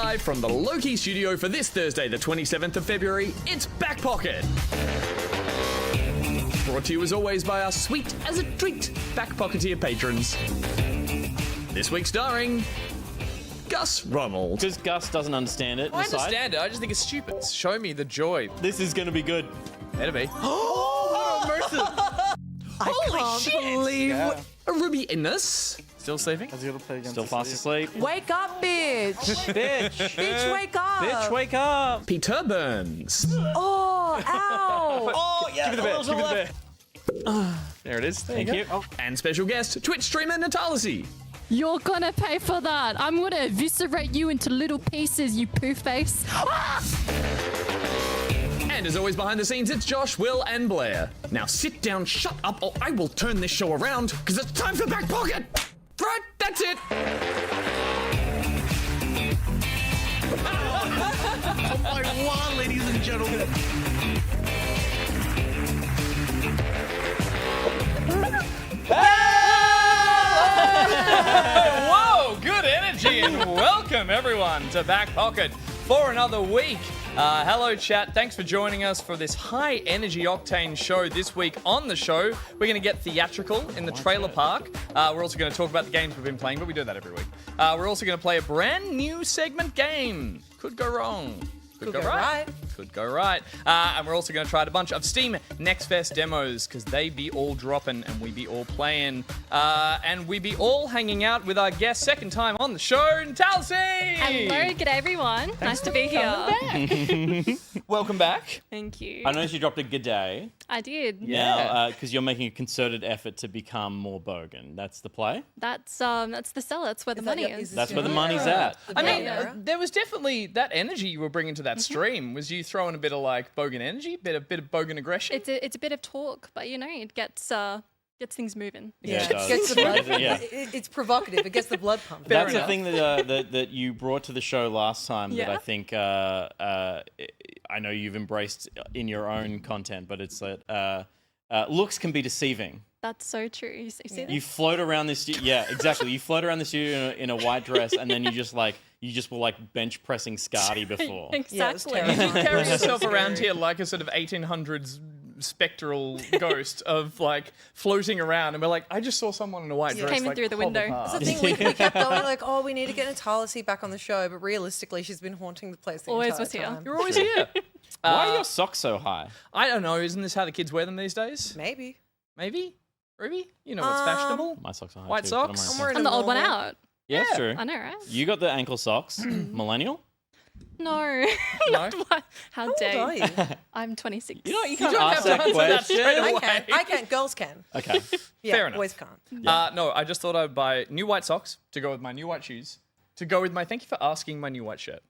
Live from the Loki studio for this Thursday, the 27th of February, it's Back Pocket. Brought to you as always by our sweet as a treat Back Pocketeer patrons. This week starring Gus Ronald. Because Gus doesn't understand it. I understand it. I just think it's stupid. Show me the joy. This is going to be good. Better be. Oh, holy can't shit! believe A Ruby Innes. Still sleeping? Still fast asleep. Wake up, bitch! Bitch. Bitch, wake up! Bitch, wake up. Peter Burns. Oh, ow! Oh, yeah. Give me the bear. Give me the bear. There it is. Thank you. Oh. And special guest, Twitch streamer Natalisi. You're gonna pay for that. I'm gonna eviscerate you into little pieces, you poo face. Ah! And as always behind the scenes, it's Josh, Will, and Blair. Now sit down, shut up, or I will turn this show around, because it's time for Back Pocket! Right, that's it! Oh my god, ladies and gentlemen. Whoa, good energy and welcome everyone to Back Pocket for another week. Hello chat, thanks for joining us for this high energy octane show this week. On the show, we're going to get theatrical in the trailer park. We're also going to talk about the games we've been playing, but we do that every week. We're also going to play a brand new segment game. Could go wrong. Could go right. Could go right. And we're also going to try a bunch of Steam NextFest demos because they be all dropping and we be all playing. And we be all hanging out with our guest second time on the show, Natalisi! Hello, g'day everyone. Nice to be here. Welcome back. Thank you. I noticed you dropped a g'day. I did. Now, because you're making a concerted effort to become more bogan. That's the play? That's the seller. That's where the money is. That's where the money's at. I mean, there was definitely that energy you were bringing to that stream. Was you throwing a bit of like bogan energy, bit of bogan aggression? It's a bit of talk, but you know, it gets things moving. Yeah, It gets the blood. Yeah. It's provocative. It gets the blood pumping. That's the enough. thing that you brought to the show last time that Yeah. I think I know you've embraced in your own content, but it's that looks can be deceiving. That's so true. You see that? You float around this studio. Yeah, exactly. You float around the studio in a white dress, and then you just were like bench pressing Scardy before. Exactly. Yeah, it was You carry So yourself around scary. here like a sort of 1800s spectral ghost of like floating around, and we're like, I just saw someone in a white dress. Came in like, through the hobble window. past. That's the thing, we kept going like, oh, we need to get Natalisi back on the show, but realistically, she's been haunting the place the Always entire was here. time. You're always here. Why are your socks so high? I don't know. Isn't this how the kids wear them these days? Maybe. Maybe. Ruby, you know what's fashionable. My socks are high White too, but I'm socks? okay. I'm wearing I'm a the odd one normal- out. Yeah, it's true. I know, right? You got the ankle socks, millennial. No. No. How How dare old are you? you? I'm 26. You know what? You don't can't have ask to that answer that question. straight I away. can. I can. Girls can. Okay. Yeah, Fair enough. boys can't. No, I just thought I'd buy new white socks to go with my new white shoes. To go with my thank you for asking my new white shirt.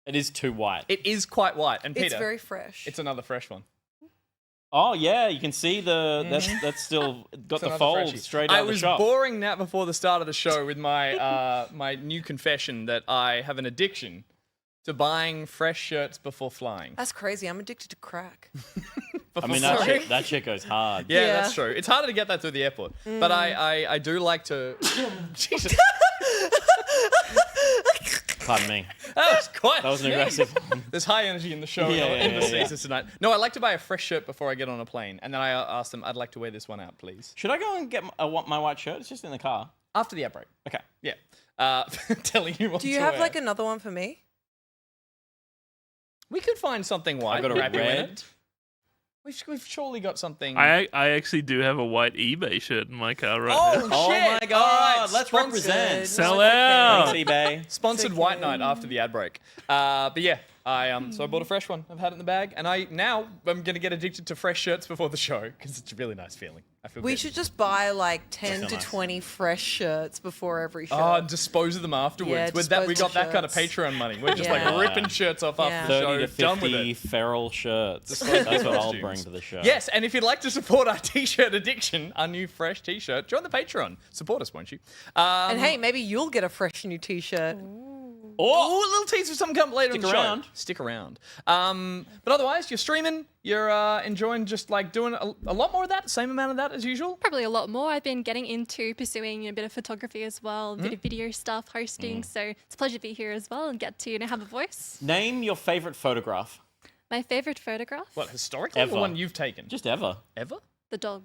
It is too white. It is quite white, and Peter, It's very fresh. it's another fresh one. Oh yeah, you can see that's still got the Another fold freshie. straight I out the was shop. boring Nat before the start of the show with my my new confession that I have an addiction to buying fresh shirts before flying. That's crazy. I'm addicted to crack. I mean that shit goes hard. Yeah, Yeah. that's true. It's harder to get that through the airport, but I do like to. Jesus, Pardon me. that That was an aggressive one. There's high energy in the show Yeah, in the yeah, yeah. seasons tonight. No, I like to buy a fresh shirt before I get on a plane, and then I ask them, I'd like to wear this one out, please. Should I go and get my white shirt? It's just in the car. After the outbreak. Okay. Yeah. Telling you what Do you to have wear. like another one for me? We could find something white. I got a wrap you in red. it. We've surely got something. I actually do have a white eBay shirt in my car right Oh, now. Oh shit! my God, All right, let's sponsored. represent. Sell out. Thanks, eBay. Sponsored So White good. Night after the ad break. But yeah, so I bought a fresh one. I've had it in the bag, and I'm gonna get addicted to fresh shirts before the show because it's a really nice feeling. I feel We good. should just buy like 10 feel to nice. 20 fresh shirts before every show. Oh, dispose of them afterwards. Yeah, With that, we got dispose that of kind of shirts. Patreon money. We're just Yeah. like ripping shirts off after Yeah. the 30 show. to Done with 50 it. feral shirts. Disposable That's what I'll costumes. bring to the show. Yes, and if you'd like to support our t-shirt addiction, our new fresh t-shirt, join the Patreon. Support us, won't you? And hey, maybe you'll get a fresh new t-shirt. Oh, a little tease for something coming later in the around. show. Stick around. But otherwise, you're streaming. You're enjoying just like doing a lot more of that, same amount of that as usual. Probably a lot more. I've been getting into pursuing a bit of photography as well, a bit of video stuff, hosting. So it's a pleasure to be here as well and get to have a voice. Name your favorite photograph. My favorite photograph? What, historically? Ever. The one you've taken? Just ever. Ever? The dog.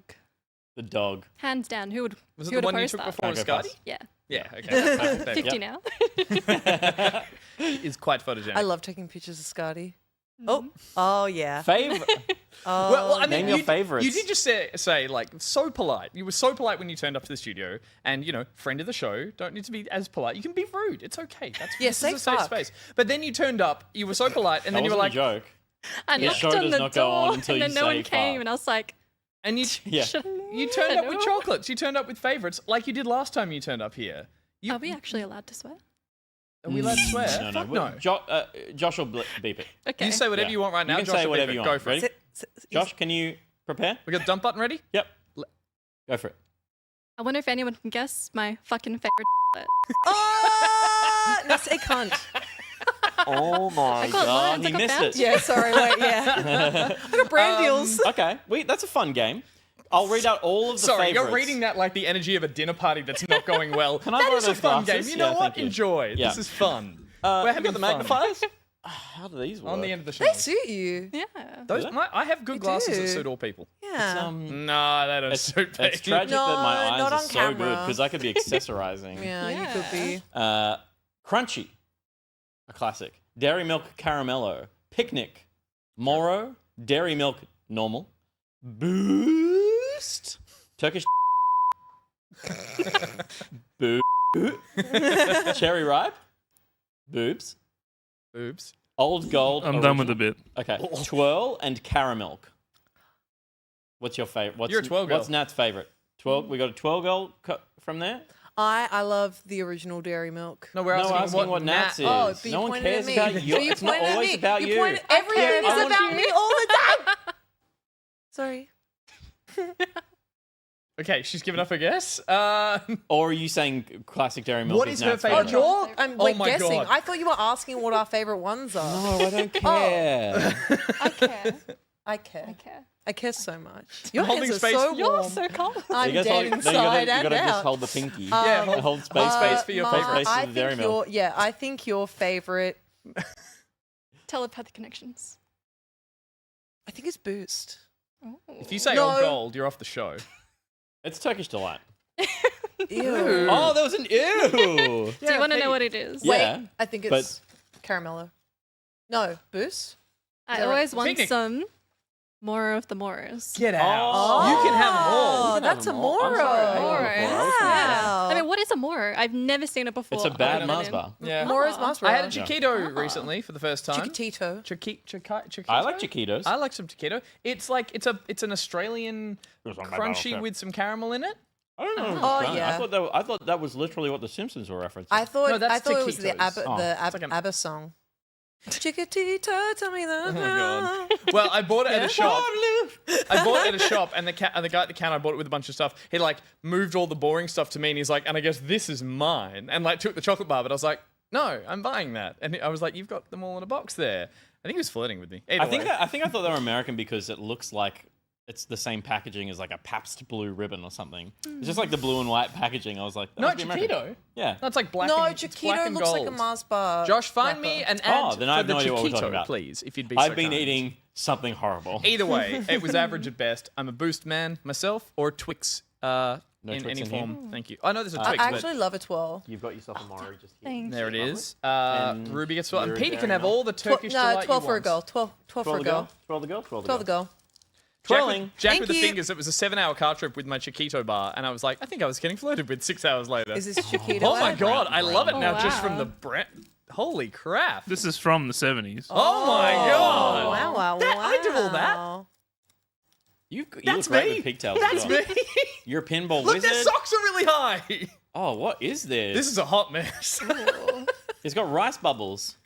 The dog. Hands down. Who would Was who it the would one you post took that? before Okay, Scotty? pass. Yeah. Yeah, okay. Perfect. 50 Yep. now. It's quite photogenic. I love taking pictures of Scotty. Oh yeah. Favorite. Well, I mean, Name your favourites. You did just say like so polite. You were so polite when you turned up to the studio, and friend of the show. Don't need to be as polite. You can be rude. It's okay. This say is a safe fuck. space. But then you turned up. You were so polite, and That then you were wasn't like, a joke. I The knocked show on does the not go on door until and you then no say one came fuck. and I was like, and you Yeah. you turned up with Hello? chocolates. You turned up with favorites, like you did last time you turned up here. are we actually allowed to swear? Are we allowed to swear? No, Fuck no. Josh will beep it. Okay. You say whatever Yeah. you want right now. You can Josh say will whatever beep you it. want. Go for Ready? it. Josh, can you prepare? We got the dump button ready? Yep. Go for it. I wonder if anyone can guess my fucking favorite. No, say cunt. Oh my got god, lines, I he got missed bounce. it. Yeah, sorry, wait, yeah. I got brand deals. Okay, that's a fun game. I'll read out all of the Sorry, favorites. you're reading that like the energy of a dinner party that's not going well. Can I That borrow is a those fun glasses? game. You know Yeah, what? thank you. Enjoy. Yeah. This is fun. We're having the fun. magnifiers. How do these work? On the end of the show. They suit you. Yeah. Those, Do they? I have good glasses that do. suit all people. Yeah. No, they don't suit me. It's tragic No, that my eyes not are on so camera. good because I could be accessorizing. Yeah, you could be. Crunchy, a classic. Dairy Milk Caramello. Picnic. Moro. Dairy Milk Normal. Boost. Turkish. Boo. Cherry Ripe. Boobs. Oops. Old Gold. I'm done with the bit. Okay. Twirl and Caramilk. What's your favorite? You're a twirl girl. What's Nat's favorite? Twirl. We got a twirl girl from there. I love the original dairy milk. No, we're No, asking, asking what Nat's is. Oh, but you No one pointed at cares me. about So you. you It's not pointed at always me. about you. pointed- everything I is want about you- me all the time. Sorry. Okay, she's given up her guess. Or are you saying classic dairy milk? What is her Nat's favourite? We're my guessing. God. I thought you were asking what our favorite ones are. No, I don't care. I care. I care. I care. I care so much. Your Holding hands are space so for- You're warm. so cold. I'm You guys dead hold- no, inside you and gotta out. just hold the pinky. Yeah, And hold space for your Ma, favourite. Space for I the dairy think milk. I think your favorite. Telepathic connections. I think it's Boost. if you say No. old gold, you're off the show. It's Turkish delight. Ew. Oh, there was an ew. Do you want to know what it is? Yeah. Wait, I think but- it's Caramello. No, Boost. I that always right? want Picnic. some more of the Moros. Get out. Oh. You can have them all. Oh, You can have that's them a all. I'm Moro. sorry, I had one before. I was Wow. I mean, what is a Moro? I've never seen it before. It's a bad I'll Mars put it in. bar. Yeah. Moro's Mars I had a Bro. Chiquito recently for the first time. Chiquitito. Chiquito? I like Chiquitos. I like some Chiquito. It's like it's an Australian It was on my crunchy battleship. with some caramel in it. I don't know. Oh, What's going on. yeah. I thought that was literally what the Simpsons were referencing. I thought No, that's it was the Taquitos. ABBA, Oh. It's like an- ABBA song. Chiquitito, tell me that. Oh my god. Well, I bought it at a shop. I bought it at a shop, and the guy at the counter, I bought it with a bunch of stuff. He like moved all the boring stuff to me, and he's like, "And I guess this is mine," and like took the chocolate bar. But I was like, "No, I'm buying that." And I was like, "You've got them all in a box there." I think he was flirting with me. Either I think way. I thought they were American because it looks like it's the same packaging as like a Pabst blue ribbon or something. It's just like the blue and white packaging. I was like, that no must be American. Chiquito. Yeah. No, it's like black. No, and, it's black Chiquito and looks like a gold. Mars bar. Josh, find wrapper. me an Oh, ad then I for have the no idea what we're talking Chiquito, about. please, if you'd be I've so been kind. eating something horrible. Either way, it was average at best. I'm a Boost man myself, or Twix in Twix any in form. Thank you. I know there's a I Twix, actually love a twirl. You've got yourself a Moro just here. Thank but there it you. is. And Ruby gets 12. And you're Peter a can dairy have all the Turkish No, delight 12 he for a wants. girl. 12 for Twirl a the girl. girl. Twirl the girl. Twirl the 12 the girl. girl. Twirling. Jack Thank with the you. fingers. It was a 7-hour car trip with my Chiquito bar, and I was like, I think I was getting flirted with 6 hours later. Is this Chiquito? Oh my ad? god, I love it Oh, now just wow. from the brand. Holy crap! This is from the 70s. Oh my god! Wow, wow, That- wow. I did all that? You That's look great me. with pigtails. That's as well. me. You're a pinball Look, wizard. their socks are really high. Oh, what is this? This is a hot mess. It's got rice bubbles.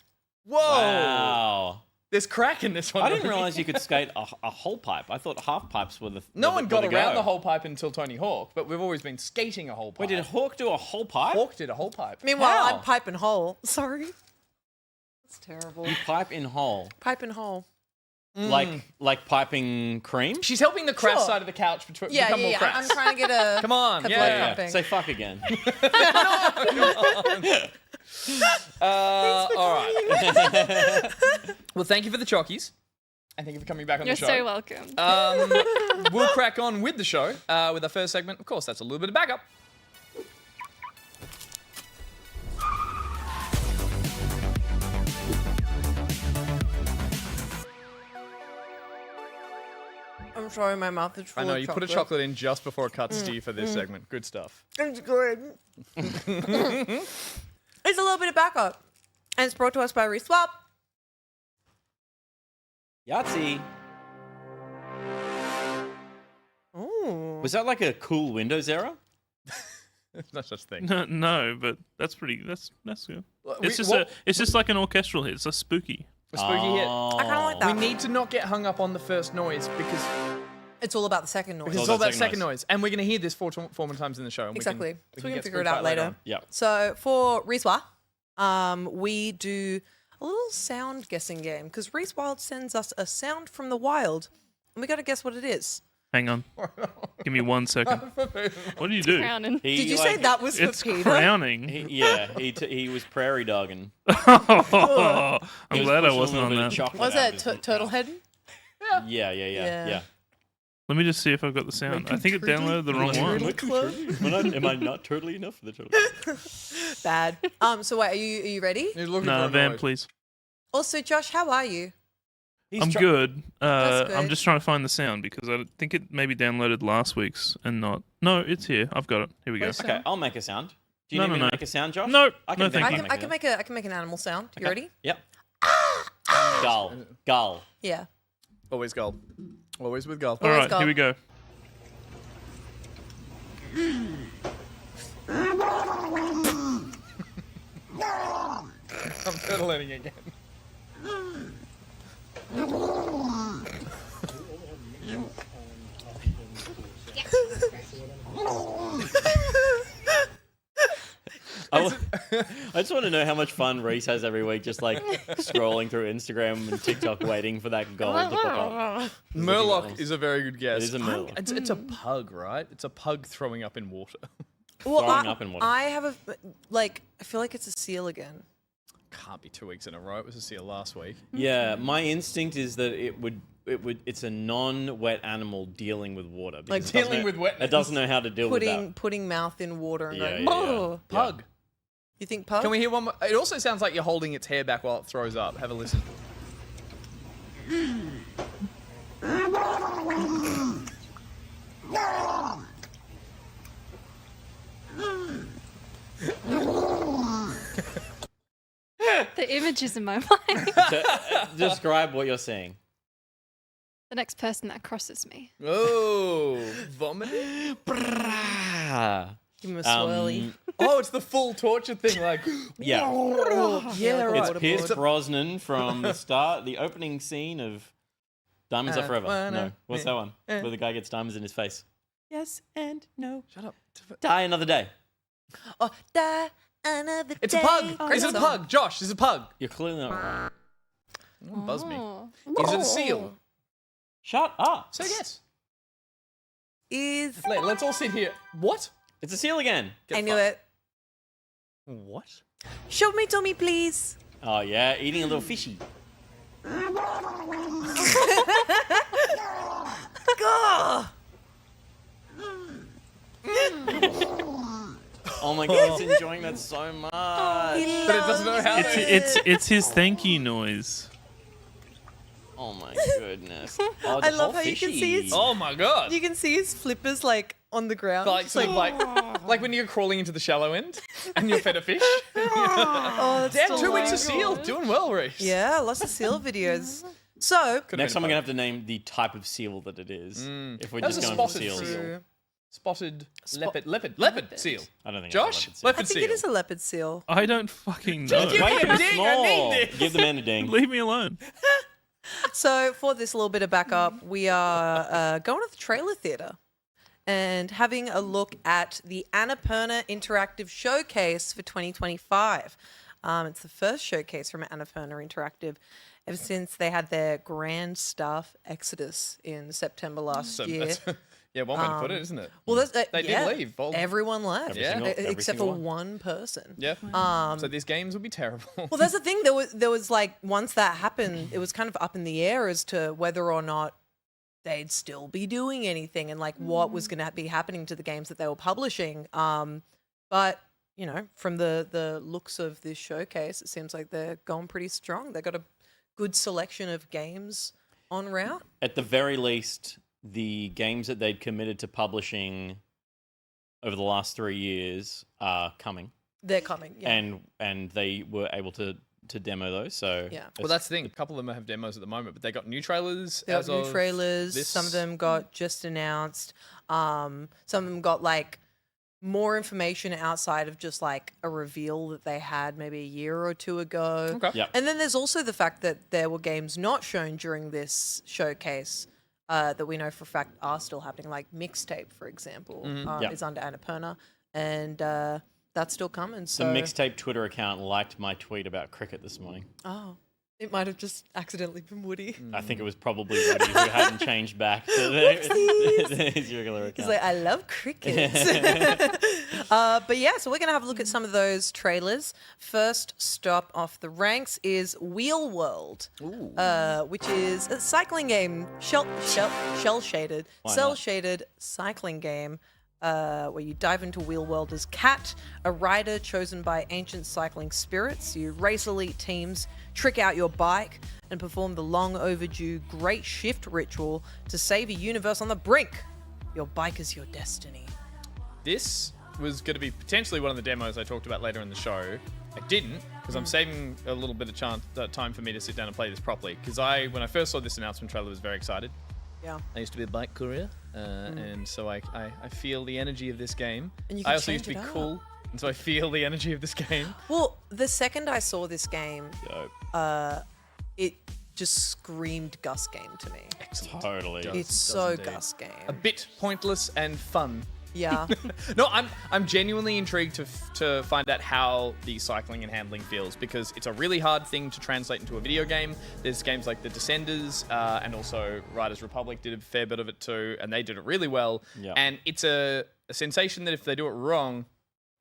Whoa! Wow. There's crack in this one. I didn't Ruby. realize you could skate a whole pipe. I thought half pipes were the. No were one the- got were around go. the whole pipe until Tony Hawk, but we've always been skating a whole pipe. Wait, did Hawk do a whole pipe? Hawk did a whole pipe. Meanwhile, How? I'm piping whole. Sorry. That's terrible. You pipe in hole. Pipe and hole. Like piping cream? She's helping the crass Sure. side of the couch Yeah, become more I'm crass. trying to get a. Come on, a yeah, blood yeah. pumping. Say fuck again. All right. Well, thank you for the chockies. And thank you for coming back on You're the show. so welcome. We'll crack on with the show with our first segment. Of course, that's a little bit of backup. I'm sorry, my mouth is full I know, of you put a chocolate in just before it cuts to you for this segment. Good stuff. It's good. It's a little bit of backup. And it's brought to us by Reswap. Yahtzee. Ooh. Was that like a cool Windows error? No such thing. No, but that's pretty. That's good. We- It's what- just like an orchestral hit. It's a spooky. A spooky hit. I kind of like We that. need to not get hung up on the first noise because It's all about the second noise. it's all about second noise. And we're going to hear this four more times in the show. And Exactly. We So we can get figure it spooked out by later. on. Yep. So for Reswa, we do a little sound guessing game because Reese Wild sends us a sound from the wild, and we got to guess what it is. Hang on. Give me 1 second. What do you do? Crowning. Did you say that was for It's Peter? crowning. He was prairie dogging. I'm He was glad I pushing a wasn't little on bit of that. chocolate Was out of it his turtle mouth. head? Yeah. Let me just see if I've got the sound. I think it downloaded the wrong one. Am I not turtly enough for the turtle? Bad. So wait, are you ready? You're looking for No, a Van, noise. please. Also, Josh, how are you? I'm good. That's I'm good. just trying to find the sound because I think it maybe downloaded last week's and not. No, it's here. I've got it. Here we go. Where's Okay, I'll make a sound. Do you No, need me no, to no. make a sound, Josh? No, I no, can thank you. I can make an animal sound. You ready? Yep. Gull. Yeah. Always gull. Always with gull. All right, go. here we go. I'm turtling again. I just want to know how much fun Reese has every week, just like scrolling through Instagram and TikTok, waiting for that goal to pop up. Murloc is a very good guess. It is a murloc. It's a pug, right? It's a pug throwing up in water. Well, Throwing up in water. I have I feel like it's a seal again. Can't be 2 weeks in a row. It was a seal last week. Yeah, my instinct is that it's a non-wet animal dealing with water. because Like it doesn't dealing know- with wetness. It doesn't know how to deal with Putting mouth in water and Yeah, going, yeah, yeah. "Oh." Pug. You think pug? Can we hear one more? It also sounds like you're holding its hair back while it throws up. Have a listen. The images in my mind. that. Describe what you're seeing. The next person that crosses me. Oh, vomiting. Give him a swirly. Oh, it's the full torture thing. Like, Yeah. Yeah, right. It's Pierce Brosnan from the start, the opening scene of Diamonds Are Forever. No, what's that one? Where the guy gets diamonds in his face. Yes and no. Shut up. Die another day. Oh, die another It's a day. pug. Oh, Is it a that's pug? Josh, is it a pug? You're clearly not right. Don't buzz me. Oh. Is it a seal? Shut up. Say yes. Is Let's all sit here. What? It's a seal again. I knew it. What? Show me to me, please. Oh yeah, eating a little fishy. Gah! Oh my god, he's enjoying that so much. But it doesn't know how to. It's his thank you noise. Oh my goodness. Oh, I it's love all how you can fishy. see his- Oh my god. You can see his flippers like on the ground. Like, Just sort of like when you're crawling into the shallow end and you're fed a fish. oh, that's Damn, 2 so weeks of nice. seal. Doing well, Reese. Yeah, lots of seal videos. So Next time we're gonna have to name the type of seal that it is. If we're That was just a going for spotted seals. seal. Spotted leopard seal. I don't think Josh, it's a I leopard think seal. it is a leopard seal. I don't fucking know. Give me Make a them ding, I small. need this. Give the man a ding. Leave me alone. So for this little bit of backup, we are going to the trailer theatre and having a look at the Annapurna Interactive Showcase for 2025. It's the first showcase from Annapurna Interactive ever since they had their grand staff exodus in September last year. Yeah, one way to put it, isn't it? Well, They did leave. Everyone left, Every except single for one. one person. Yeah. So these games will be terrible. Well, that's the thing. There was like once that happened, it was kind of up in the air as to whether or not they'd still be doing anything and like what was going to be happening to the games that they were publishing. But you know, from the looks of this showcase, it seems like they're going pretty strong. They got a good selection of games en route. At the very least, the games that they'd committed to publishing over the last 3 years are coming. They're coming, yeah. And they were able to demo those. So Yeah. Well, that's the thing. A couple of them have demos at the moment, but they got new trailers. They got new trailers. Some of them got just announced. Some of them got like more information outside of just like a reveal that they had maybe a year or two ago. Okay. Yep. And then there's also the fact that there were games not shown during this showcase that we know for a fact are still happening, like Mixtape, for example, Yep. is under Annapurna, and that's still coming. The So Mixtape Twitter account liked my tweet about cricket this morning. Oh, it might have just accidentally been Woody. I think it was probably Woody who hadn't changed back to his regular account. He's like, I love cricket. But yeah, so we're going to have a look at some of those trailers. First stop off the ranks is Wheel World, which is a cycling game, shell-shaded, Why not? cell-shaded cycling game where you dive into Wheel World as Cat, a rider chosen by ancient cycling spirits. You race elite teams, trick out your bike, and perform the long overdue Great Shift ritual to save a universe on the brink. Your bike is your destiny. This was going to be potentially one of the demos I talked about later in the show. I didn't, because I'm saving a little bit of time for me to sit down and play this properly. Because when I first saw this announcement trailer, I was very excited. Yeah. I used to be a bike courier, and so I feel the energy of this game. And you can I also used to change be it cool, and so I feel the energy of this game. Well, the second I saw this game, Dope. it just screamed Gus game to me. Excellent. Totally. It's does so indeed. Gus game. A bit pointless and fun. Yeah. No, I'm genuinely intrigued to find out how the cycling and handling feels, because it's a really hard thing to translate into a video game. There's games like The Descenders and also Riders Republic did a fair bit of it too, and they did it really well. Yeah. And it's a sensation that if they do it wrong,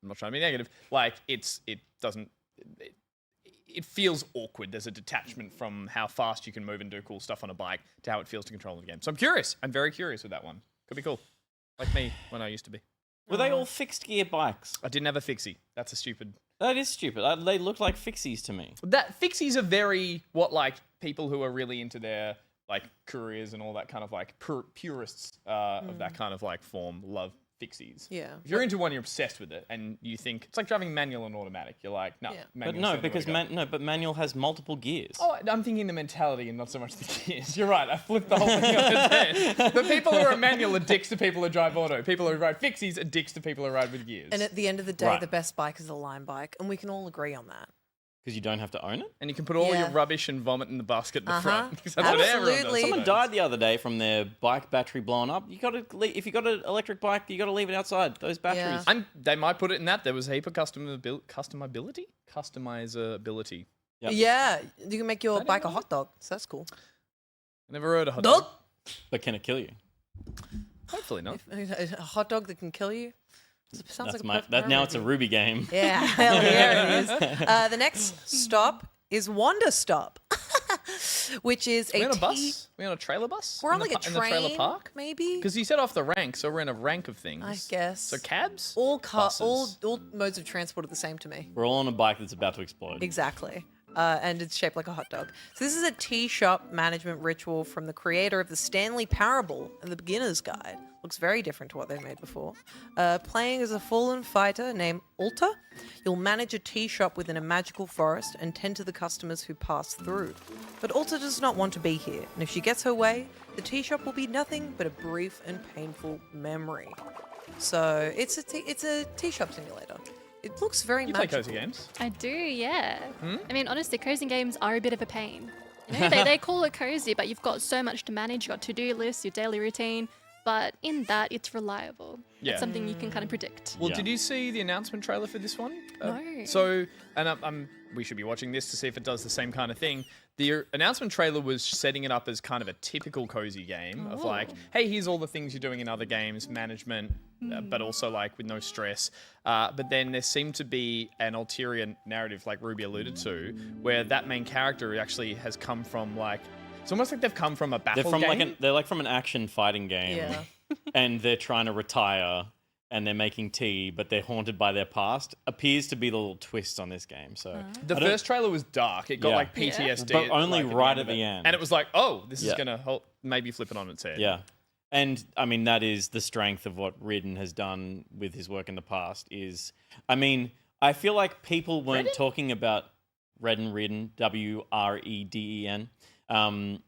I'm not trying to be negative, like it feels awkward. There's a detachment from how fast you can move and do cool stuff on a bike to how it feels to control the game. So I'm curious. I'm very curious with that one. Could be cool. Like me when I used to be. Were they all fixed gear bikes? I didn't have a fixie. That's a stupid. That is stupid. They look like fixies to me. That fixies are very what like people who are really into their like careers and all that kind of like purists of that kind of like form love fixies. Yeah. If you're into one, you're obsessed with it, and you think it's like driving manual and automatic. You're like, no, Yeah. But manual's no, the only way because to go. manual has multiple gears. Oh, I'm thinking the mentality and not so much the gears. You're right. I flipped the whole thing on its head. The people who are manual are dicks to people who drive auto. People who ride fixies are dicks to people who ride with gears. And at the end of the day, Right. the best bike is a line bike, and we can all agree on that. Because you don't have to own it? And you can put all Yeah. your rubbish and vomit in the basket in the front. Because that's Absolutely. what everyone does. Someone sometimes. died the other day from their bike battery blown up. You gotta if you got an electric bike, you gotta leave it outside. Those batteries. Yeah. They might put it in that. There was a heap of customizability. Yep. Yeah, you can make your I bike a didn't know hot dog, so that's cool. I never heard a hot Dog? dog. But can it kill you? Hopefully not. A hot dog that can kill you? Sounds That's like a that. Now it's a Ruby game. Yeah, hell yeah, it is. The next stop is Wanda Stop, which is We a on a bus? We on a trailer bus? We're on In like the a in the trailer train, park? maybe. Because you said off the rank, so we're in a rank of things. I guess. So cabs? all buses. all modes of transport are the same to me. We're all on a bike that's about to explode. Exactly. And it's shaped like a hot dog. So this is a tea shop management ritual from the creator of the Stanley Parable and the Beginner's Guide. Looks very different to what they've made before. Playing as a fallen fighter named Ulta, you'll manage a tea shop within a magical forest and tend to the customers who pass through. But Ulta does not want to be here, and if she gets her way, the tea shop will be nothing but a brief and painful memory. So it's a tea shop simulator. It looks very You play magical. cozy games? I do, yeah. I mean, honestly, cozy games are a bit of a pain. You know, they call it cozy, but you've got so much to manage. You've got to-do lists, your daily routine. but in that it's reliable. Yeah. It's something you can kind of predict. Well, Yeah. did you see the announcement trailer for this one? No. So, and we should be watching this to see if it does the same kind of thing. The announcement trailer was setting it up as kind of a typical cozy game of like, hey, here's all the things you're doing in other games, management, but also like with no stress. But then there seemed to be an ulterior narrative, like Ruby alluded to, where that main character actually has come from like, it's almost like they've come from a battle They're from game. they're like from an action fighting game, Yeah. and they're trying to retire, and they're making tea, but they're haunted by their past. Appears to be the little twist on this game. So The first trailer was dark. It got Yeah. like PTSD. But only like, right end at of the it. end. And it was like, oh, this is Yeah. going to maybe flip it on its head. Yeah. And I mean, that is the strength of what Ridden has done with his work in the past is, I mean, I feel like people weren't talking about Ridden, Wreden.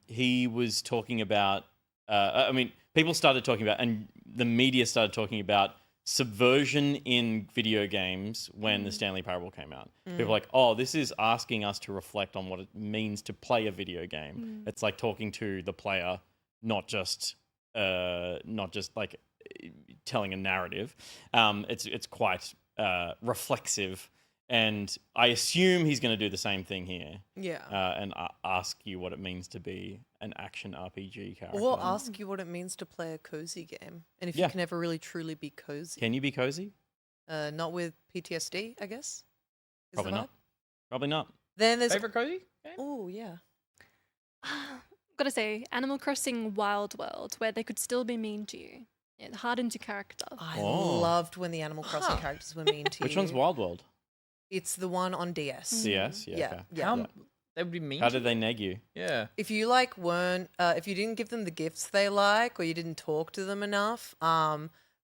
He was talking about, I mean, people started talking about, and the media started talking about subversion in video games when the Stanley Parable came out. People were like, oh, this is asking us to reflect on what it means to play a video game. It's like talking to the player, not just like telling a narrative. It's quite reflexive, and I assume he's going to do the same thing here. Yeah. And ask you what it means to be an action RPG character. Or ask you what it means to play a cozy game, and if Yeah. you can ever really truly be cozy. Can you be cozy? Not with PTSD, I guess. Is the Probably not. vibe? Probably not. Then there's Favorite cozy game? oh yeah. Gotta say, Animal Crossing Wild World, where they could still be mean to you. Yeah, hardened your character. I Oh. loved when the Animal Crossing characters were mean to Which you. one's Wild World? It's the one on DS. CS? Yeah. Yeah, Okay. yeah. How they would be mean. How to did they neg you? you? Yeah. If you like weren't, if you didn't give them the gifts they like, or you didn't talk to them enough,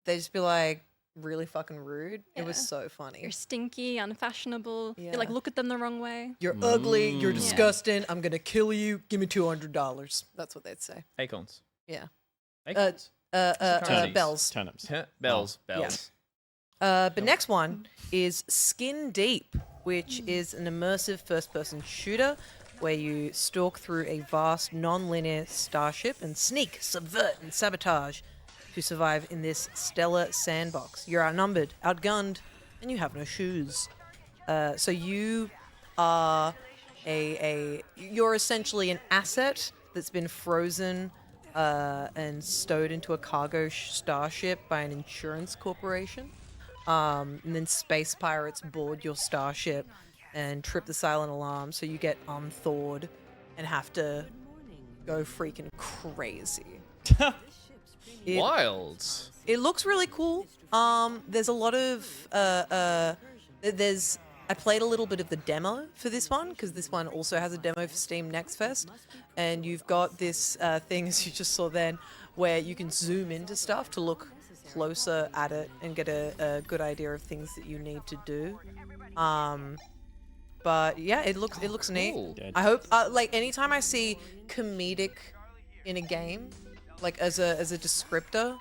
they'd just be like really fucking rude. It was Yeah. so funny. You're stinky, unfashionable. You Yeah. like look at them the wrong way. You're ugly. You're Mm. disgusting. I'm gonna kill you. Give me $200. That's what they'd say. Acorns. Yeah. Acorns. Turnips. Bells. Turnips. Bells. Oh. Bells. But next one is Skin Deep, which is an immersive first-person shooter where you stalk through a vast, non-linear starship and sneak, subvert, and sabotage to survive in this stellar sandbox. You're outnumbered, outgunned, and you have no shoes. So you are you're essentially an asset that's been frozen and stowed into a cargo starship by an insurance corporation. And then space pirates board your starship and trip the silent alarm, so you get unthawed and have to go freaking crazy. It- Wild. It looks really cool. There's a lot of I played a little bit of the demo for this one because this one also has a demo for Steam NextFest, and you've got this thing, as you just saw then, where you can zoom into stuff to look closer at it and get a good idea of things that you need to do. But yeah, it looks neat. Cool. I hope like anytime I see comedic in a game, like as a descriptor,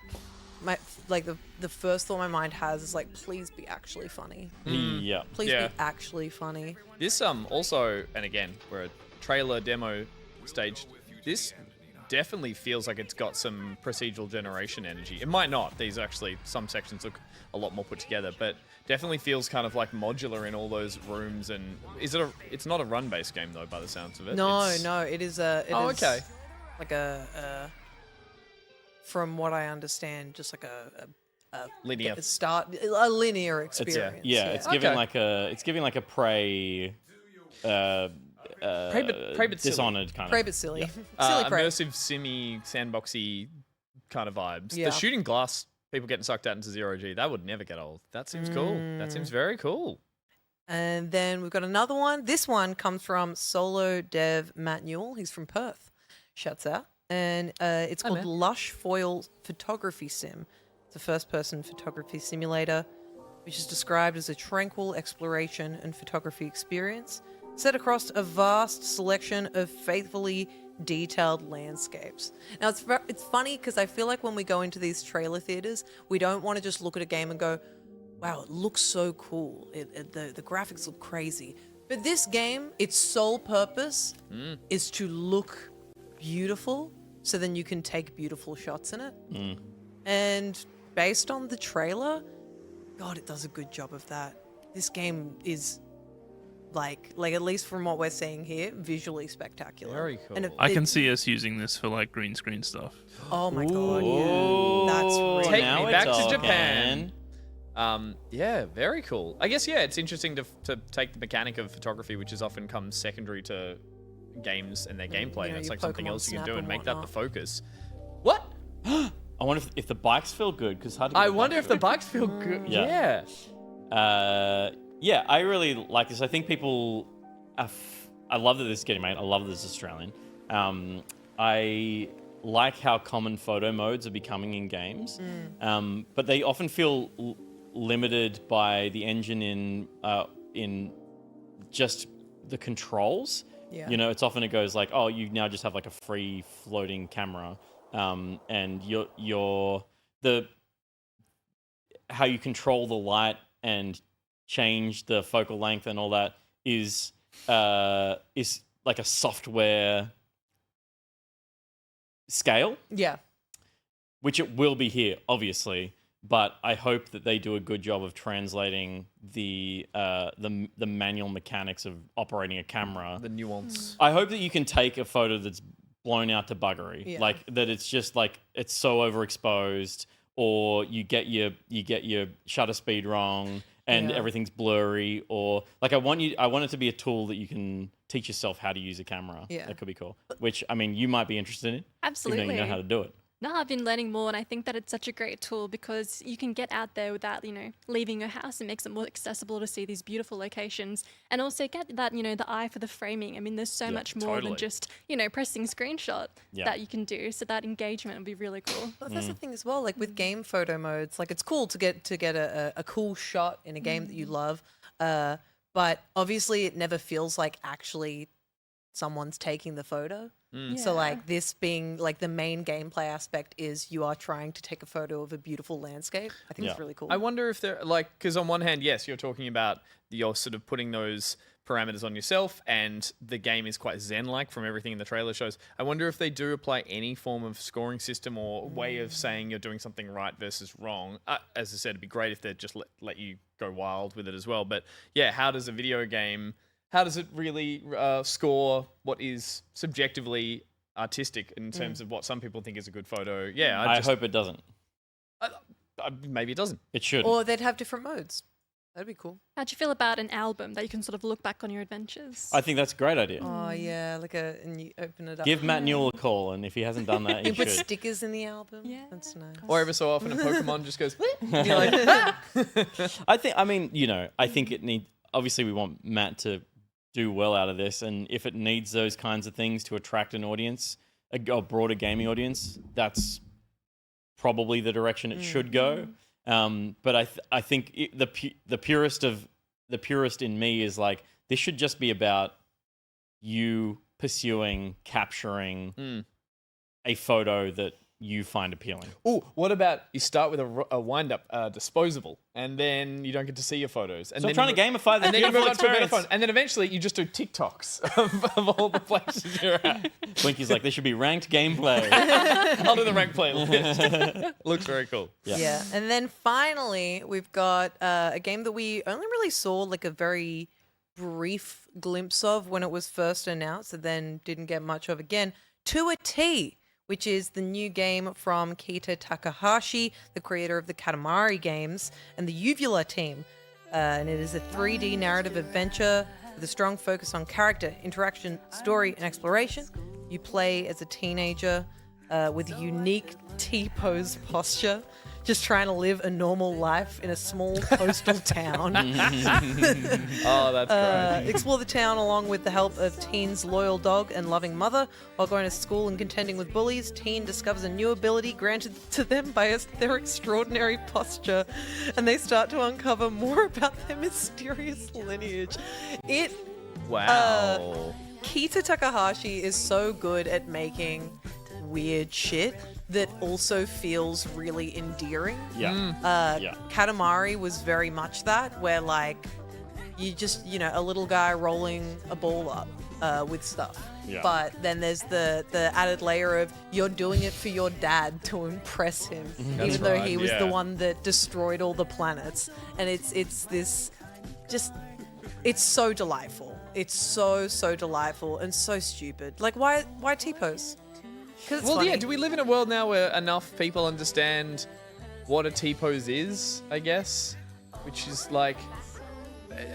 the first thought my mind has is like, please be actually funny. Yeah. Please Yeah. be actually funny. This also, and again, we're a trailer demo stage. This definitely feels like it's got some procedural generation energy. It might not. These actually, some sections look a lot more put together, but definitely feels kind of like modular in all those rooms. And it's not a run-based game though, by the sounds of it. No, It's- no, it is a. Oh, okay. Like from what I understand, just like a Linear. a linear It's experience. Yeah, it's giving Okay. like a Prey Prey but silly. Dishonored kind Pray of. but silly. Yeah. Silly pray. Immersive, simmy, sandboxy kind of vibes. Yeah. The shooting glass, people getting sucked out into zero G, that would never get old. That seems cool. That seems very cool. And then we've got another one. This one comes from solo dev Matt Newell. He's from Perth. Shouts out. And it's called Matt. Lush Foil Photography Sim. It's a first-person photography simulator, which is described as a tranquil exploration and photography experience set across a vast selection of faithfully detailed landscapes. Now, it's funny because I feel like when we go into these trailer theaters, we don't want to just look at a game and go, wow, it looks so cool. The graphics look crazy. But this game, its sole purpose is to look beautiful, so then you can take beautiful shots in it. And based on the trailer, God, it does a good job of that. This game is like at least from what we're seeing here, visually spectacular. Very cool. And I can see us using this for like green screen stuff. Oh my God, Ooh, yeah. That's really Take now me back it's to all Japan. can. Yeah, very cool. I guess, yeah, it's interesting to take the mechanic of photography, which has often come secondary to games and their gameplay, and it's your like something Pokemon else you can Snap do and and make that the whatnot. focus. What? I wonder if the bikes feel good because hard to get I the wonder bikes if the good. bikes feel good. Yeah. Yeah. Yeah, I really like this. I think people, I love that this is getting made. I love that this is Australian. I like how common photo modes are becoming in games, but they often feel limited by the engine in just the controls. Yeah. You know, it's often it goes like, oh, you now just have like a free floating camera, and how you control the light and change the focal length and all that is like a software scale, Yeah. which it will be here, obviously. But I hope that they do a good job of translating the manual mechanics of operating a camera. The nuance. I hope that you can take a photo that's blown out to buggery, Yeah. like that it's just like it's so overexposed, or you get your shutter speed wrong and Yeah. everything's blurry, or like I want it to be a tool that you can teach yourself how to use a camera. Yeah. That could be cool. Which I mean, you might be interested in. Absolutely. Even though you know how to do it. No, I've been learning more, and I think that it's such a great tool because you can get out there without, leaving your house. It makes it more accessible to see these beautiful locations, and also get that, the eye for the framing. I mean, there's so much more totally. than just, pressing screenshot Yeah. that you can do. So that engagement would be really cool. Well, that's the thing as well. Like with game photo modes, like it's cool to get a cool shot in a game that you love, but obviously it never feels like actually someone's taking the photo. So Yeah. like this being like the main gameplay aspect is you are trying to take a photo of a beautiful landscape. I think it's Yeah. really cool. I wonder if they're like, because on one hand, yes, you're talking about you're sort of putting those parameters on yourself, and the game is quite zen-like from everything in the trailer shows. I wonder if they do apply any form of scoring system or way of saying you're doing something right versus wrong. As I said, it'd be great if they just let you go wild with it as well. But yeah, how does it really score what is subjectively artistic in terms of what some people think is a good photo? Yeah, I hope it doesn't. maybe it doesn't. It should. Or they'd have different modes. That'd be cool. How'd you feel about an album that you can sort of look back on your adventures? I think that's a great idea. Oh yeah, and you open it up. Give Matt Newell a call, and if he hasn't done that, he you put should. stickers in the album. Yeah. That's nice. Or ever so often a Pokemon just goes, You're like, "Ah!" I think it needs. Obviously, we want Matt to do well out of this, and if it needs those kinds of things to attract an audience, a broader gaming audience, that's probably the direction it should go. But I think the purist in me is like, this should just be about you pursuing, capturing a photo that you find appealing. oh, what about you start with a wind-up disposable, and then you don't get to see your photos. And So I'm then trying to gamify the and then you beautiful move on to a better experience. phone. And then eventually you just do TikToks of all the places you're at. Blinky's like, there should be ranked gameplay. I'll do the rank playlist. Looks very cool. Yeah. And then finally, we've got a game that we only really saw like a very brief glimpse of when it was first announced, and then didn't get much of again. To a T, which is the new game from Kita Takahashi, the creator of the Katamari games, and the Uvula team. And it is a 3D narrative adventure with a strong focus on character, interaction, story, and exploration. You play as a teenager with a unique T-pose posture, just trying to live a normal life in a small coastal town. Oh, that's great. Explore the town along with the help of Teen's loyal dog and loving mother. While going to school and contending with bullies, Teen discovers a new ability granted to them by their extraordinary posture, and they start to uncover more about their mysterious lineage. Wow. Kita Takahashi is so good at making weird shit that also feels really endearing. Yeah. Yeah. Katamari was very much that, where like you just, a little guy rolling a ball up. with stuff. Yeah. But then there's the added layer of you're doing it for your dad to impress him, even though he was the one that destroyed all the planets. And it's this just, it's so delightful. It's so delightful and so stupid. Like, why T-pose? Because it's funny. Yeah, do we live in a world now where enough people understand what a T-pose is, I guess? Which is like,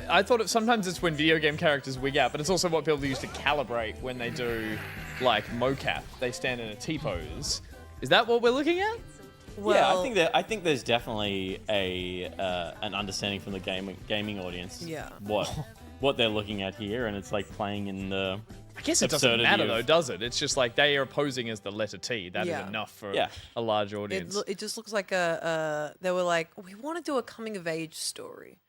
I thought sometimes it's when video game characters wig out, but it's also what people use to calibrate when they do like mocap. They stand in a T-pose. Is that what we're looking at? Well, yeah, I think there's definitely an understanding from the gaming audience. Yeah. What they're looking at here, and it's like playing in the. I guess it doesn't matter though, does it? It's just like they are posing as the letter T. That is enough for a large audience. It just looks like they were like, we want to do a coming of age story,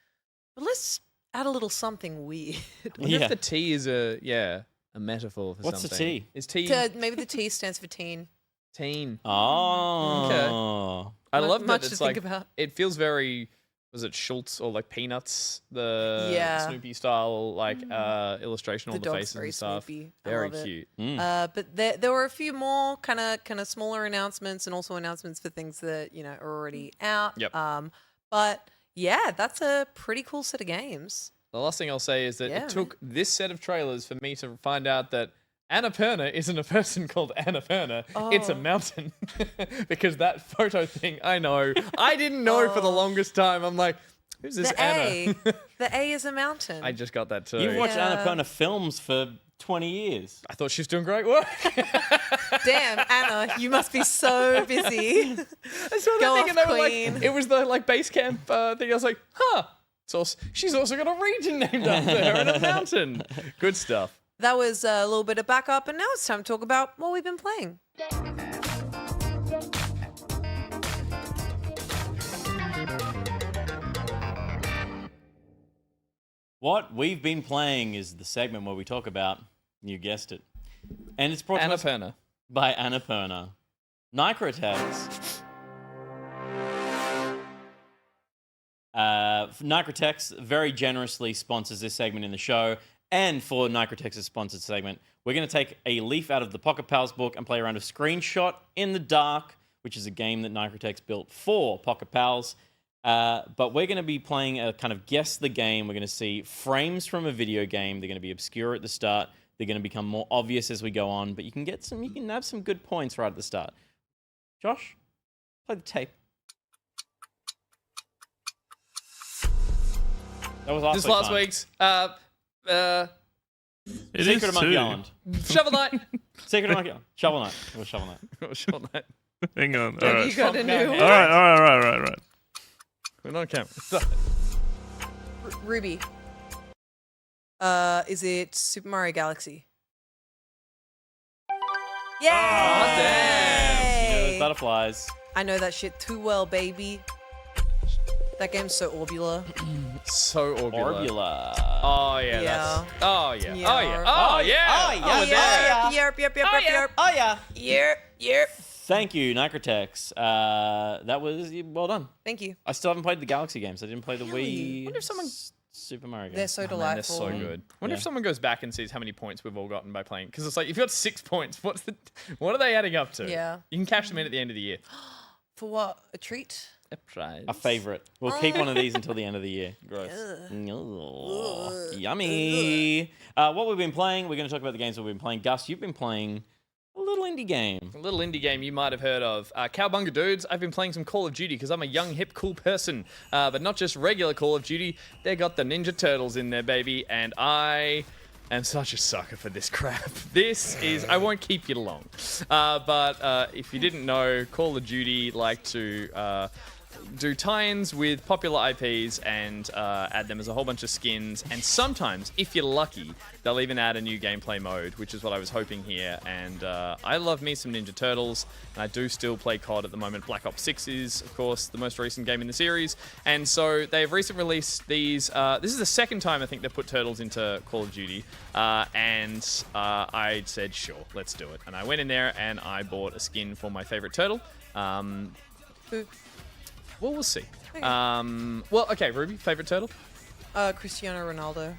but let's add a little something weird. I wonder if the T is a metaphor for What's something. the T? Is T Maybe the T stands for teen. teen? Oh. I love much that to it's think like about. it feels very. Was it Schultz or like Peanuts? The Snoopy style like illustration, all The the dog's faces very and stuff. Snoopy. I Very love it. cute. But there were a few more kind of smaller announcements and also announcements for things that are already out. Yep. But yeah, that's a pretty cool set of games. The last thing I'll say is that Yeah, it took this set of trailers for me to find out that Annapurna isn't a person called Annapurna. It's a mountain. Because that photo thing, I know. I didn't know for the longest time. I'm like, who's this The Anna? The A is a mountain. I just got that too. You've watched Yeah. Annapurna films for 20 years. I thought she was doing great work. Damn, Anna, you must be so busy. I saw that Go thing off, and they were queen. like, it was the like base camp thing. I was like, huh. She's also got a region named after her and a mountain. Good stuff. That was a little bit of backup, and now it's time to talk about what we've been playing. What we've been playing is the segment where we talk about, you guessed it, and it's brought to us Annapurna. by Annapurna. Nigrotex. Nigrotex very generously sponsors this segment in the show, and for Nigrotex's sponsored segment, we're going to take a leaf out of the Pocket Pals book and play around with Screenshot in the Dark, which is a game that Nigrotex built for Pocket Pals. But we're going to be playing a kind of guess the game. We're going to see frames from a video game. They're going to be obscure at the start. They're going to become more obvious as we go on. But you can have some good points right at the start. Josh, play the tape. That was This last week's It Secret of is Monkey too. Island. Shovel Knight. Secret of Monkey Island. Shovel Knight. It was Shovel Knight. Shovel Knight. Hang on. All You right. got a new All right. We're not on camera. Ruby. Is it Super Mario Galaxy? Yay! damn. You know those butterflies. I know that shit too well, baby. That game's so orbular. So orbular. Orbula. Oh yeah. Yeah. Oh yeah. Yeah. Oh yeah. Oh yeah. Oh, yeah. Yep. Thank you, Nigrotex. That was well done. Thank you. I still haven't played the Galaxy games. I didn't play the Wii. Wonder if someone- Super Mario They're games. so Man, delightful. they're so good. Wonder Yeah. if someone goes back and sees how many points we've all gotten by playing. Because it's like, if you got 6 points, what are they adding up to? Yeah. You can cash them in at the end of the year. For what? A treat? A prize. A favorite. We'll keep one of these until the end of the year. Gross. Ugh. Yummy. What we've been playing, we're going to talk about the games we've been playing. Gus, you've been playing a little indie game. A little indie game you might have heard of. Cowbunga Dudes, I've been playing some Call of Duty because I'm a young, hip, cool person. But not just regular Call of Duty. They got the Ninja Turtles in there, baby. And I am such a sucker for this crap. This is... I won't keep you long. But if you didn't know, Call of Duty like to... do tie-ins with popular IPs and add them as a whole bunch of skins. And sometimes, if you're lucky, they'll even add a new gameplay mode, which is what I was hoping here. And I love me some Ninja Turtles, and I do still play COD at the moment. Black Ops 6 is, of course, the most recent game in the series. And so they've recently released these. This is the second time I think they've put Turtles into Call of Duty. And I said, sure, let's do it. And I went in there and I bought a skin for my favorite turtle. Who? Well, we'll see. Okay. Okay, Ruby, favorite turtle? Cristiano Ronaldo.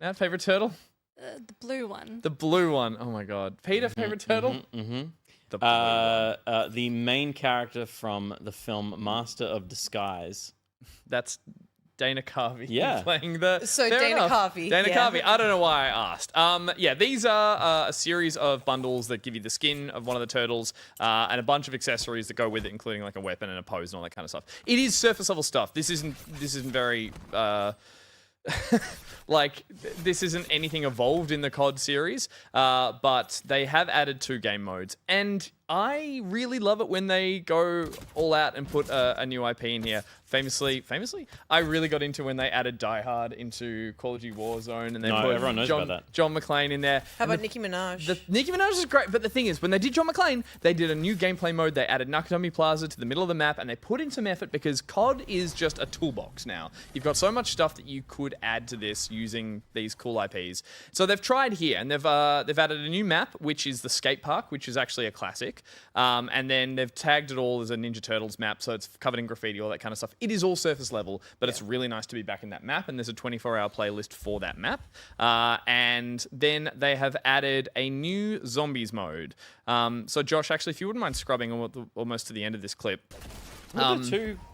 Matt, favorite turtle? The blue one. The blue one. Oh my god. Peter, favorite turtle? The blue one. The main character from the film Master of Disguise. That's Dana Carvey. Yeah. Playing the. So fair Dana enough. Carvey, Dana yeah. Carvey. I don't know why I asked. Yeah, these are a series of bundles that give you the skin of one of the turtles and a bunch of accessories that go with it, including like a weapon and a pose and all that kind of stuff. It is surface level stuff. This isn't very. This isn't anything evolved in the COD series, but they have added 2 game modes, and I really love it when they go all out and put a new IP in here. Famously, I really got into when they added Die Hard into Call of Duty Warzone, and they No, put everyone knows about that. John McClane in there. How And about Nicki Minaj? Nicki Minaj is great, but the thing is, when they did John McClane, they did a new gameplay mode. They added Nakatomi Plaza to the middle of the map, and they put in some effort because COD is just a toolbox now. You've got so much stuff that you could add to this using these cool IPs. So they've tried here, and they've added a new map, which is the skate park, which is actually a classic. And then they've tagged it all as a Ninja Turtles map, so it's covered in graffiti, all that kind of stuff. It is all surface level, but it's really nice to be back in that map, and there's a 24-hour playlist for that map. And then they have added a new zombies mode. So Josh, actually, if you wouldn't mind scrubbing almost to the end of this clip. Why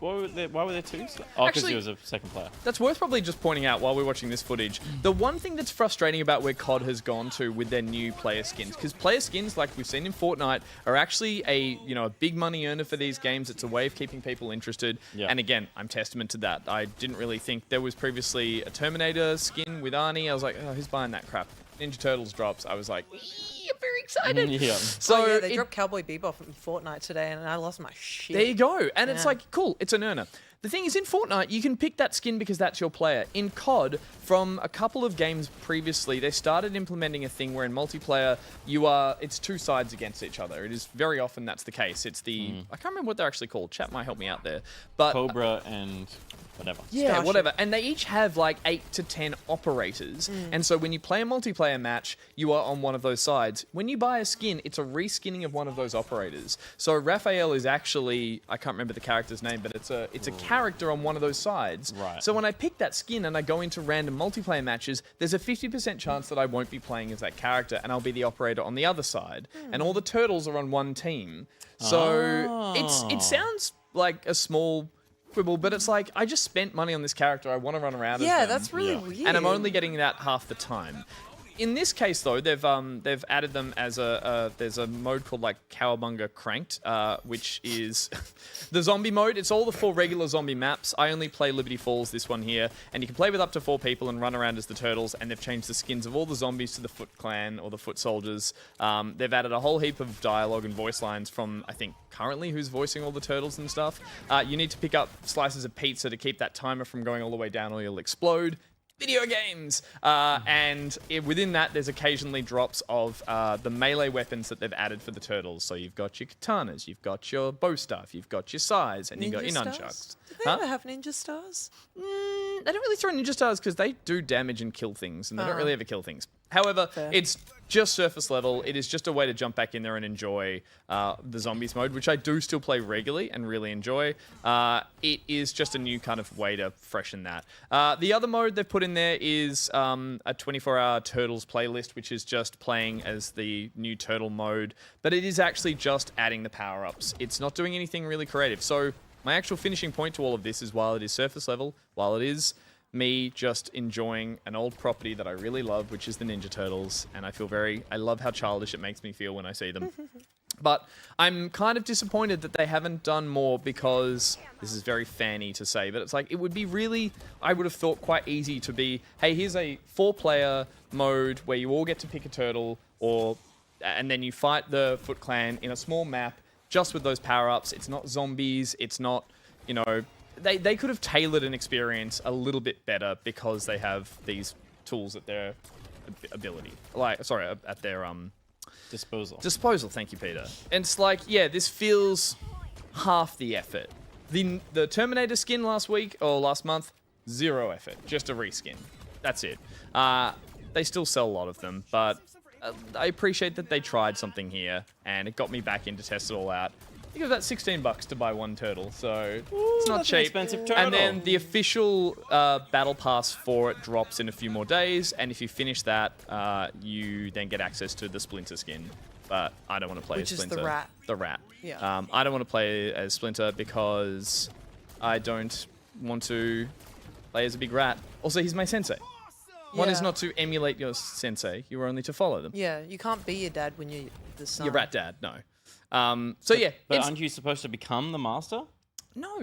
were there 2? Oh, because Actually- he was a second player. That's worth probably just pointing out while we're watching this footage. The one thing that's frustrating about where COD has gone to with their new player skins, because player skins, like we've seen in Fortnite, are actually a big money earner for these games. It's a way of keeping people interested. Yeah. And again, I'm testament to that. I didn't really think there was previously a Terminator skin with Arnie. I was like, oh, who's buying that crap? Ninja Turtles drops. I was like, I'm very excited. Yeah. So oh, yeah, they it- dropped Cowboy Bebop in Fortnite today, and I lost my shit. There you go. And it's Yeah. like, cool, it's an earner. The thing is, in Fortnite, you can pick that skin because that's your player. In COD, from a couple of games previously, they started implementing a thing where in multiplayer, it's 2 sides against each other. It is very often that's the case. It's the, I can't remember what they're actually called. Chat might help me out there. But Cobra and whatever. yeah, Starship. whatever. And they each have like 8 to 10 operators. And so when you play a multiplayer match, you are on one of those sides. When you buy a skin, it's a reskinning of one of those operators. So Raphael is actually, I can't remember the character's name, but it's a character on one of those sides. Right. So when I pick that skin and I go into random multiplayer matches, there's a 50% chance that I won't be playing as that character and I'll be the operator on the other side. And all the turtles are on one team. So it sounds like a small quibble, but it's like, I just spent money on this character. I want to run around as Yeah, them. that's really weird. And I'm only getting that half the time. In this case, though, they've added them as there's a mode called like Cowabunga Cranked, which is the zombie mode. It's all the 4 regular zombie maps. I only play Liberty Falls, this one here, and you can play with up to 4 people and run around as the turtles. And they've changed the skins of all the zombies to the Foot Clan or the Foot Soldiers. They've added a whole heap of dialogue and voice lines from, I think, currently who's voicing all the turtles and stuff. You need to pick up slices of pizza to keep that timer from going all the way down, or you'll explode. Video games! And within that, there's occasionally drops of the melee weapons that they've added for the turtles. So you've got your katanas, you've got your bow staff, you've got your sais, and you've got your Ninja nunchucks. stars? Did they ever have ninja stars? They don't really throw ninja stars because they do damage and kill things, and they don't really ever kill things. However, it's just surface level. It is just a way to jump back in there and enjoy the zombies mode, which I do still play regularly and really enjoy. It is just a new kind of way to freshen that. The other mode they've put in there is a 24-hour Turtles playlist, which is just playing as the new Turtle mode, but it is actually just adding the power-ups. It's not doing anything really creative. So my actual finishing point to all of this is, while it is surface level, while it is me just enjoying an old property that I really love, which is the Ninja Turtles, and I love how childish it makes me feel when I see them. But I'm kind of disappointed that they haven't done more, because this is very fanny to say, but it's like, it would be really, I would have thought, quite easy to be, hey, here's a 4-player mode where you all get to pick a turtle, and then you fight the Foot Clan in a small map just with those power-ups. It's not zombies, it's not, they could have tailored an experience a little bit better, because they have these tools at their ability. At their disposal. Thank you, Peter. And it's like, yeah, this feels half the effort. The Terminator skin last month, 0 effort, just a reskin. That's it. They still sell a lot of them, but I appreciate that they tried something here, and it got me back in to test it all out. think it was about $16 to buy one turtle, so it's not that's an cheap. expensive turtle. And then the official battle pass for it drops in a few more days, and if you finish that, you then get access to the Splinter skin. But I don't want to play Which as is the Splinter. rat. The rat. Yeah. I don't want to play as Splinter because I don't want to play as a big rat. Also, he's my sensei. One is Yeah. not to emulate your sensei. You are only to follow them. Yeah, you can't be your dad when you're the son. Your rat dad, no. So yeah, But it's- aren't you supposed to become the master? no,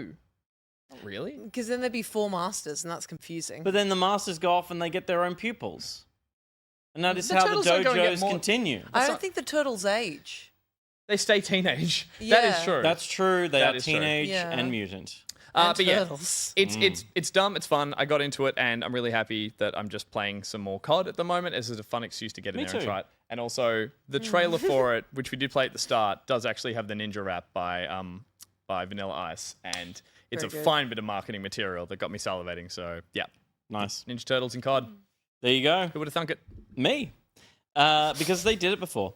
not really. Because then there'd be 4 masters, and that's confusing. But then the masters go off and they get their own pupils. And that is The how the turtles don't go and get dojos more- continue. I don't not- think the turtles age. They stay teenage. That Yeah. is true. That's true. They That are is true. teenage Yeah. and mutant. And but yeah, turtles. it's dumb. It's fun. I got into it, and I'm really happy that I'm just playing some more COD at the moment. As a fun excuse to get in Me there and too. try it. And also, the trailer for it, which we did play at the start, does actually have the ninja rap by Vanilla Ice, and it's Very a good. fine bit of marketing material that got me salivating. So yeah, Nice. Ninja Turtles and COD. There you go. Who would have thunk it? Me. Because they did it before.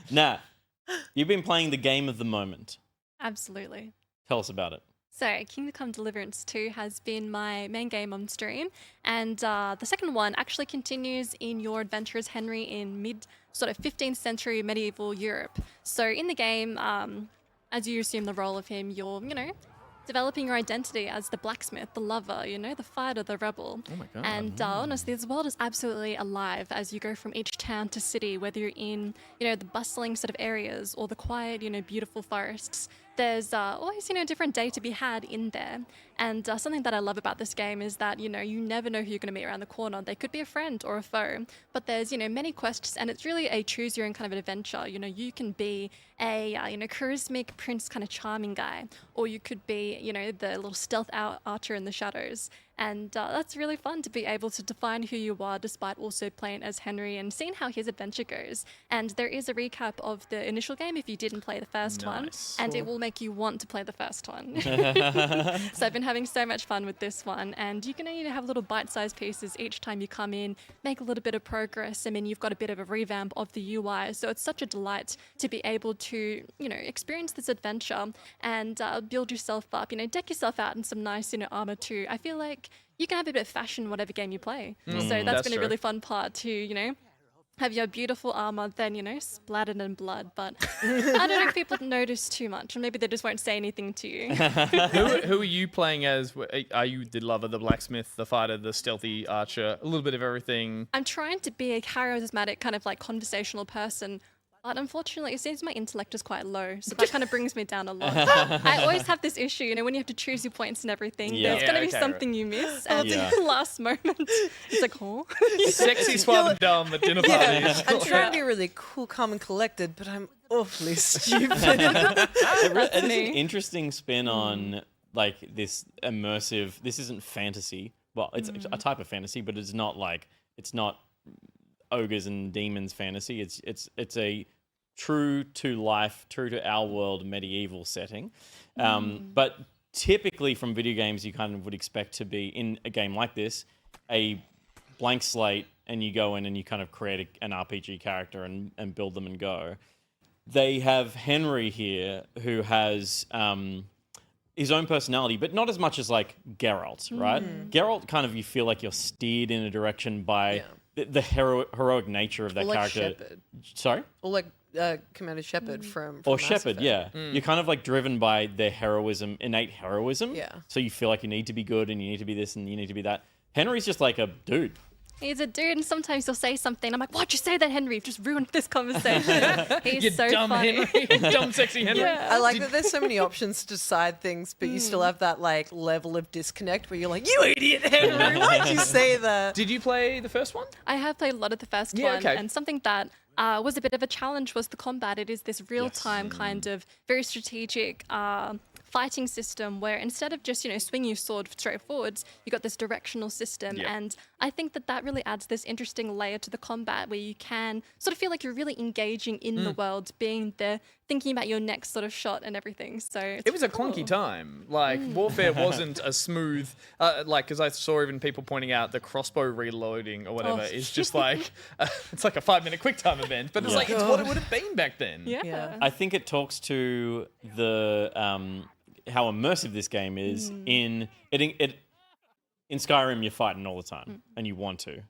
Nah. You've been playing the game of the moment. Absolutely. Tell us about it. So, Kingdom Come Deliverance 2 has been my main game on stream, and the second one actually continues in your adventure as Henry in mid sort of 15th century medieval Europe. So, in the game, as you assume the role of him, you're, developing your identity as the blacksmith, the lover, the fighter, the rebel. Oh my god. And honestly, this world is absolutely alive as you go from each town to city, whether you're in, the bustling sort of areas or the quiet, beautiful forests. There's always, different day to be had in there. And something that I love about this game is that, you never know who you're going to meet around the corner. They could be a friend or a foe, but there's, many quests, and it's really a choose your own kind of an adventure. You can be a, charismatic prince kind of charming guy, or you could be, the little stealth archer in the shadows. And that's really fun to be able to define who you are despite also playing as Henry and seeing how his adventure goes. And there is a recap of the initial game if you didn't play the first one, Nice. and it will make you want to play the first one. So I've been having so much fun with this one, and you can have little bite-sized pieces each time you come in, make a little bit of progress. I mean, you've got a bit of a revamp of the UI, so it's such a delight to be able to, experience this adventure and build yourself up, deck yourself out in some nice, armor too. I feel like you can have a bit of fashion whatever game you play. So that's That's been a true. really fun part to, have your beautiful armor, then, splattered in blood. But I don't know if people notice too much, or maybe they just won't say anything to you. Who are you playing as? Are you the lover, the blacksmith, the fighter, the stealthy archer? A little bit of everything. I'm trying to be a charismatic, kind of like conversational person. But unfortunately, it seems my intellect is quite low, so that kind of brings me down a lot. I always have this issue, when you have to choose your points and everything, Yeah. there's going to be Yeah, okay, something you miss at Yeah. the last moment. It's like, oh. Sexy, suave, and dumb at dinner parties. I'm trying to be really cool, calm, and collected, but I'm awfully stupid. It is an me. interesting spin on like this immersive. This isn't fantasy. Well, it's a type of fantasy, but it's not ogres and demons fantasy. It's a true to life, true to our world medieval setting. But typically from video games, you kind of would expect to be in a game like this, a blank slate, and you go in and you kind of create an RPG character and build them and go. They have Henry here who has his own personality, but not as much as like Geralt, right? Geralt kind of, you feel like you're steered in a direction by the heroic nature of that Or like character. Shepard. Sorry? Or like Commander Shepard from Or Mass Shepard, Effect. yeah. You're kind of like driven by their heroism, innate heroism. Yeah. So you feel like you need to be good and you need to be this and you need to be that. Henry's just like a dude. He's a dude, and sometimes he'll say something. I'm like, why'd you say that, Henry? You've just ruined this conversation. He's You so dumb funny. Henry. Dumb, sexy Henry. Yeah. I like that there's so many options to decide things, but you still have that like level of disconnect where you're like, you idiot, Henry, why'd you say that? Did you play the first one? I have played a lot of the first Yeah, one, okay. and something that was a bit of a challenge was the combat. It is this real-time kind of very strategic fighting system where instead of just, swinging your sword straight forwards, you got this directional system. Yep. And I think that really adds this interesting layer to the combat where you can sort of feel like you're really engaging in the world, being there, thinking about your next sort of shot and everything. So It was a clunky time. Like, warfare wasn't a smooth, because I saw even people pointing out the crossbow reloading or whatever is just like, it's like a 5-minute quick time event, but it's like, it's what it would have been back then. yeah. I think it talks to the how immersive this game is. In Skyrim, you're fighting all the time, and you want to.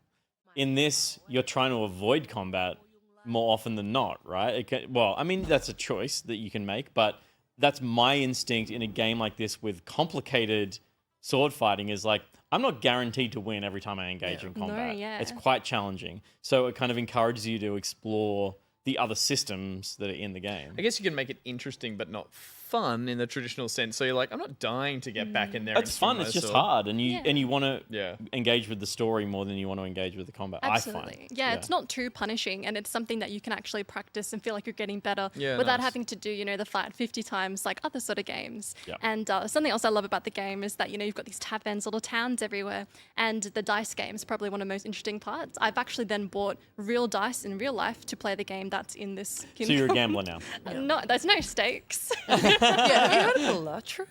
In this, you're trying to avoid combat more often than not, right? That's a choice that you can make, but that's my instinct in a game like this with complicated sword fighting is like, I'm not guaranteed to win every time I engage in combat. No, yeah. It's quite challenging. So it kind of encourages you to explore the other systems that are in the game. I guess you can make it interesting, but not fun in the traditional sense. So you're like, I'm not dying to get back in there. It's fun. It's just hard, and you want to Yeah. engage with the story more than you want to engage with the combat. Absolutely. I find. Yeah, it's not too punishing, and it's something that you can actually practice and feel like you're getting better Yeah, without nice. having to do, the fight 50 times like other sort of games. Yep. And something else I love about the game is that, you've got these taverns, little towns everywhere, and the dice game is probably one of the most interesting parts. I've actually then bought real dice in real life to play the game that's in this. So you're a gambler now. No, there's no stakes. Have you heard of the Luttra?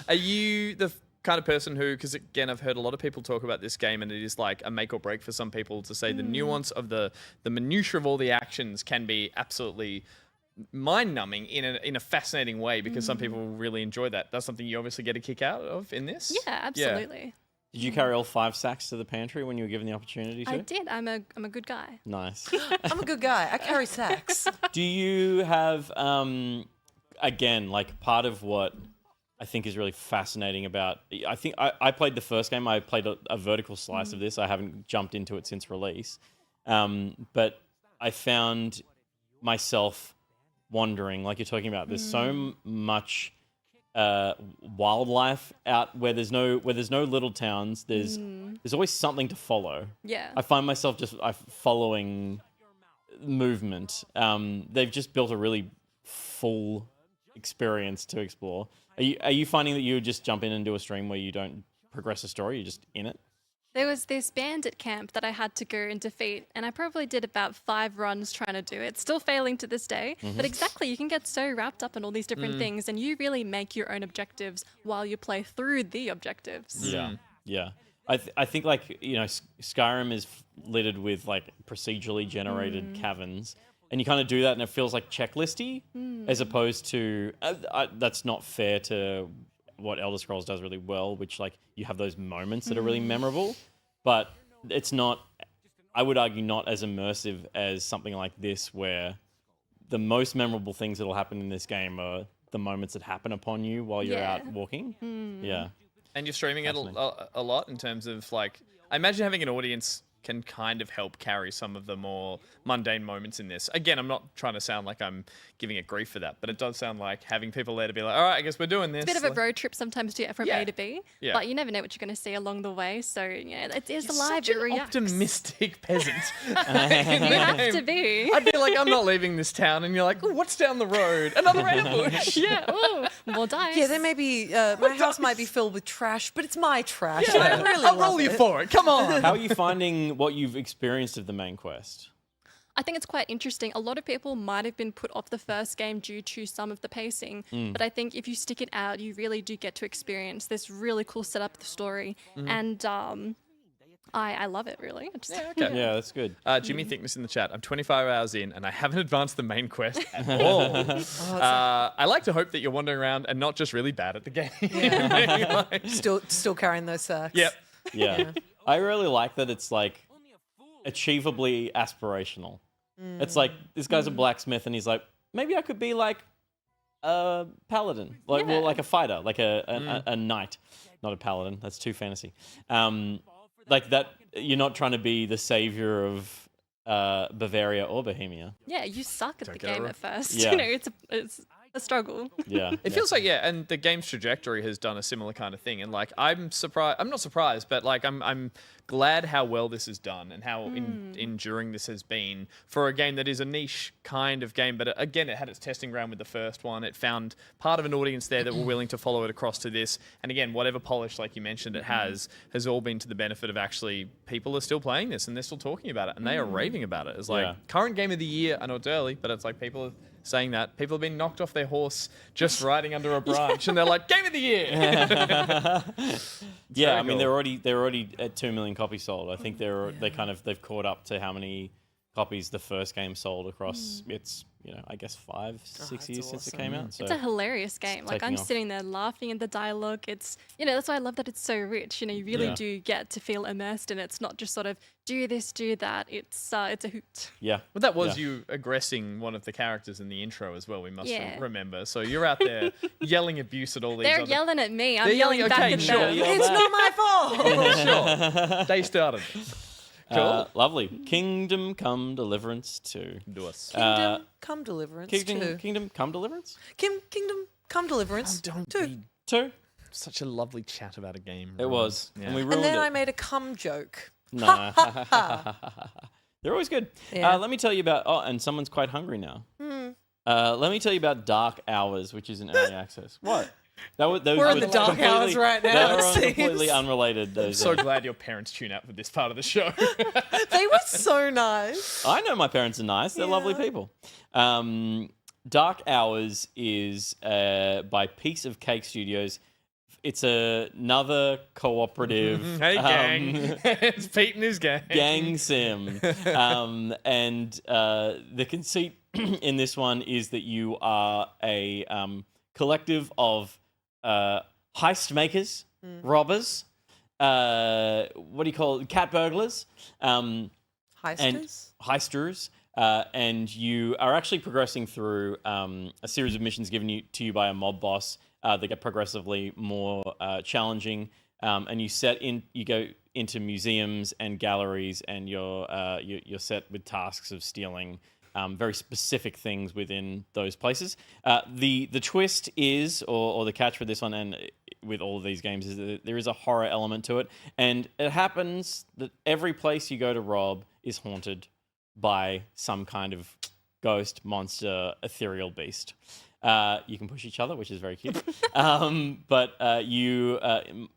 Are you the kind of person who, because again, I've heard a lot of people talk about this game, and it is like a make or break for some people to say the nuance of the minutiae of all the actions can be absolutely mind-numbing in a fascinating way, because some people really enjoy that. That's something you obviously get a kick out of in this. Yeah, absolutely. Did you carry all 5 sacks to the pantry when you were given the opportunity to? I did. I'm a good guy. Nice. I'm a good guy. I carry sacks. Do you have, again, like part of what I think is really fascinating about, I think I played the first game, I played a vertical slice of this. I haven't jumped into it since release. But I found myself wandering, like you're talking about, there's so much wildlife out where there's no little towns. There's always something to follow. Yeah. I find myself just following movement. They've just built a really full experience to explore. Are you finding that you just jump in and do a stream where you don't progress a story, you're just in it? There was this bandit camp that I had to go and defeat, and I probably did about 5 runs trying to do it, still failing to this day. But exactly, you can get so wrapped up in all these different things, and you really make your own objectives while you play through the objectives. Yeah. I think like, Skyrim is littered with like procedurally generated caverns, and you kind of do that and it feels like checklisty as opposed to, that's not fair to what Elder Scrolls does really well, which like you have those moments that are really memorable, but it's not, I would argue, not as immersive as something like this, where the most memorable things that'll happen in this game are the moments that happen upon you while you're out walking. Yeah. And you're streaming it a lot in terms of like, I imagine having an audience can kind of help carry some of the more mundane moments in this. Again, I'm not trying to sound like I'm giving it grief for that, but it does sound like having people there to be like, all right, I guess we're doing this. It's a bit of a road trip sometimes to get from A to B, Yeah. but you never know what you're going to see along the way. So, it is You're alive, such it an reacts. optimistic peasant. You have to be. I'd be like, I'm not leaving this town, and you're like, oh, what's down the road? Another ambush. Yeah, ooh, more dice. Yeah, there may be, my house might be filled with trash, but it's my trash. Yeah. I really I'll love roll you it. for it. Come on. How are you finding what you've experienced of the main quest? I think it's quite interesting. A lot of people might have been put off the first game due to some of the pacing, but I think if you stick it out, you really do get to experience this really cool setup of the story, and I love it, really. Yeah, that's good. Jimmy Thickness in the chat. I'm 25 hours in, and I haven't advanced the main quest at all. I like to hope that you're wandering around and not just really bad at the game. Still carrying those sacks. Yep. Yeah. I really like that it's like achievably aspirational. It's like, this guy's a blacksmith and he's like, maybe I could be like a paladin, like well, like a fighter, like a knight, not a paladin. That's too fantasy. Like that, you're not trying to be the savior of Bavaria or Bohemia. Yeah, you suck at the game at first. Yeah. It's a struggle. Yeah. It feels like, yeah, and the game's trajectory has done a similar kind of thing. And like, I'm surprised, I'm not surprised, but like, I'm glad how well this is done and how enduring this has been for a game that is a niche kind of game. But again, it had its testing ground with the first one. It found part of an audience there that were willing to follow it across to this. And again, whatever polish, like you mentioned, it has all been to the benefit of actually people are still playing this and they're still talking about it and they are raving about it. It's like current game of the year. I know it's early, but it's like people are saying that. People have been knocked off their horse just riding under a branch and they're like, game of the year. Yeah, I cool. mean they're already at 2 million copies sold. I think they've caught up to how many copies the first game sold across its, I guess 5-6 years since it came out. So It's a hilarious game. Like I'm sitting there laughing at the dialogue. It's that's why I love that it's so rich. You really do get to feel immersed in it. It's not just sort of do this, do that. It's a hoot. Yeah. But that was you aggressing one of the characters in the intro as well, we must remember. So you're out there yelling abuse at all these They're other... yelling at me. I'm They're yelling yelling- back okay, at sure, them. yell It's not my fault. Sure. They started. Cool. Lovely. Kingdom Come Deliverance 2. Do us. Kingdom Come Deliverance Kingdom Come Deliverance? Kingdom Come Deliverance Don't 2. be 2. such a lovely chat about a game. It was. Yeah. And we ruined And then it. I made a cum joke. Nah. They're always good. Yeah. Let me tell you about... Oh, and someone's quite hungry now. Let me tell you about Dark Hours, which is in early access. What? Those We're in were the dark completely- hours right now, They were it on seems. completely unrelated. I'm Those, so glad your parents tune out for this part of the show. They were so nice. I know my parents are nice. They're lovely people. Dark Hours is by Piece of Cake Studios. It's another cooperative Hey, gang. It's Pete and his gang. gang sim. And the conceit in this one is that you are a collective of heist makers, robbers, what do you call it? Cat burglars. And Heisters? heisters, and you are actually progressing through a series of missions given to you by a mob boss that get progressively more challenging, and you go into museums and galleries, and you're set with tasks of stealing very specific things within those places. The twist is, or the catch with this one and with all of these games, is that there is a horror element to it, and it happens that every place you go to rob is haunted by some kind of ghost, monster, ethereal beast. You can push each other, which is very cute. But you,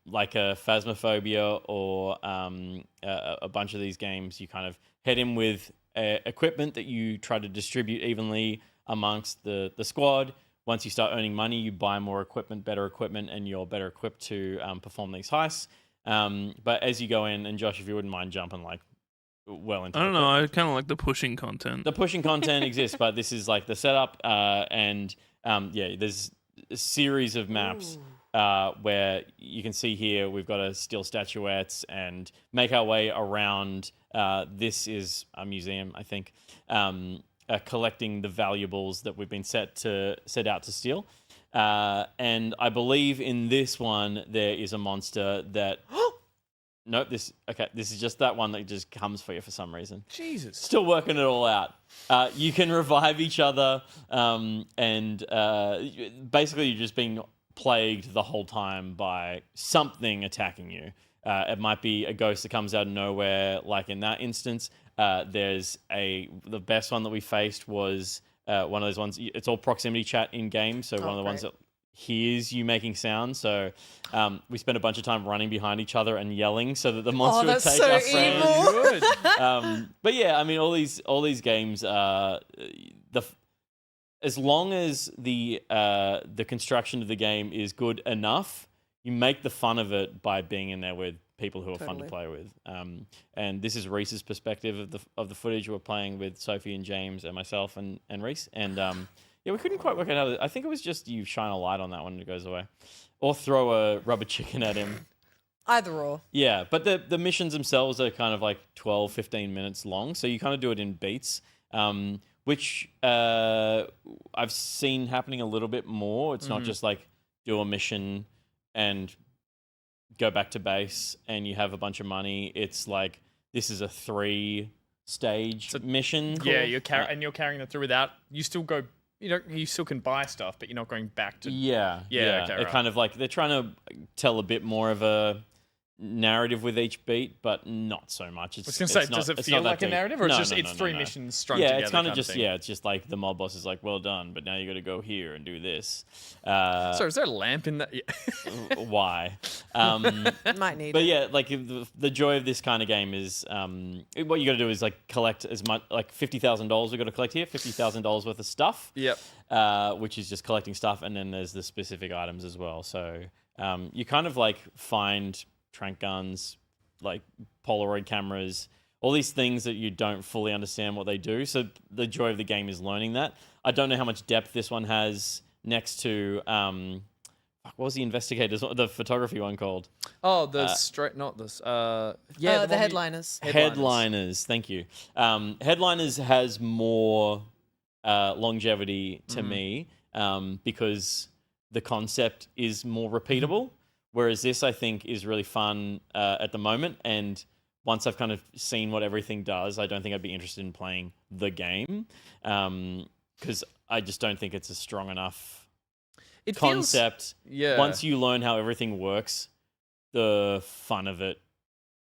like a Phasmophobia or a bunch of these games, you kind of head in with equipment that you try to distribute evenly amongst the squad. Once you start earning money, you buy more equipment, better equipment, and you're better equipped to perform these heists. But as you go in, and Josh, if you wouldn't mind jumping well into I don't know. I kind of like the pushing content. the pushing content exists, but this is like the setup, and there's a series of maps where you can see here we've got to steal statuettes and make our way around. This is a museum, I think, collecting the valuables that we've been set out to steal. And I believe in this one there is a monster that. Nope, this is just that one that just comes for you for some reason. Jesus. Still working it all out. You can revive each other, and basically you're just being plagued the whole time by something attacking you. It might be a ghost that comes out of nowhere, like in that instance. The best one that we faced was one of those ones. It's all proximity chat in game, so one of the ones that hears you making sound. So we spent a bunch of time running behind each other and yelling so that the monster would take our friend. evil. But yeah, I mean, all these games, as long as the construction of the game is good enough, you make the fun of it by being in there with people who are fun to play with. And this is Reese's perspective of the footage. We're playing with Sophie and James and myself and Reese. And we couldn't quite work it out. I think it was just you shine a light on that one and it goes away. Or throw a rubber chicken at him. Either or. Yeah, but the missions themselves are kind of like 12, 15 minutes long. So you kind of do it in beats, which I've seen happening a little bit more. It's not just like do a mission and go back to base and you have a bunch of money. It's like this is a 3-stage mission. Yeah, you're carrying that through without. You still go you still can buy stuff, but you're not going back to. Yeah. Okay, It right. kind of like they're trying to tell a bit more of a narrative with each beat, but not so much. I was going to say, does it feel like a narrative, or it's three missions strung together? It's kind of of just thing? it's just like the mob boss is like, well done, but now you got to go here and do this. So is there a lamp in that? Yeah. Why? Might need But it. yeah, like the joy of this kind of game is what you got to do is like collect as much, like $50,000 we got to collect here, $50,000 worth of stuff. Yep. Which is just collecting stuff, and then there's the specific items as well. So you kind of like find tranq guns, like Polaroid cameras, all these things that you don't fully understand what they do. So the joy of the game is learning that. I don't know how much depth this one has next to what was the investigators, the photography one called? Oh, not this. The one we- headliners. Headliners. Thank you. Headliners has more longevity to me because the concept is more repeatable. Whereas this, I think, is really fun at the moment. And once I've kind of seen what everything does, I don't think I'd be interested in playing the game because I just don't think it's a strong enough concept. Yeah. Once you learn how everything works, the fun of it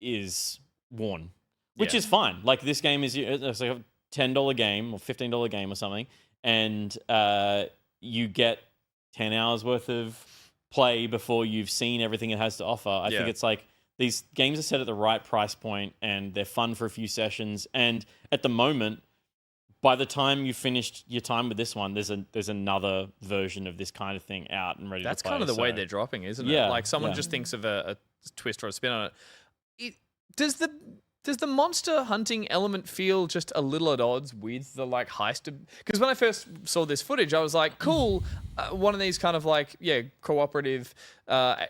is worn, which Yeah. is fine. Like this game it's like a $10 game or $15 game or something, and you get 10 hours worth of play before you've seen everything it has to offer. I think it's like these games are set at the right price point and they're fun for a few sessions. And at the moment, by the time you've finished your time with this one, there's another version of this kind of thing out and ready That's to play. kind of the way so- they're dropping, isn't it? Yeah, Like someone yeah. just thinks of a twist or a spin on it. Does the monster hunting element feel just a little at odds with the like heist? Because when I first saw this footage, I was like, cool, one of these kind of like cooperative,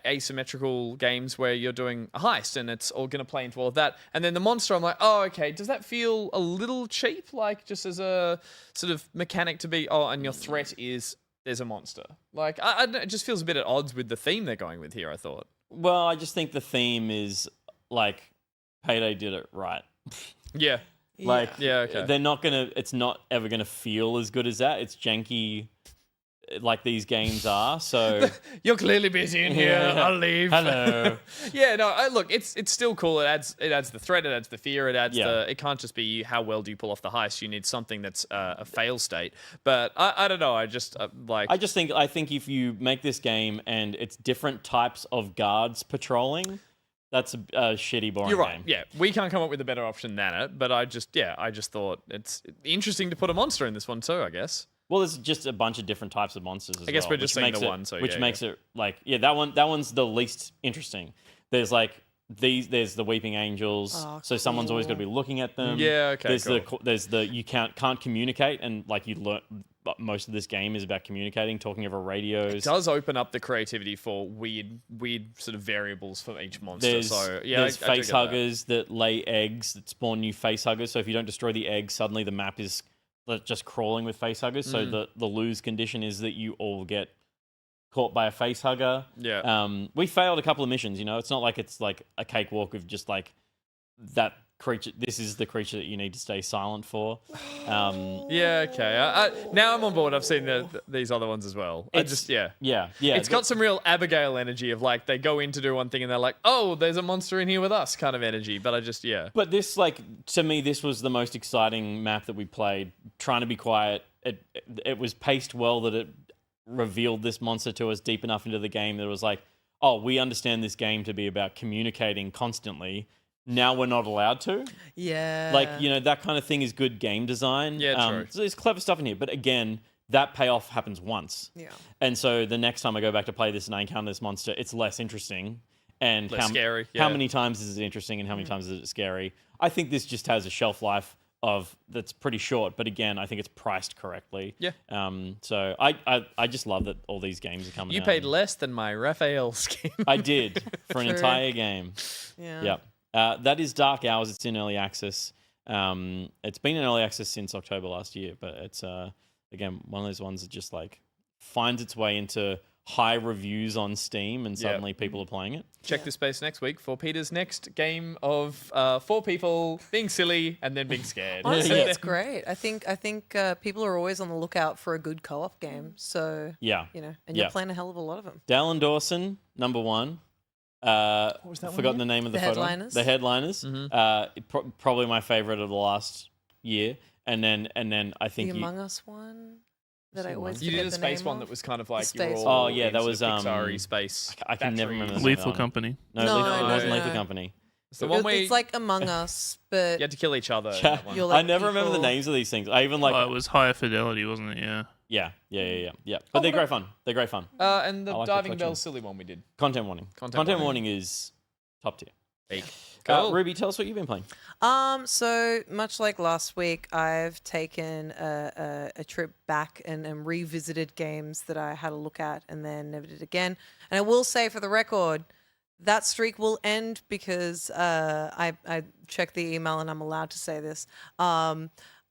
asymmetrical games where you're doing a heist and it's all going to play into all of that. And then the monster, I'm like, oh, okay. Does that feel a little cheap? Like just as a sort of mechanic to be, and your threat is there's a monster. Like I don't know, it just feels a bit at odds with the theme they're going with here, I thought. Well, I just think the theme is like Payday did it right. Yeah. Like, Yeah, okay. they're not gonna. It's not ever gonna feel as good as that. It's janky, like these games are. So You're clearly busy in here. Yeah. I'll leave. hello. Yeah, no. Look, it's still cool. It adds the threat. It adds the fear. It adds Yeah. It can't just be how well do you pull off the heist. You need something that's a fail state. But I don't know. I just like. I think if you make this game and it's different types of guards patrolling, that's a shitty, boring You're right. game. Yeah, we can't come up with a better option than it. But I just thought it's interesting to put a monster in this one too. I guess. Well, there's just a bunch of different types of monsters as well. I guess we're just which saying makes the it- one, so which yeah, makes it like that one's the least interesting. There's like there's the weeping angels, Oh, so someone's always got to be cool. looking at them. Yeah, okay, There's the you can't communicate, and like you learn. But most of this game is about communicating, talking over radios. It does open up the creativity for weird sort of variables for each monster. There's, so yeah, there's I do face get that. huggers that lay eggs that spawn new face huggers. So if you don't destroy the egg, suddenly the map is just crawling with face huggers. So the lose condition is that you all get caught by a face hugger. Yeah. We failed a couple of missions. It's not like it's like a cakewalk of just like that creature. This is the creature that you need to stay silent for. Yeah, okay. Now I'm on board. I've seen these other ones as well. Yeah. It's got some real Abigail energy of like they go in to do one thing and they're like, oh, there's a monster in here with us kind of energy. But But this, like, to me, this was the most exciting map that we played. Trying to be quiet. It was paced well that it revealed this monster to us deep enough into the game that it was like, oh, we understand this game to be about communicating constantly. Now we're not allowed to. Yeah. Like, that kind of thing is good game design. Yeah, true. So there's clever stuff in here. But again, that payoff happens once. Yeah. And so the next time I go back to play this and I encounter this monster, it's less interesting. And Less scary, How yeah. many times is it interesting and how many times is it scary? I think this just has a shelf life that's pretty short, but again, I think it's priced correctly. Yeah. So I just love that all these games are coming you out. paid less than my Raphael scheme. I did for an True. entire game. Yeah. Yep. That is Dark Hours. It's in early access. It's been in early access since October last year, but it's again one of those ones that just like finds its way into high reviews on Steam, and suddenly people are playing it. Check this space next week for Peter's next game of 4 people being silly and then being scared. Honestly, it's great. I think people are always on the lookout for a good co-op game. So Yeah. and you're playing a hell of a lot of them. Dallin Dawson, number 1. Forgotten the name of the photo. Headliners? The Headliners. Probably my favorite of the last year. And then I think The Among Us one that I always You forget did a the space name one of. that was kind of like The you were space all one. Oh, yeah, that into was, Pixar-y space. I can never remember the name. Lethal of that one. Company. No, No, it wasn't no. Lethal Company. It's the one where It's like Among Us, but you had to kill each other. in that one. You're I like never remember the people- names of these things. I even like. Oh, it was Higher Fidelity, wasn't it? Yeah. Yeah. But they're great fun. They're great fun. And I the like the Diving collection. Bell silly one we did. Content warning. Content warning is top tier. Peak. Cool. Ruby, tell us what you've been playing. So much like last week, I've taken a trip back and revisited games that I had a look at and then never did again. And I will say, for the record, that streak will end because I checked the email and I'm allowed to say this.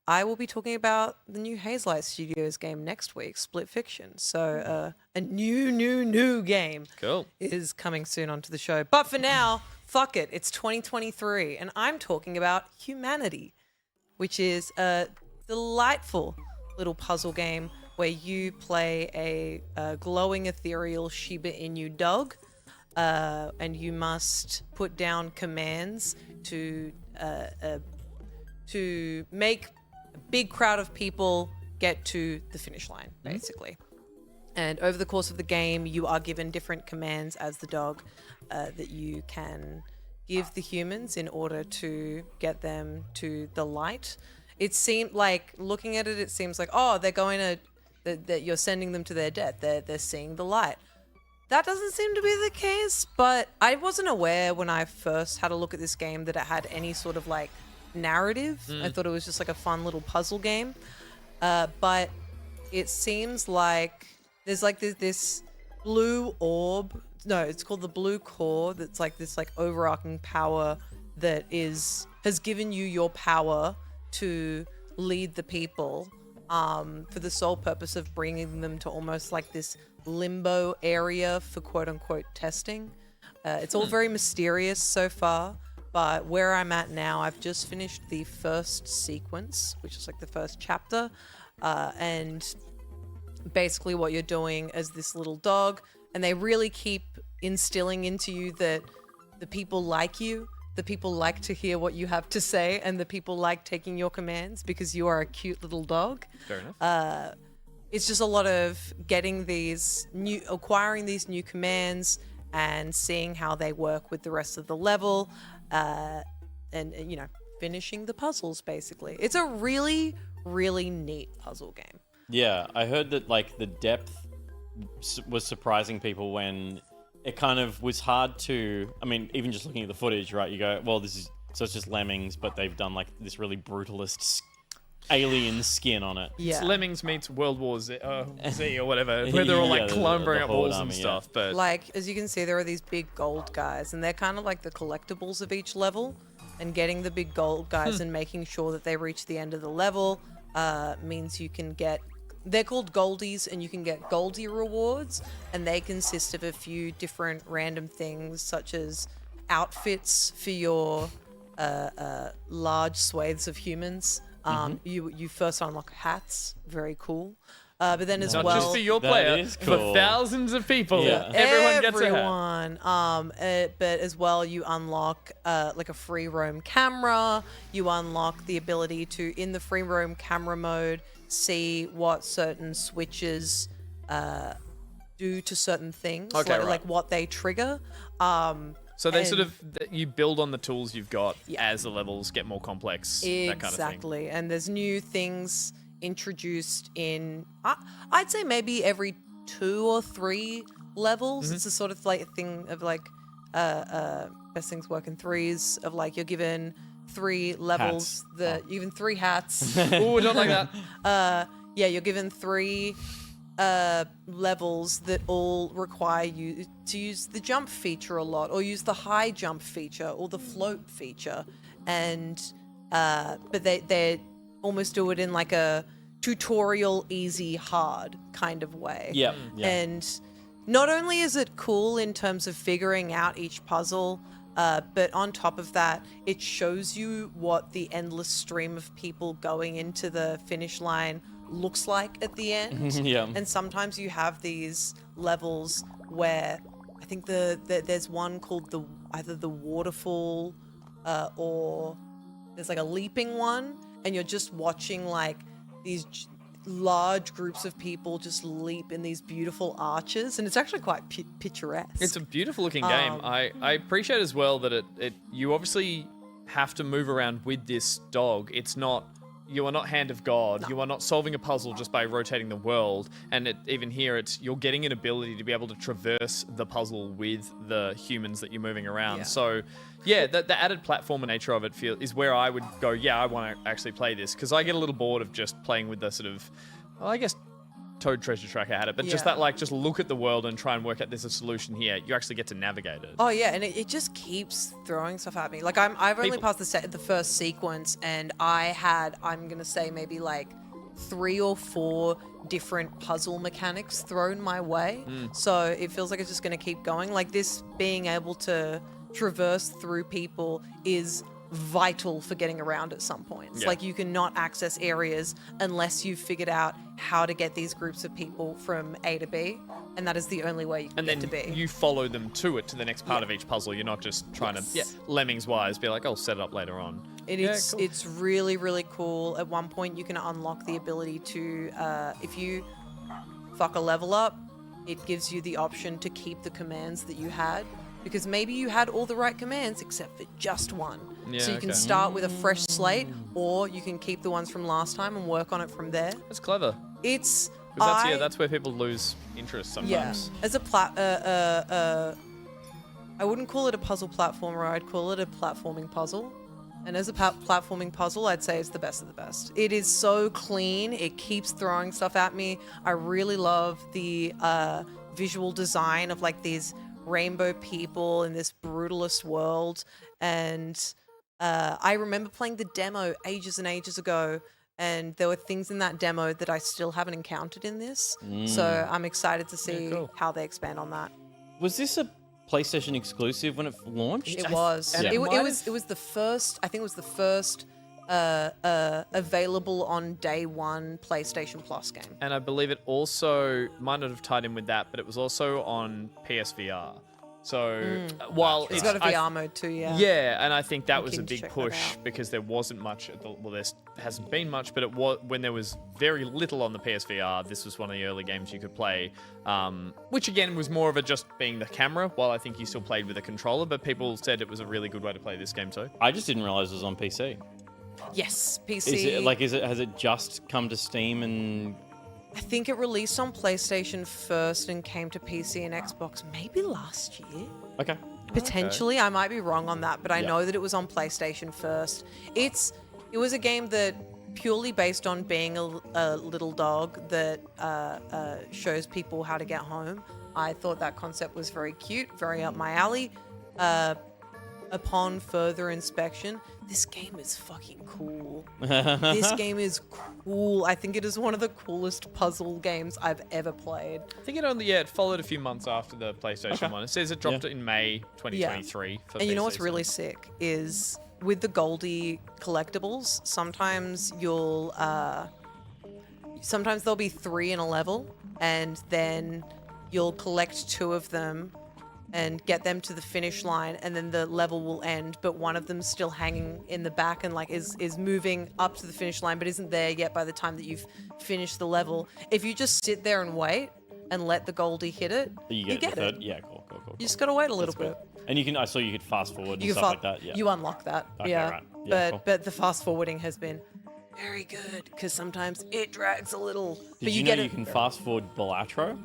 I will be talking about the new Hazelight Studios game next week, Split Fiction. So a new game Cool. is coming soon onto the show. But for now, fuck it. It's 2023, and I'm talking about Humanity, which is a delightful little puzzle game where you play a glowing ethereal Shiba Inu dog, and you must put down commands to make a big crowd of people get to the finish line, basically. And over the course of the game, you are given different commands as the dog that you can give the humans in order to get them to the light. It seemed like, looking at it, it seems like, oh, they're going to, that you're sending them to their death. They're seeing the light. That doesn't seem to be the case, but I wasn't aware when I first had a look at this game that it had any sort of like narrative. I thought it was just like a fun little puzzle game. But it seems like there's like this blue orb. No, it's called the blue core. That's like this like overarching power that has given you your power to lead the people for the sole purpose of bringing them to almost like this limbo area for quote unquote testing. It's all very mysterious so far, but where I'm at now, I've just finished the first sequence, which is like the first chapter, and basically what you're doing as this little dog, and they really keep instilling into you that the people like you, the people like to hear what you have to say, and the people like taking your commands because you are a cute little dog. Fair enough. It's just a lot of acquiring these new commands and seeing how they work with the rest of the level, and finishing the puzzles, basically. It's a really, really neat puzzle game. Yeah, I heard that like the depth was surprising people when it kind of was hard to. I mean, even just looking at the footage, right? You go, well, it's just lemmings, but they've done like this really brutalist alien skin on it. Yeah. It's Lemmings meets World War Z, or whatever, where they're all like Yeah, clambering the up Horde walls and army, yeah. stuff. But Like, as you can see, there are these big gold guys, and they're kind of like the collectibles of each level. And getting the big gold guys and making sure that they reach the end of the level means you can get... They're called Goldies, and you can get Goldie rewards, and they consist of a few different random things, such as outfits for your large swathes of humans. You first unlock hats, very cool. But then as not well, just for your That player, is for cool. thousands of people, Yeah. everyone gets a hat. everyone. But as well, you unlock like a free roam camera. You unlock the ability to, in the free roam camera mode, see what certain switches do to certain things, Okay, right. like what they trigger. So they And- sort of you build on the tools you've got Yeah. as the levels get more complex. That kind of thing. Exactly. And there's new things introduced in, I'd say maybe every 2 or 3 levels. Mm-hmm. It's a sort of like a thing of like, best things work in threes, of like you're given 3 levels, you're given 3 hats. Ooh, don't like that. Yeah, you're given 3 levels that all require you to use the jump feature a lot, or use the high jump feature, or the float feature, and but they almost do it in like a tutorial easy hard kind of way. Yeah. And not only is it cool in terms of figuring out each puzzle, but on top of that, it shows you what the endless stream of people going into the finish line looks like at the end. Yeah. And sometimes you have these levels where I think there's one called either the waterfall or there's like a leaping one, and you're just watching like these large groups of people just leap in these beautiful arches, and it's actually quite picturesque. It's a beautiful looking game. I appreciate as well that you obviously have to move around with this dog. You are not hand of God. No. You are not solving a puzzle just by rotating the world. And even here, you're getting an ability to be able to traverse the puzzle with the humans that you're moving around. Yeah. So, yeah, the added platformer nature of it is where I would go, yeah, I want to actually play this. Because I get a little bored of just playing with the sort of, well, I guess Toad Treasure Tracker had it, but just that, like, just look at the world and try and work out there's a solution here. You actually get to navigate it. Oh yeah, and it just keeps throwing stuff at me. Like I've only passed the first sequence, and I'm gonna say maybe like 3 or 4 different puzzle mechanics thrown my way. So it feels like it's just gonna keep going. Like this being able to traverse through people is vital for getting around at some points. Yeah. Like you cannot access areas unless you've figured out how to get these groups of people from A to B, and that is the only way you can get to B. And then you follow them to the next part of each puzzle. You're not just trying to lemmings wise be like, I'll set it up later on. It's really, really cool. At one point you can unlock the ability to if you fuck a level up, it gives you the option to keep the commands that you had, because maybe you had all the right commands except for just one. So you can start with a fresh slate, or you can keep the ones from last time and work on it from there. That's clever. It's That's where people lose interest sometimes. Yeah. As I wouldn't call it a puzzle platformer. I'd call it a platforming puzzle. And as a platforming puzzle, I'd say it's the best of the best. It is so clean. It keeps throwing stuff at me. I really love the visual design of like these rainbow people in this brutalist world. And I remember playing the demo ages and ages ago, and there were things in that demo that I still haven't encountered in this. So I'm excited to see how they expand on that. Was this a PlayStation exclusive when it launched? It was. Yeah. It was the first. I think it was the first available on day one PlayStation Plus game. And I believe it also might not have tied in with that, but it was also on PSVR. So while It's got a VR mode too, yeah. Yeah, and I think that was a keen to big check that push out. because there wasn't much. There hasn't been much, but it was when there was very little on the PSVR. This was one of the early games you could play, which again was more of a just being the camera. While I think you still played with a controller, but people said it was a really good way to play this game too. I just didn't realize it was on PC. Yes, PC. Has it just come to Steam and? I think it released on PlayStation first and came to PC and Xbox maybe last year. Okay. Potentially, I might be wrong on that, but I Yeah. know that it was on PlayStation first. It was a game that purely based on being a little dog that shows people how to get home. I thought that concept was very cute, very up my alley. Upon further inspection, this game is fucking cool. This game is cool. I think it is one of the coolest puzzle games I've ever played. I think it followed a few months after the PlayStation one. It says it dropped it in May 2023. For And you know PC, what's so- really sick is with the Goldie collectibles, sometimes there'll be 3 in a level, and then you'll collect 2 of them and get them to the finish line, and then the level will end, but one of them's still hanging in the back and like is moving up to the finish line but isn't there yet by the time that you've finished the level. If you just sit there and wait and let the Goldie hit it, you get the it. third. Yeah, cool. You just gotta wait a little That's bit. good. And I saw you could fast forward and stuff like that. Yeah. You unlock that. Okay, yeah. right. Yeah, cool. But the fast forwarding has been very good because sometimes it drags a little. Did but you get know it. you can fast forward Balatro?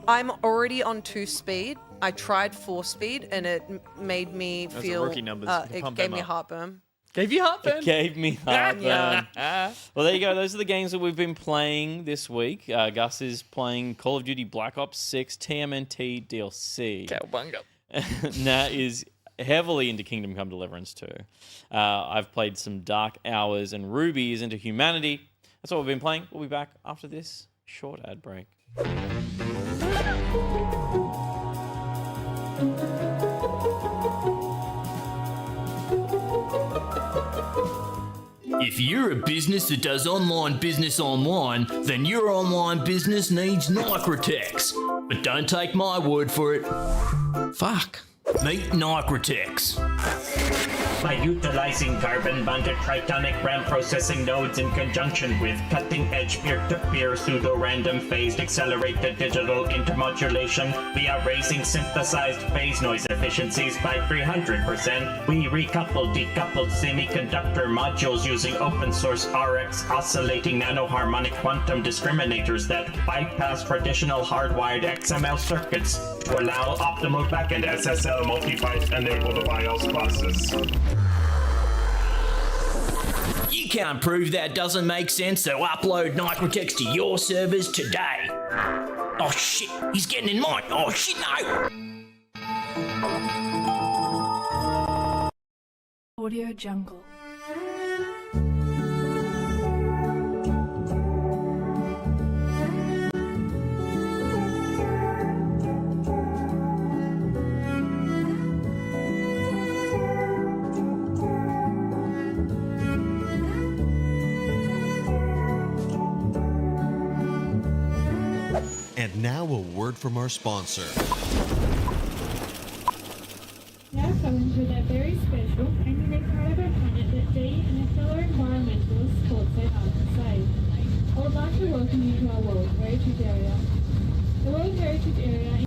I'm already on 2 speed. I tried 4 speed and it made me Those are feel. rookie numbers. You It pump gave them me up. heartburn. Gave you heartburn? It gave me heartburn. Yeah. Well, there you go. Those are the games that we've been playing this week. Gus is playing Call of Duty Black Ops 6 TMNT DLC. Cowabunga. Nat is heavily into Kingdom Come Deliverance too. I've played some Dark Hours, and Ruby is into Humanity. That's what we've been playing. We'll be back after this short ad break. If you're a business that does online business online, then your online business needs Nicortex. But don't take my word for it. Fuck. Meet Nicortex. By utilizing carbon bonded tritonic RAM processing nodes in conjunction with cutting-edge peer-to-peer pseudo-random phased accelerated digital intermodulation, we are raising synthesized phase noise efficiencies by 300%. We recoupled decoupled semiconductor modules using open source RX oscillating nanoharmonic quantum discriminators that bypass traditional hardwired XML circuits to allow optimal backend SSL multi-byte enabled BIOS buses. You can't prove that doesn't make sense, so upload Nicortex to your servers today. Oh shit, he's getting in mine. Oh shit, no! Audio Jungle. And now a word from our sponsor. Now coming to that very special and unique part of our planet that Dee and her fellow environmentalists fought so hard to save. I would like to welcome you to our World Heritage Area. The World Heritage Area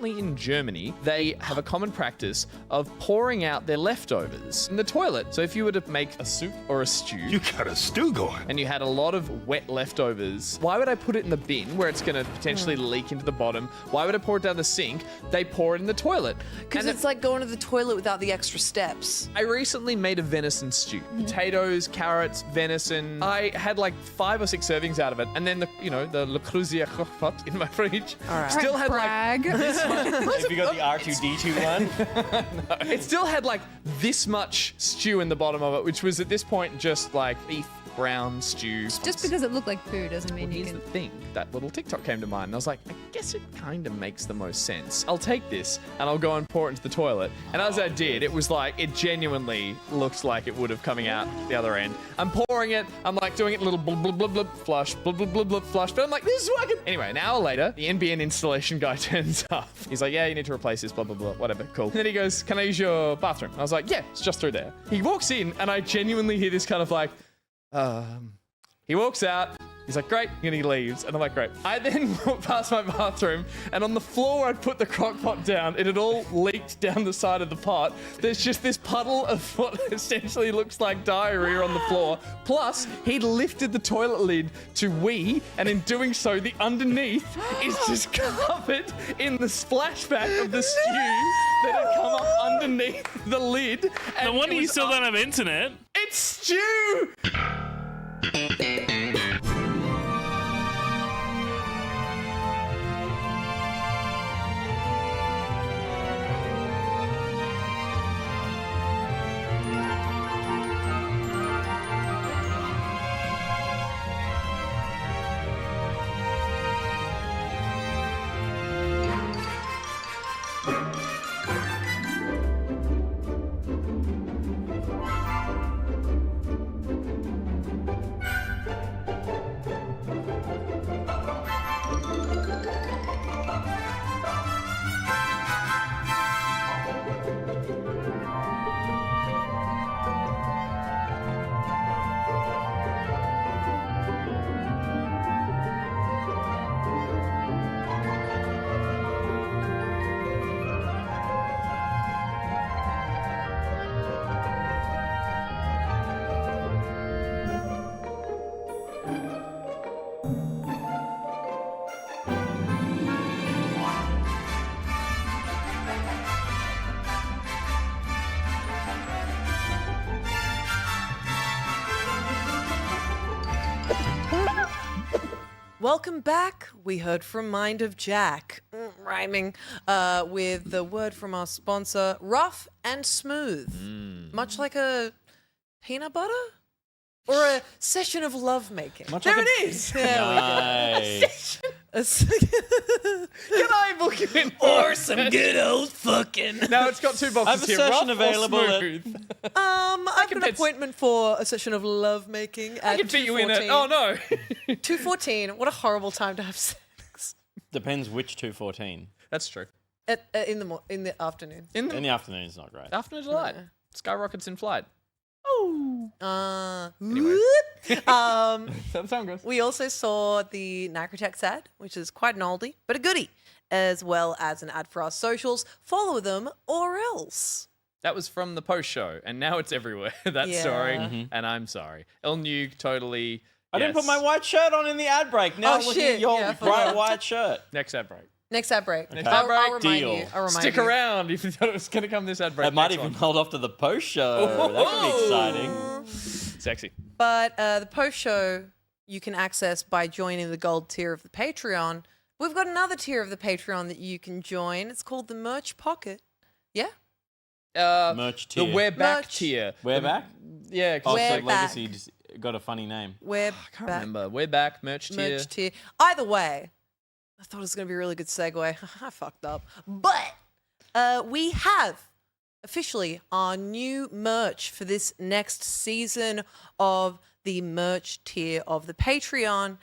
in Germany, they have a common practice of pouring out their leftovers in the toilet. So if you were to make a soup or a stew, You got a stew going. and you had a lot of wet leftovers, why would I put it in the bin where it's going to potentially leak into the bottom? Why would I pour it down the sink? They pour it in the toilet. Because And it's like going to the toilet without the extra steps. I recently made a venison stew. Potatoes, carrots, venison. I had like 5 or 6 servings out of it. And then the Le Creuset crock-pot in my fridge still had like this much. Have you got the R2D2 one? It still had like this much stew in the bottom of it, which was at this point just like beef brown stew. Just because it looked like poo doesn't mean you Here's can. the thing, that little TikTok came to mind, and I was like, I guess it kind of makes the most sense. I'll take this and I'll go and pour it into the toilet. And as I did, it was like, it genuinely looked like it would have coming out the other end. I'm pouring it, I'm like doing it a little blub blub blub blub flush, blub blub blub blub flush, but I'm like, this is working. Anyway, an hour later, the NBN installation guy turns up. He's like, yeah, you need to replace this, blah blah blah, whatever, cool. And then he goes, can I use your bathroom? I was like, yeah, it's just through there. He walks in and I genuinely hear this kind of like, he walks out, he's like, great, and he leaves. And I'm like, great. I then walked past my bathroom, and on the floor I'd put the crock pot down. It had all leaked down the side of the pot. There's just this puddle of what essentially looks like diarrhea on the floor. Plus, he'd lifted the toilet lid to wee, and in doing so, the underneath is just covered in the splashback of the stew that had come up underneath the lid. And No wonder it you was still don't have internet. It's stew! welcome back. We heard from Mind of Jack, rhyming, with the word from our sponsor, Rough and Smooth. Much like a peanut butter? Or a session of lovemaking. There it is. There Nice. we go. Can I book you in? Or some good old fucking. No, it's got two boxes I have a here. session Rough or available at- smooth? I've got can an fit- appointment for a session of lovemaking I at can fit you in 2:14. it. Oh no. 2:14. What a horrible time to have sex. Depends which 2:14. That's true. In the afternoon. In In the afternoon is not great. afternoon delight. Skyrockets in flight. Anyway. That sound goes. We also saw the Nigrotech ad, which is quite an oldie, but a goodie, as well as an ad for our socials. Follow them or else. That was from the post show, and now it's everywhere. That Yeah. story, and I'm sorry. El Nuke totally. I didn't put my white shirt on in the ad break. Now Oh, look shit. at your Yeah, I bright forgot. white shirt. Next ad break. Next ad break. Next ad break. I'll remind Deal. you. I'll remind Stick you. around if you thought it was going to come this ad break. I might Next even one. hold off to the post show. That could be exciting. Sexy. But the post show you can access by joining the gold tier of the Patreon. We've got another tier of the Patreon that you can join. It's called the Merch Pocket. Yeah? Merch The tier. We're Back Merch. tier. We're back? Yeah, 'cause Oh, We're so it's like, back. Legacy just got a funny name. We're I can't remember. We're Back, merch tier. Merch tier. Either way, I thought it was going to be a really good segue. I fucked up. But we have officially our new merch for this next season of the merch tier of the Patreon.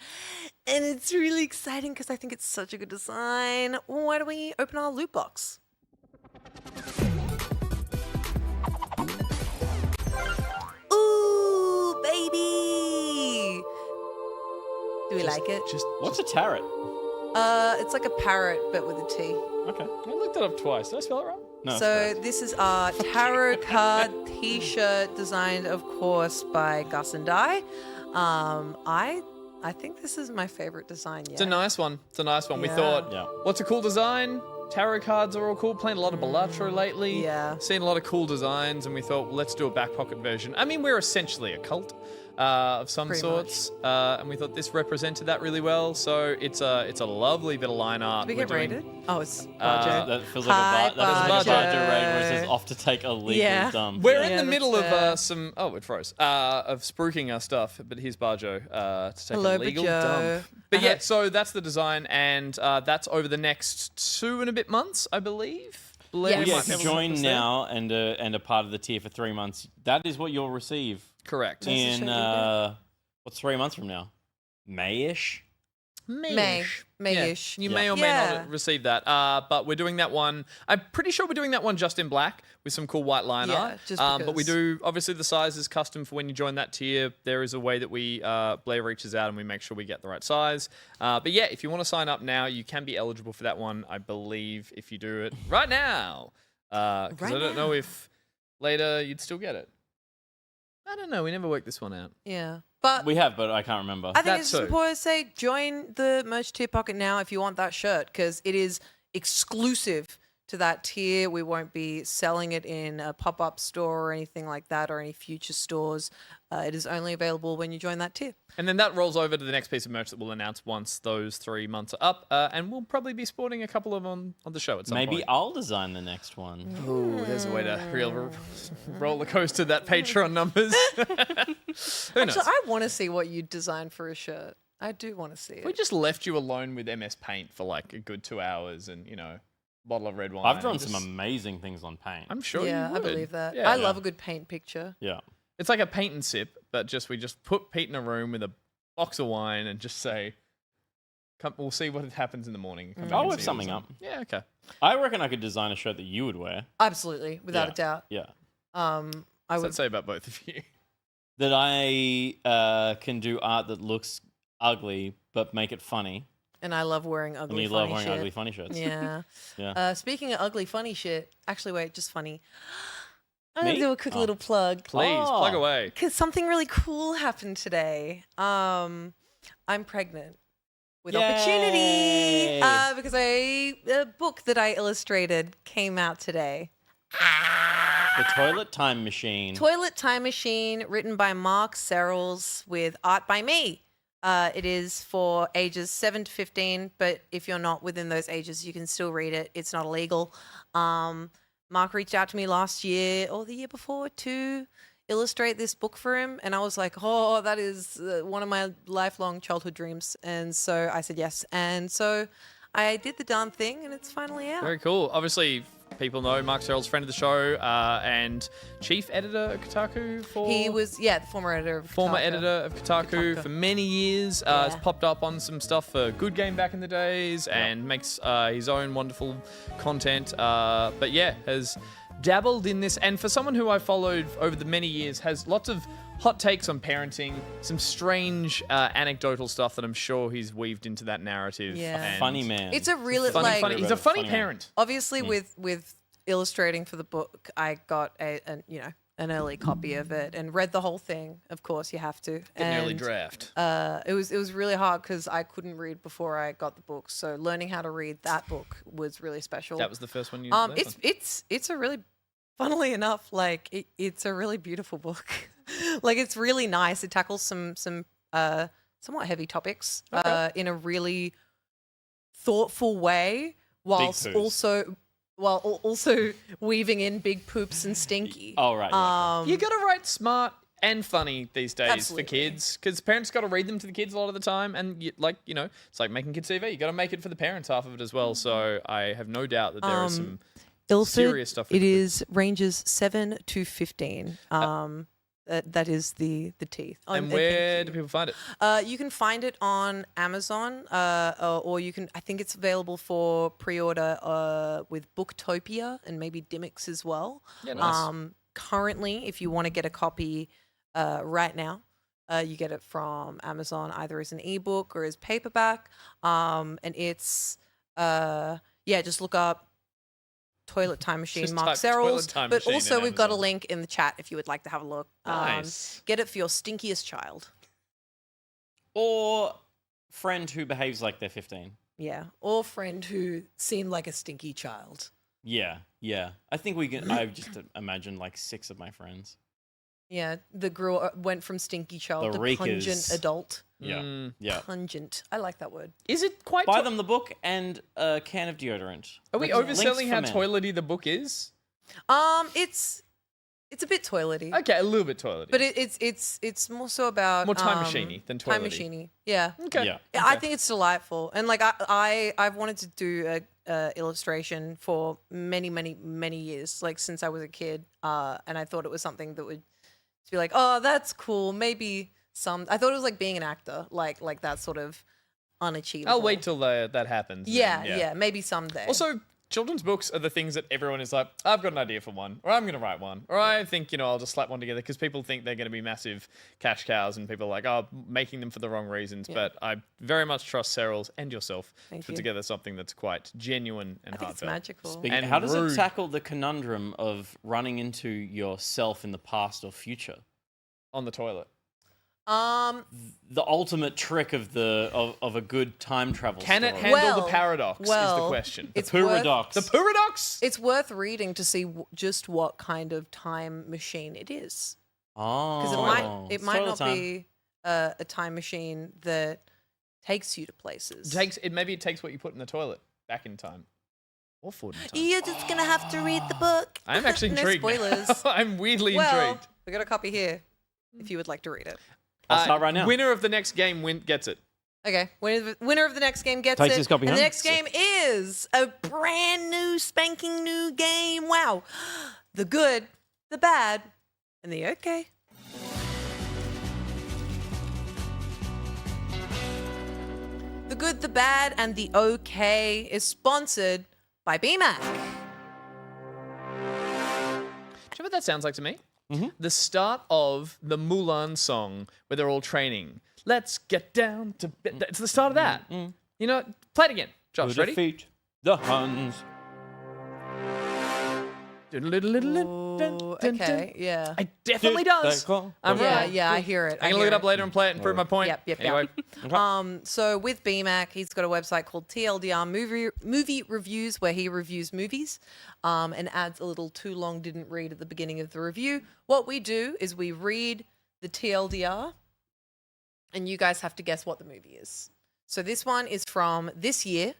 And it's really exciting because I think it's such a good design. Why don't we open our loot box? Ooh, baby! Do we like it? What's a tarot? It's like a parrot, but with a T. Okay. I looked it up twice. Did I spell it wrong? No. So this is our tarot card T-shirt, designed, of course, by Gus and Di. I think this is my favorite design yet. It's a nice one. It's a nice one. We Yeah. thought, Yeah. what's a cool design? Tarot cards are all cool. Playing a lot of Balatro lately. Yeah. Seen a lot of cool designs, and we thought, well, let's do a back pocket version. I mean, we're essentially a cult of some Pretty sorts, and we thought this represented that really well. So it's a lovely bit of line art. Did we get We're doing- rated? Oh, it's That feels like Hi, a that feels like a Barjo. Barjo raid where it says off to take a legal Yeah. dump. We're Yeah, in the that's middle of fair. some. Oh, it froze. Of spruiking our stuff, but here's Barjo to take Hello, a legal Barjo. dump. But Uh-huh. yeah, so that's the design, and that's over the next 2 and a bit months, I believe. Yes. We Yeah, might if be you able to put join this there. now and a part of the tier for 3 months, that is what you'll receive Correct. Nice to in show you what's 3 months from now? Mayish. May-ish. You Yeah. may or may Yeah. not receive that. But we're doing that one. I'm pretty sure we're doing that one just in black with some cool white line Yeah, art. just But we because. do, obviously, the size is custom for when you join that tier. There is a way that we, Blair reaches out and we make sure we get the right size. But yeah, if you want to sign up now, you can be eligible for that one, I believe, if you do it right now. Because Right I don't know now. if later you'd still get it. I don't know. We never worked this one out. Yeah. But We have, but I can't remember. I think That it's too. important to say join the merch tier pocket now if you want that shirt, because it is exclusive to that tier. We won't be selling it in a pop-up store or anything like that, or any future stores. It is only available when you join that tier. And then that rolls over to the next piece of merch that we'll announce once those 3 months are up. And we'll probably be sporting a couple of them on the show at some Maybe point. I'll design the next one. Ooh, there's a way to real roller coaster that Patreon numbers. Who knows? So I want to see what you design for a shirt. I do want to see it. We just left you alone with MS Paint for like a good 2 hours and, bottle of red wine. I've drawn and some just- amazing things on paint. I'm sure yeah, you I would. believe that. Yeah. I love a good paint picture. Yeah. It's like a paint and sip, but we just put Pete in a room with a box of wine and just say, "Come, we'll see what happens in the morning." Come back I'll and whip see something what's on." up. Yeah, okay. I reckon I could design a shirt that you would wear. Absolutely, without Yeah. a doubt. Yeah. I What's would. that say about both of you? That I can do art that looks ugly but make it funny. And I love wearing And ugly, you funny love wearing shit. ugly, funny shirts. Yeah. Yeah. Speaking of ugly, funny shit, actually, wait, just funny. I'm Me? gonna do a quick Oh. little plug. Please plug away. Because something really cool happened today. I'm pregnant with opportunity Yay! because a book that I illustrated came out today. The Toilet Time Machine. Toilet Time Machine, written by Mark Serrels with art by me. It is for ages 7 to 15, but if you're not within those ages, you can still read it. It's not illegal. Mark reached out to me last year or the year before to illustrate this book for him, and I was like, oh, that is one of my lifelong childhood dreams. And so I said yes, and so I did the darn thing, and it's finally out. Very cool. Obviously, people know Mark Serrell's friend of the show and chief editor of Kotaku for... He was, the former editor of Kotaku for many years. Has popped up on some stuff for Good Game back in the days and makes his own wonderful content. But yeah, has dabbled in this. And for someone who I followed over the many years, has lots of hot takes on parenting, some strange anecdotal stuff that I'm sure he's weaved into that narrative. Yeah. And Funny man. It's a really, funny. He's a funny Funny parent. obviously with illustrating for the book, I got an early copy of it and read the whole thing. Of course, you have to. Get an early And, draft. It was really hard because I couldn't read before I got the book. So learning how to read that book was really special. That was the first one you learned on? It's a really, funnily enough, like it's a really beautiful book. Like it's really nice. It tackles some somewhat heavy topics in a really thoughtful way, whilst poos. also weaving in big poops and stinky. Oh, right. You got to write smart and funny these days Absolutely. for kids, because parents got to read them to the kids a lot of the time, and it's like making kids TV. You got to make it for the parents half of it as well. So I have no doubt that there is some serious stuff. It is ranges 7 to 15. That is the teeth. And where do people find it? You can find it on Amazon, or you can. I think it's available for pre-order with Booktopia and maybe Dimmicks as well. Yeah, nice. Currently, if you want to get a copy right now, you get it from Amazon either as an ebook or as paperback. And it's just look up Toilet Time Machine, Just Mark type Toilet Serrell's. Time But Machine also, in we've got a Amazon. link in the chat if you would like to have a look. Nice. Get it for your stinkiest child. Or friend who behaves like they're 15. Yeah. Or friend who seemed like a stinky child. Yeah. I think we can. I just imagine like 6 of my friends. Yeah. The girl went from stinky child The to reekers. pungent adult. Yeah. Yeah. Pungent. I like that word. Is it quite... Buy them the book and a can of deodorant. Are we Links overselling for how men. toilety the book is? It's a bit toilety. Okay, a little bit toilety. But it's more so about More time machine-y than time toilety. machine-y. Yeah. Okay. Yeah. I think it's delightful, and like I've wanted to do a illustration for many years, like since I was a kid, and I thought it was something that would be like, oh, that's cool. Maybe I thought it was like being an actor, like that sort of unachievable. I'll wait till that happens. and Yeah, then, yeah, maybe someday. Also, children's books are the things that everyone is like, I've got an idea for one, or I'm going to write one, or I think, I'll just slap one together, because people think they're going to be massive cash cows, and people are like, making them for the wrong reasons. Yeah. But I very much trust Serrell's and yourself Thank to put you. together something that's quite genuine and I think it's heartfelt. magical. And How does rude. it tackle the conundrum of running into yourself in the past or future? On the toilet. The ultimate trick of a good time travel Can it story. handle the paradox is the well, question. it's paradox. The paradox? It's worth reading to see just what kind of time machine it is. Oh. Because it might Spoiler not time. be a time machine that takes you to places. Maybe it takes what you put in the toilet back in time. Or forward in time. You're just gonna have to read the book. I'm actually No intrigued. now. spoilers. I'm weirdly Well, intrigued. we got a copy here. If you would like to read it. I'll start right now. Winner of the next game gets it. Okay, winner of the next game gets Takes it. his copy and the home. next game is a brand new, spanking new game. Wow. The good, the bad, and the okay. The good, the bad, and the okay is sponsored by BMAC. Do you know what that sounds like to me? Mm-hmm. The start of the Mulan song where they're all training. Let's get down to... It's the start of that. Play it again. Josh, To ready? defeat the Huns. Okay, yeah. It definitely does. I'm right. Yeah, I hear it. I'm going to look it up later and play it and prove my point. Yep. Anyway. So with BMAC, he's got a website called TLDR Movie Reviews, where he reviews movies and adds a little too long didn't read at the beginning of the review. What we do is we read the TLDR and you guys have to guess what the movie is. So this one is from this year,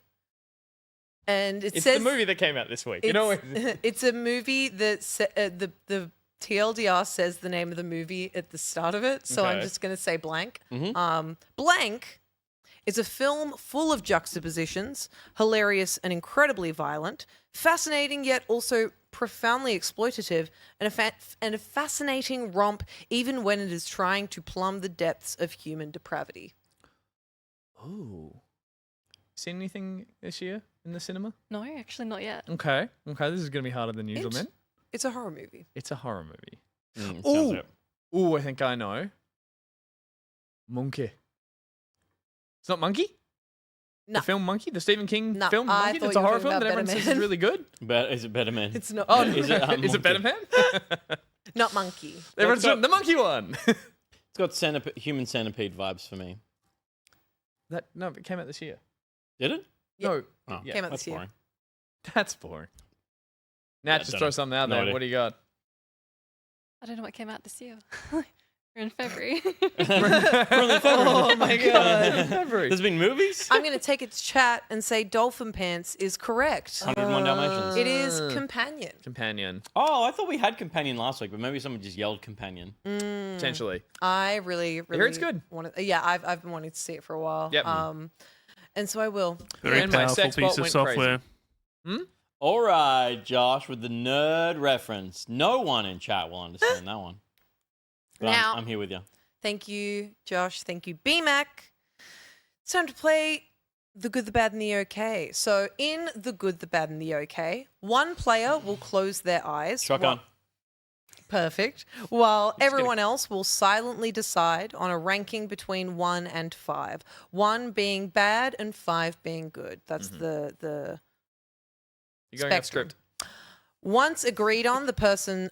and it It's says the movie that came out this week. You know, it's a movie that the TLDR says the name of the movie at the start of it. So I'm Okay. just going to say blank. Blank is a film full of juxtapositions, hilarious and incredibly violent, fascinating yet also profoundly exploitative, and a fascinating romp even when it is trying to plumb the depths of human depravity. Ooh. Seen anything this year in the cinema? No, actually not yet. Okay. This is going to be harder than usual, man. It's a horror movie. It's a horror movie. Sounds Ooh. it. Ooh, I think I know. Monkey. It's not Monkey? No. The film Monkey? The Stephen King No, film I Monkey? thought It's you a were horror talking film that about everyone Better says is Man. really good? Is it Better Man? It's not. Oh, Is it, is it Better Man? Not Monkey. Everyone's doing the monkey one. It's got human centipede vibes for me. No, it came out this year. Did it? No. Oh, Yeah, Came out that's this year. boring. that's boring. Nat, just don't throw know. something out No there. idea. What do you got? I don't know what came out this year. We're in February. Oh my god. February. There's been movies? I'm going to take it to chat and say Dolphin Pants is correct. 101 Dalmatians. It is Companion. Companion. Oh, I thought we had Companion last week, but maybe someone just yelled Companion. Potentially. I really hear it's good. Yeah, I've been wanting to see it for a while. Yep. And so I will. Very And my powerful sex bot piece of went software. All right, Josh, with the nerd reference. No one in chat will understand that one. But Now- I'm here with you. Thank you, Josh. Thank you, BMAC. It's time to play The Good, the Bad, and the Okay. So in The Good, the Bad, and the Okay, one player will close their eyes. Shotgun. Perfect. While everyone else will silently decide on a ranking between 1 and 5. 1 being bad and 5 being good. That's the You're going off spectrum. script. Once agreed on, the person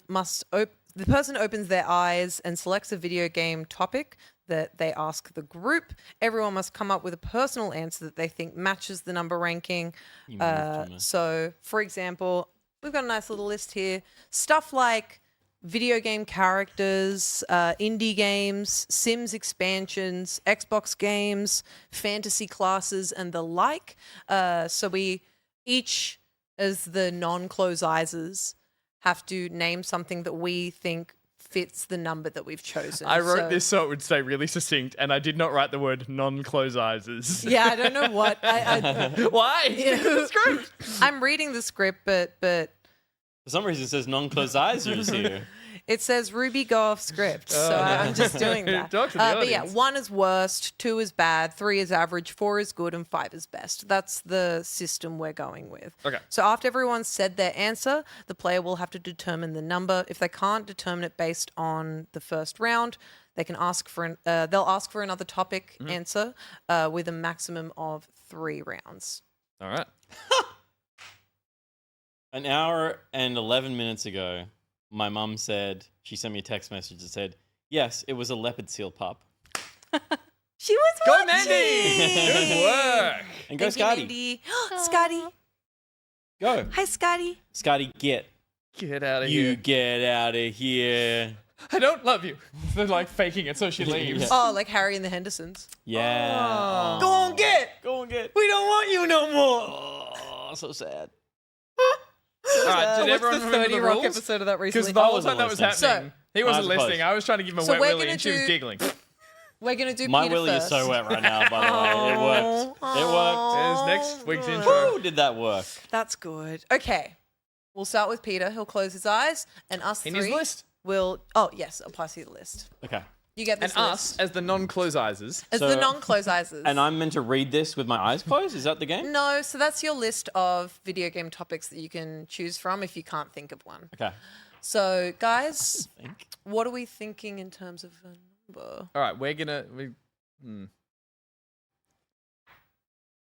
opens their eyes and selects a video game topic that they ask the group. Everyone must come up with a personal answer that they think matches the number ranking. You moved from it. So, for example, we've got a nice little list here. Stuff like video game characters, indie games, Sims expansions, Xbox games, fantasy classes, and the like. So we each, as the non-close eyes, have to name something that we think fits the number that we've chosen. I wrote So- this so it would stay really succinct, and I did not write the word non-close eyes. Yeah, I don't know what. Why? It's in the script. I'm reading the script, but For some reason, it says non-closed eyes here. it says Ruby go off script, so I'm just doing that. Talk to the But yeah, audience. 1 is worst, 2 is bad, 3 is average, 4 is good, and 5 is best. That's the system we're going with. Okay. So after everyone's said their answer, the player will have to determine the number. If they can't determine it based on the first round, they can ask for they'll ask for another topic answer with a maximum of 3 rounds. All right. An hour and 11 minutes ago, my mum said, she sent me a text message that said, yes, it was a leopard seal pup. She was Go, watching. Mandy! Good work. And go, Thank you, Scotty. Mandy. Scotty. Go. Hi, Scotty. Scotty, get. Get out of You here. get out of here. I don't love you. They're like faking it so she leaves. Yeah. Oh, like Harry and the Hendersons. Yeah. Go on, get. Go and get. We don't want you no more. Oh, so sad. All right, did What's everyone the remember 30 the Rock rules? episode of that recently? Because the whole wasn't time that was listening. happening, he wasn't I was listening. close. I was trying to give him a So wet we're willy, gonna and she was do- giggling. We're going to do My Peter willy first. is so wet right now, by the way. It worked. It worked. There's next week's intro. Woo, did that work? That's good. Okay. We'll start with Peter. He'll close his eyes, and us He three needs a list. will... Oh, yes. I'll pass you the list. Okay. You get And this us, list. as the non-close eyes. As So- the non-close eyes. And I'm meant to read this with my eyes closed? Is that the game? No, so that's your list of video game topics that you can choose from if you can't think of one. Okay. So, guys, Think. what are we thinking in terms of a number? All right, we're gonna.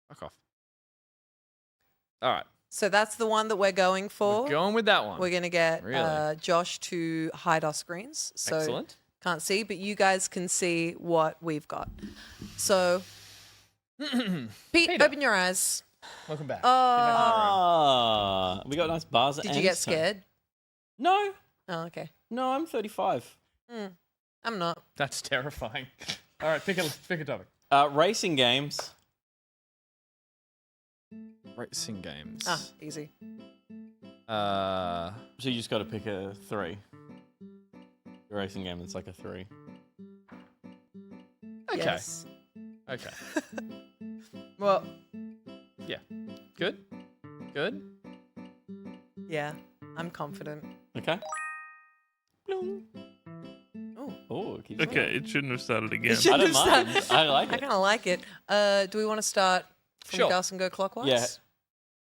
Fuck off. All right, So that's the one that we're going for. we're going with that one. We're going to get Really? Josh to hide our screens. So Excellent. can't see, but you guys can see what we've got. So, Pete, Peter. open your eyes. Welcome back. Ah, we got nice bars. Did and you get tone. scared? No. Oh, okay. No, I'm 35. I'm not. That's terrifying. All right, pick a topic. Racing games. Racing games. Ah, easy. So you just got to pick a 3. A racing game that's like a 3. Okay. Yes. Okay. Well, yeah. Good. Yeah, I'm confident. Okay. Oh. Oh, it keeps Okay, going. it shouldn't have started again. I don't mind. I like I it. kind of like it. Do we want to start from Sure. Gus and go clockwise? Yeah.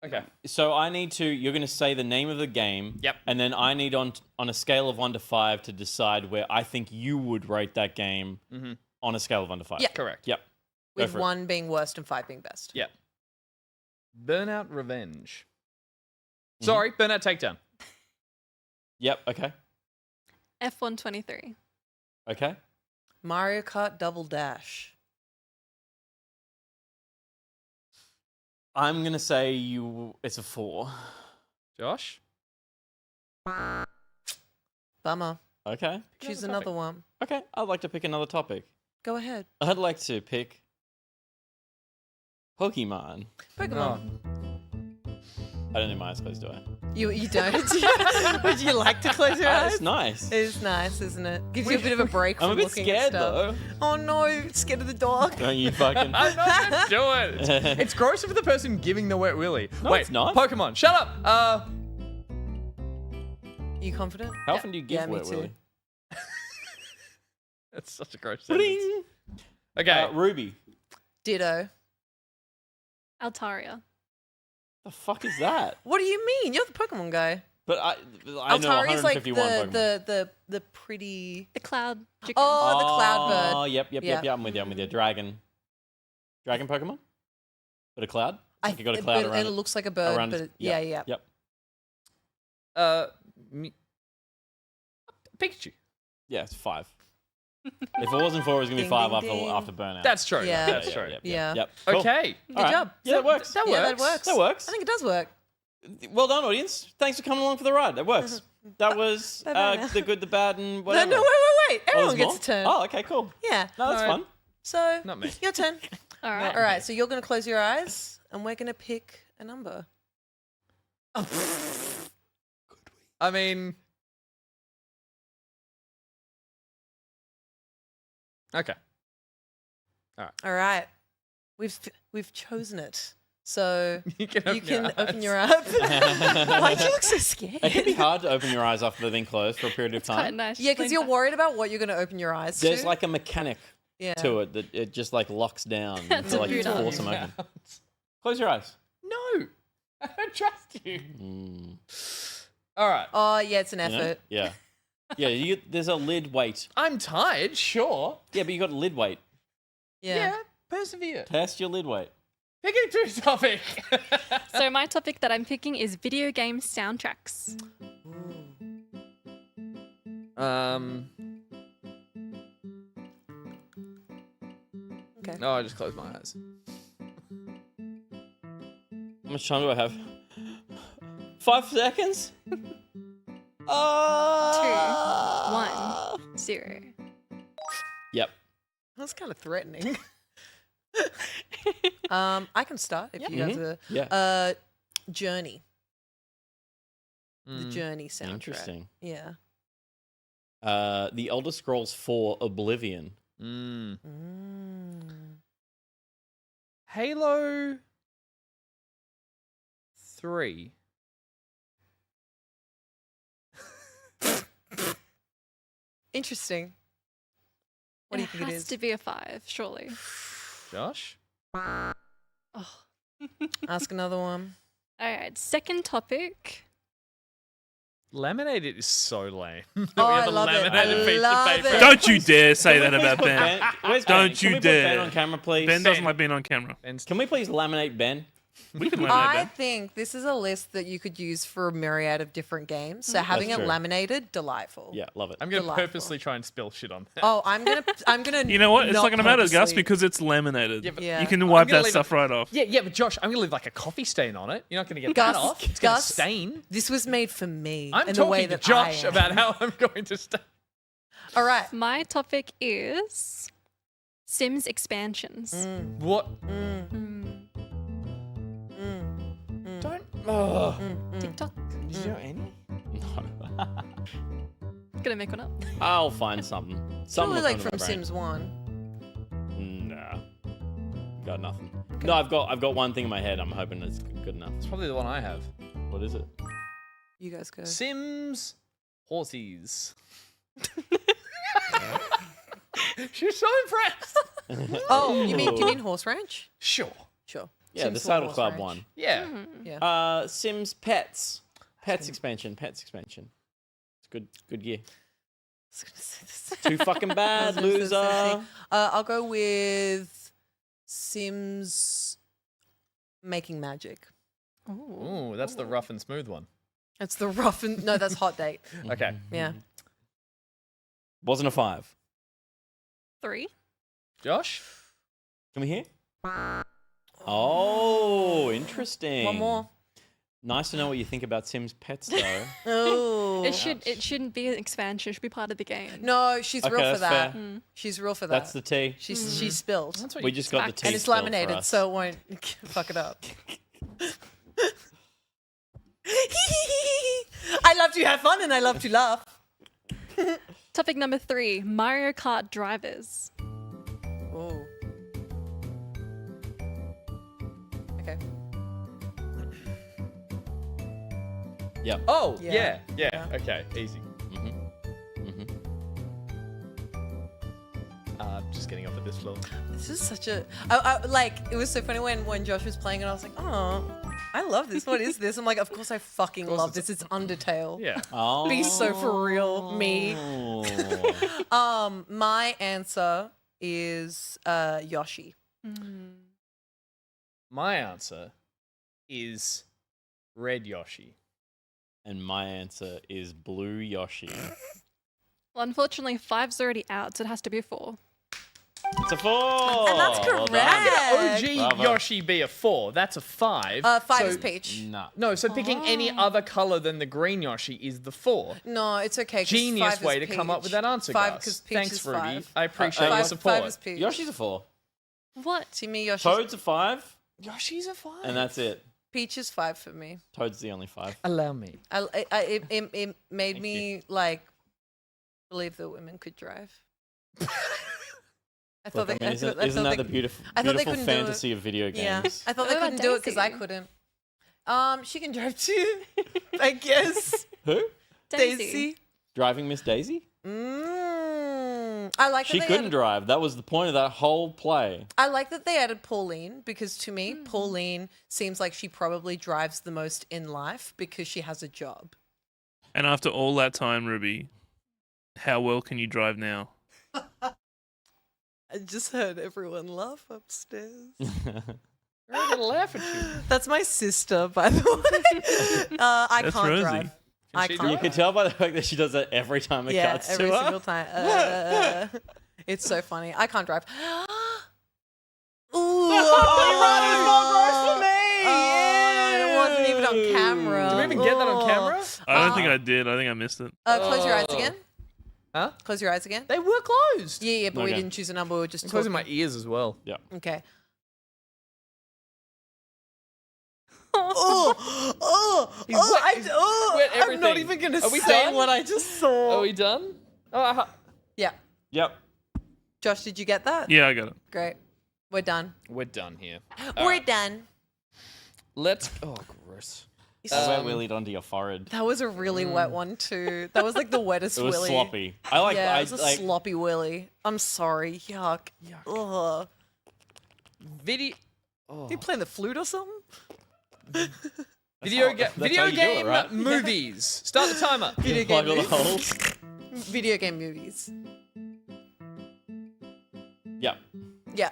Okay. So you're going to say the name of the game. Yep. And then I need on a scale of 1 to 5 to decide where I think you would rate that game on a scale of 1 to 5. Yeah. Correct. Yep. Go With for it. 1 being worst and 5 being best. Yeah. Burnout Revenge. Sorry, Burnout Takedown. Yep. Okay. F123. Okay. Mario Kart Double Dash. I'm going to say it's a 4. Josh? Bummer. Okay. Choose another another one. Okay. I'd like to pick another topic. Go ahead. I'd like to pick Pokemon. Pokemon. I don't need my eyes closed, do I? You don't? Would you like to close your eyes? It's nice. It is nice, isn't it? Gives you a bit of a break I'm from a bit looking scared at stuff. though. Oh no, scared of the dog. Don't you fucking... I'm not going to do it. It's grosser for the person giving the wet willy. No, Wait, it's not. Pokemon, shut up. Are you confident? How often do you give Yeah, me Wet too. Willy? That's such a gross sentence. Bling. Okay. Ruby. Ditto. Altaria. The fuck is that? What do you mean? You're the Pokemon guy. But I know Altaria's like 151 Pokemon. the pretty. The cloud chicken. Oh, the cloud bird. Oh, yep. Yeah. I'm with you. Dragon Pokemon? But a cloud? I Like you got a cloud around and it looks like a bird, around but its- yeah. Yep. Pikachu. Yeah, it's 5. If it wasn't 4, it was going to be Ding, 5 ding, ding. after Burnout. That's true. Yeah. That's true. Yeah. Yep. Cool. Okay. Good All right. job. Yeah, that works. That Yeah, works. that works. That works. I think it does work. Well done, audience. Thanks for coming along for the ride. That works. That was Bye-bye now. the good, the bad, and No, whatever. no, wait. Oh, Everyone there's gets more? a turn. Oh, okay, cool. Yeah. No, that's No. fun. So, Not me. your turn. All right. All right, so you're going to close your eyes, and we're going to pick a number. I mean. Okay. All right. We've chosen it. So You can you can open eyes. your eyes. Why do you look so scared? It can be hard to open your eyes after they've been closed for a period of Quite time. nice. Yeah, because Lean you're back. worried about what you're going to open your eyes There's to. like a mechanic yeah. to it that it just like locks down It's to a like beauty. force them open. Close your eyes. No. I don't trust you. Mm. All right. Oh, yeah, it's an You know? effort. Yeah. Yeah, there's a lid weight. I'm tired, sure. Yeah, but you got a lid weight. Yeah. Persevere. Test your lid weight. Picking through topic. So my topic that I'm picking is video game soundtracks. Okay. No, I just closed my eyes. How much time do I have? 5 seconds? 2, 1, 0. Yep. That's kind of threatening. I can start if you guys are. Yeah. Journey. The Journey soundtrack. Interesting. Yeah. The Elder Scrolls 4 Oblivion. Halo 3. Interesting. What do you think it has is? to be a 5, surely. Josh? Oh. Ask another one. All right, second topic. Laminated is so lame. Oh, I love it. I love it. Don't you dare say that about Put Ben. Where's Ben? Don't Can you we put Ben dare. on camera, please? Ben doesn't like being on camera. Can we please laminate Ben? We can laminate I Ben. think this is a list that you could use for a myriad of different games. So having it true. laminated, delightful. Yeah, love it. I'm going to Delightful. purposely try and spill shit on that. Oh, I'm gonna. You know what? It's not going to matter, Gus, purposely- because it's laminated. Yeah, but- Yeah. You can wipe gonna that leave stuff it- right off. Yeah, but Josh, I'm going to leave like a coffee stain on it. You're not going to get Gus, that off. It's going to Gus, stain. This was made for me. I'm in the way talking to that I Josh am. about how I'm going to stain. All right. My topic is Sims expansions. What? Don't. Oh. TikTok. Is there any? No. Gonna make one up. I'll find something. Something Probably will like come to from my brain. Sims 1. Nah. Got nothing. No, I've got one thing in my head. I'm hoping it's good enough. It's probably the one I have. What is it? You guys go. Sims Horsies. She's so impressed. Oh, do you mean Horse Ranch? Sure. Sure. Yeah, Sims the 4 Saddle Horse Club Ranch. one. Yeah. Yeah. Sims Pets. Pets expansion. Pets expansion. It's good gear. I was gonna say the Too fucking I bad, was gonna say the same loser. thing. I'll go with Sims Making Magic. Ooh, that's the rough and smooth one. That's the rough and no, that's Hot Date. Okay. Yeah. Wasn't a 5. 3. Josh? Can we hear? Oh, interesting. One more. Nice to know what you think about Sims Pets, though. Oh. It shouldn't be an expansion. It should be part of the game. No, she's Okay, real for that's that. fair. She's real for that. That's the T. She's spilled. That's what We you just got the T. And it's spelled for laminated, us. so it won't fuck it up. I love to have fun and I love to laugh. Topic number 3: Mario Kart drivers. Oh. Okay. Yep. Oh, Yeah. yeah. Okay, easy. Just getting up at this floor. This is such a like it was so funny when Josh was playing and I was like, oh, I love this. What is this? I'm like, of course I fucking love this. It's Undertale. Yeah. Oh. Be so for real, me. My answer is Yoshi. My answer is Red Yoshi. And my answer is Blue Yoshi. Well, unfortunately, 5's already out, so it has to be a 4. It's a 4. And that's Well correct. done. OG Bravo. Yoshi be a 4. That's a 5. 5 So- is Peach. No. No, so picking any other color than the green Yoshi is the 4. No, it's okay. 'cause Genius 5 way is to come up Peach. with that answer, 5 guys. because Peach Thanks, is Ruby. 5. I appreciate your 5 support. is Peach. Yoshi's a 4. What? See me, Yoshi. Toad's a 5. Yoshi's a 5. And that's it. Peach is 5 for me. Toad's the only 5. Allow me. It made Thank me like believe that women could drive. I thought Look, they. I mean, isn't I isn't thought that they- the beautiful, I thought they beautiful couldn't do it. fantasy of video Yeah, games? I thought they What about couldn't do it because I Daisy? couldn't. She can drive too. I guess. Who? Daisy. Driving Miss Daisy? I like that She they couldn't added, drive. That was the point of that whole play. I like that they added Pauline because to me, Pauline seems like she probably drives the most in life because she has a job. And after all that time, Ruby, how well can you drive now? I just heard everyone laugh upstairs. We're gonna laugh at you. That's my sister, by the way. I That's can't Rosie. drive. I she can't. You can tell by the fact that she does that every time it Yeah, cuts every to her. single time. It's so funny. I can't drive. Ooh, it wasn't even on camera. Did we even get that on camera? I don't think I did. I think I missed it. Close your eyes Oh. again. Huh? Close your eyes again. They were closed. Yeah, but we Okay. didn't choose a number. We were just I'm closing talking. my ears as well. Yeah. Okay. Oh, He's wet- he's wet I'm not everything. even gonna Are we say done? what I just saw. Are we done? Oh, Yeah. Yep. Josh, did you get that? Yeah, I got it. Great. We're done. we're done here. We're done. Let's. Oh, gross. That's where Willied onto your forehead. That was a really wet one too. That was like the wettest It was willy. sloppy. I like. Yeah, I it was a like. sloppy willy. I'm sorry. Yuck. Ugh. Video. You playing the flute or something? Video, that's how video you do it, game right? movies. Start the timer. Video Plug game all the movies. holes. Video game movies. Yep. Yeah.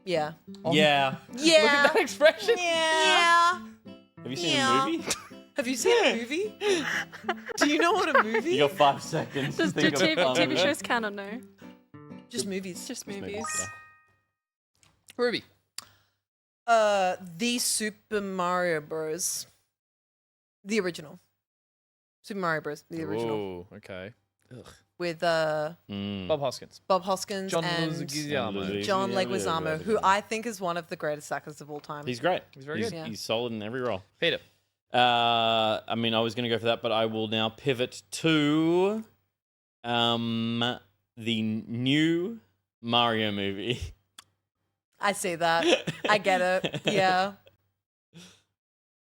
Yeah. Yeah. Yeah. Look at that expression. Yeah. Have you seen Yeah. a movie? Have you seen a movie? Do you know what a movie? You got 5 seconds. to Does do think of a fun TV movie. shows count or no? Just movies. Just Maybe, movies. yeah. Ruby. The Super Mario Bros. The original. Super Mario Bros. The original. Oh, okay. Ugh. with Bob Hoskins. Bob Hoskins John and Leguizamo. John Leguizamo, who I think is one of the greatest actors of all time. He's great. He's very good. Yeah. He's solid in every role. Peter. I mean, I was going to go for that, but I will now pivot to the new Mario movie. I see that. I get it. Yeah.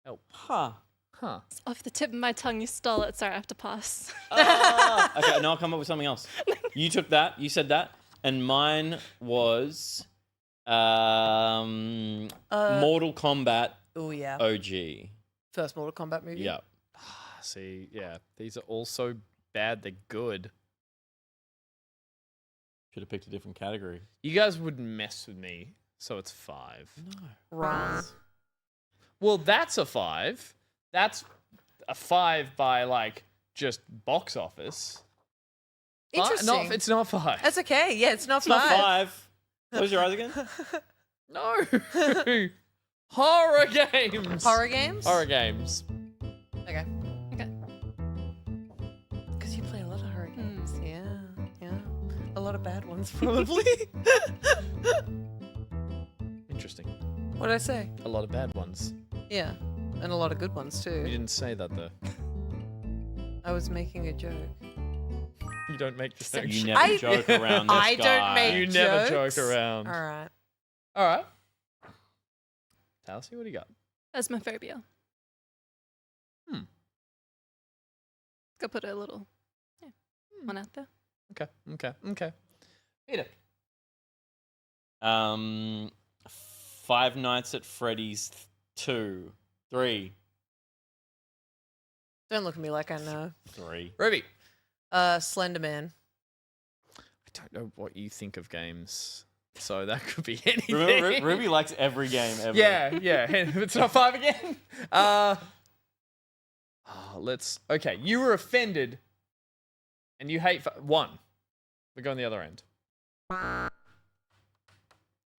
Oh. Huh. Huh. It's off the tip of my tongue. You stole it. Sorry, I have to pass. Okay, no, I'll come up with something else. You took that. You said that. And mine was Mortal Kombat Oh, yeah. OG. First Mortal Kombat movie. Yeah. See, yeah, these are all so bad they're good. Should have picked a different category. You guys wouldn't mess with me, so it's 5. Wrong. Well, that's a 5. That's a 5 by like just box office. Interesting. It's not 5. That's okay. Yeah, it's not It's not 5. 5. Close your eyes again. No. Horror games. Horror games? Horror games. Okay. Okay. Because you play a lot of horror games. Yeah. Yeah. A lot of bad ones, probably. Interesting. What did I say? A lot of bad ones. Yeah. And a lot of good ones, You too. didn't say that though. I was making a joke. You don't make the joke. You never joke around this I guy. don't make You jokes. never joke around. All right. All right. Talcy, what do you got? Phasmophobia. Go put a little one out there. Okay. Peter. Five Nights at Freddy's 2. 3. Don't look at me like I know. 3. Ruby. Slender Man. I don't know what you think of games, so that could be anything. Ruby likes every game ever. Yeah. It's not 5 again. Okay, you were offended, and you hate 1. We're going the other end.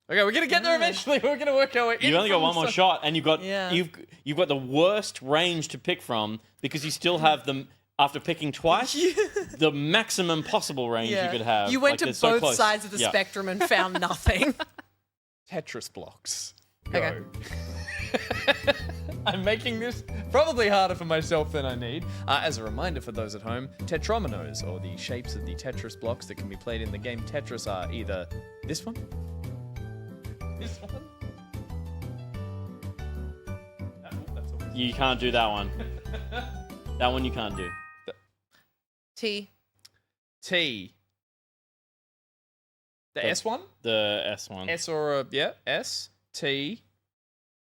Okay, we're gonna get there eventually. We're gonna work our way. You only got one more shot, and you've got Yeah. you've got the worst range to pick from because you still have them after picking twice. The maximum possible range you could have. You went Like, to they're so both close. sides of the Yeah. spectrum and found nothing. Tetris blocks. Go. Okay. I'm making this probably harder for myself than I need. As a reminder for those at home, tetrominos, or the shapes of the Tetris blocks that can be played in the game Tetris, are either this one, this one. You can't do that one. That one you can't do. T. T. The S one? The S one. S or a, S, T.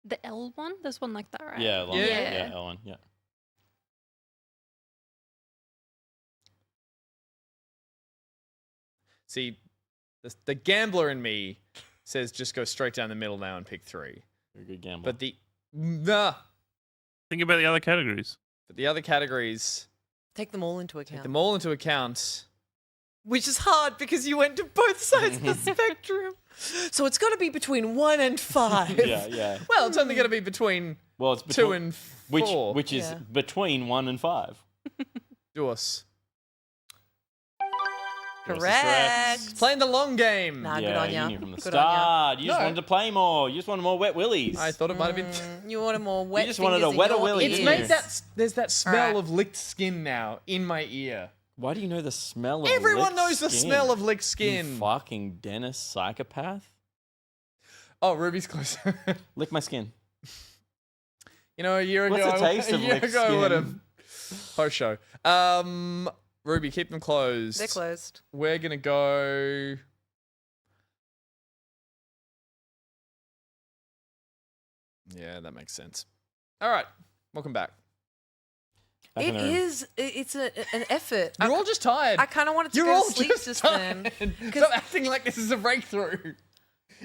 The L one? There's one like that, right? Yeah, long, Yeah. yeah, L one. Yeah. See, the gambler in me says just go straight down the middle now and pick 3. Very good gamble. But the Think about the other categories. other categories, Take them all into account. take them all into account. Which is hard because you went to both sides of the spectrum. So it's got to be between 1 and 5. yeah. Well, it's only going to be between Well, it's 2 and 4. which is Yeah. between 1 and 5. Yours. Correct. Playing the long game. Nah, good Yeah, on ya. you knew from the Good on ya. start. You just No. wanted to play more. You just wanted more wet willies. I thought it might have been. You wanted more wet just wanted fingers a in wetter your willy, It's didn't made you? that. There's that smell Alright. of licked skin now in my ear. Why do you know the smell of Everyone licked knows the skin? smell of licked You skin. fucking Dennis psychopath. Oh, Ruby's closer. Lick my skin. You know, a year ago, What's the taste a of year licked ago, I would have. skin? Post show. Ruby, keep them closed. They're closed. We're gonna go. Yeah, that makes sense. All right, welcome back. Back in It the room. is. It's an effort. You're all just tired. I kind of wanted to You're go all to sleep just just tired. then. Stop acting like this is a breakthrough.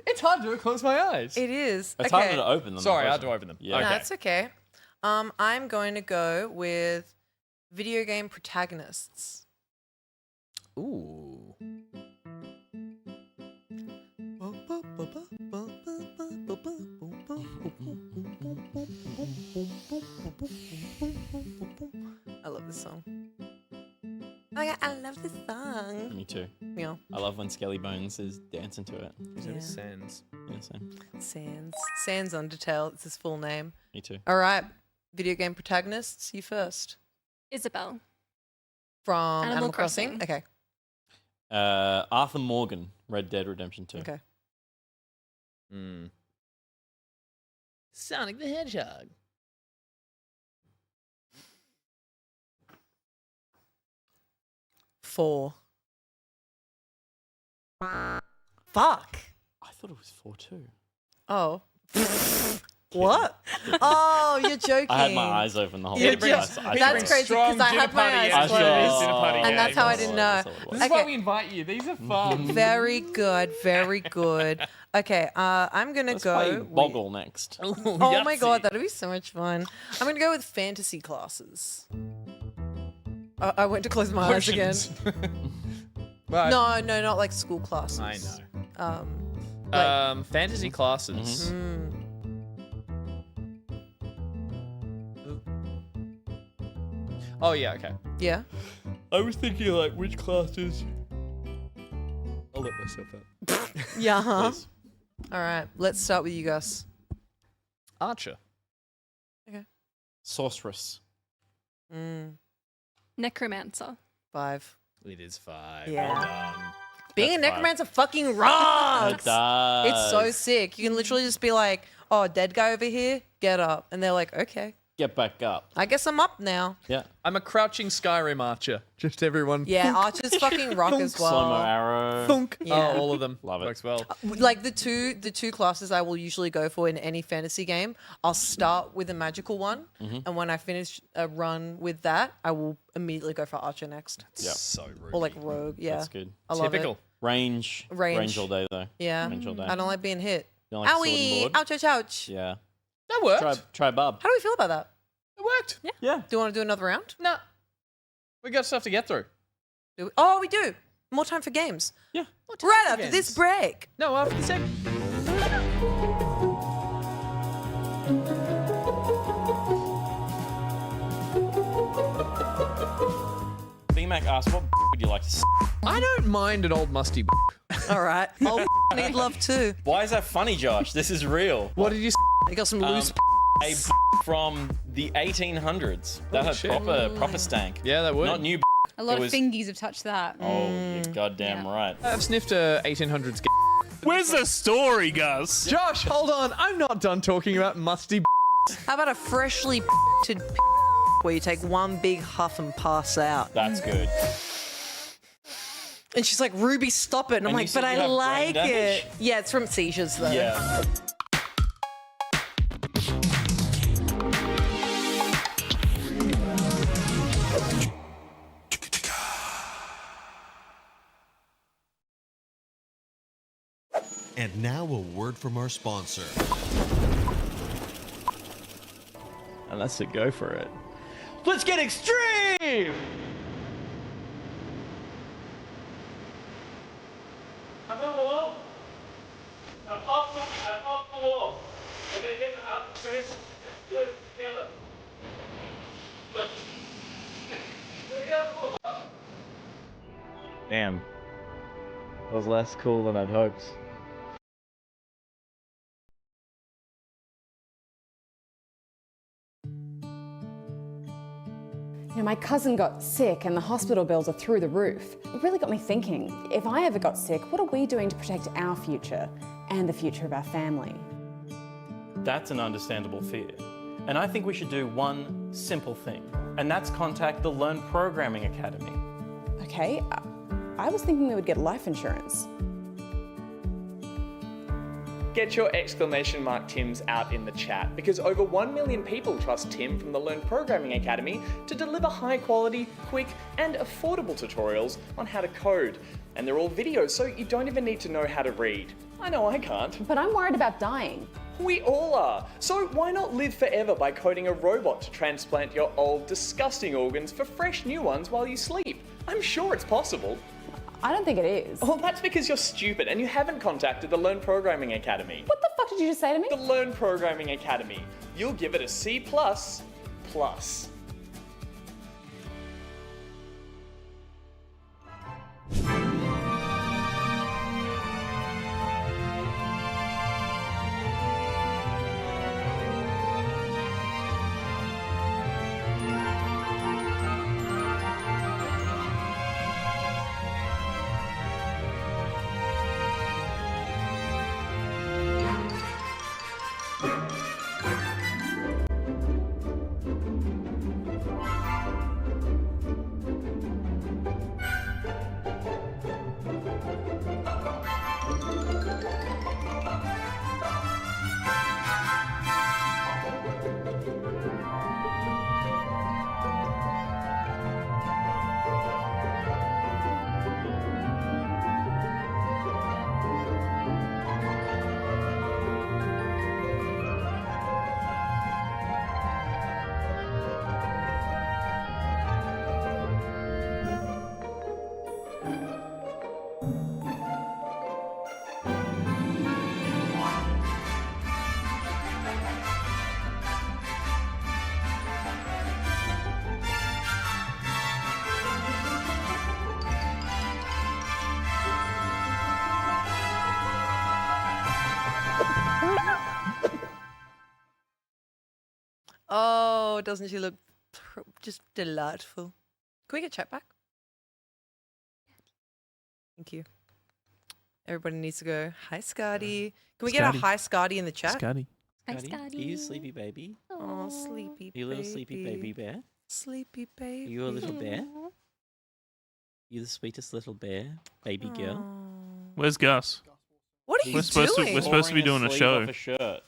It's hard to close my eyes. It is. It's okay. harder to open them. Sorry, than I had close to open them. Yeah. Okay. No, it's okay. I'm going to go with video game protagonists. Ooh. I love this song. my God, I love this song. Me too. Yeah. I love when Skelly Bones is dancing to it. Yeah. Sands. Yeah, same. Sans Undertale. It's his full name. Me too. All right. Video game protagonists, you first. Isabel. From Animal Animal Crossing. Crossing. Okay. Arthur Morgan, Red Dead Redemption 2. Okay. Sonic the Hedgehog. Four. Fuck. I thought it was 4 too. Oh. What? Oh, you're joking. I had my eyes open the whole You're time. just- That's crazy because I had my eyes closed. And that's how I didn't know. This is why we invite you. These are fun. Very good. Very good. Okay, I'm going to Let's go. play Boggle next. Oh my God, that'd be so much fun. I'm going to go with fantasy classes. I went to close my eyes again. Right. No, not like school classes. I know. Like, Fantasy classes. Oh yeah, okay. Yeah. I was thinking like which classes. I'll let myself out. Yeah. Huh? Please. All right. Let's start with you, Gus. Archer. Sorceress. Necromancer. 5. It is 5. Yeah. Well done. Being a That's necromancer fucking rocks. It does. It's so sick. You can literally just be like, "Oh, dead guy over here, get up," and they're like, "Okay, Get back up. I guess I'm up now." Yeah. I'm a crouching Skyrim archer. Just everyone. Yeah, archers fucking rock as Slow-mo well. arrow. Thunk. Yeah. Oh, all of them. Love it. Works well. Like the two classes I will usually go for in any fantasy game. I'll start with a magical one, and when I finish a run with that, I will immediately go for archer next, Yep. So rude. or like rogue. Yeah, That's good. I love Typical. it. Range. Range. all day though. Yeah, Range all day. I don't like being hit. You don't like sword and Owie! board? Ouch! Ouch! Ouch! Yeah. That worked. Try Bub. How do we feel about that? It worked. Yeah. Do you want to do another round? No. We got stuff to get through. Do we? Oh, we do. More time for games. Yeah. Right after this break. No, after the second. BMAC asked, what would you like to I don't mind an old musty. All right. Oh, need love too. Why is that funny, Josh? This is real. What did you? They got some loose. A from the 1800s. That had shit. proper stank. Yeah, that would. Not new. A lot It of was- fingies have touched that. Oh, you're goddamn Yeah. right. I've sniffed a 1800s. Where's the story, Gus? Josh, hold on. I'm not done talking about musty. How about a freshly where you take one big huff and pass out? That's good. And she's like, "Ruby, stop it!" And I'm And you like, said "But you I have brain like damage? it." Yeah, it's from seizures though. Yeah. And now a word from our sponsor. And that's to go for it. Let's get extreme! Damn. That was less cool than I'd hoped. You know, my cousin got sick and the hospital bills are through the roof. It really got me thinking, if I ever got sick, what are we doing to protect our future and the future of our family? That's an understandable fear. And I think we should do one simple thing, and that's contact the Learn Programming Academy. Okay, I was thinking we would get life insurance. Get your exclamation mark Tims out in the chat because over 1 million people trust Tim from the Learn Programming Academy to deliver high quality, quick and affordable tutorials on how to code. And they're all videos, so you don't even need to know how to read. I know I can't. But I'm worried about dying. We all are. So why not live forever by coding a robot to transplant your old, disgusting organs for fresh new ones while you sleep? I'm sure it's possible. I don't think it is. Well, that's because you're stupid and you haven't contacted the Learn Programming Academy. What the fuck did you just say to me? The Learn Programming Academy. You'll give it a C++. Oh, doesn't she look just delightful? Can we get chat back? Thank you. Everybody needs to go, hi, Scotty. Can we get a hi, Scotty in the chat? Scotty. Hi, Scotty, Scotty. Are you sleepy baby? Oh, sleepy Are you a little sleepy baby bear? Sleepy baby. Are you a little bear? You the sweetest little bear, baby girl. Where's Gus? What are you We're supposed doing? we're supposed to be doing a Sleeve show. off a shirt.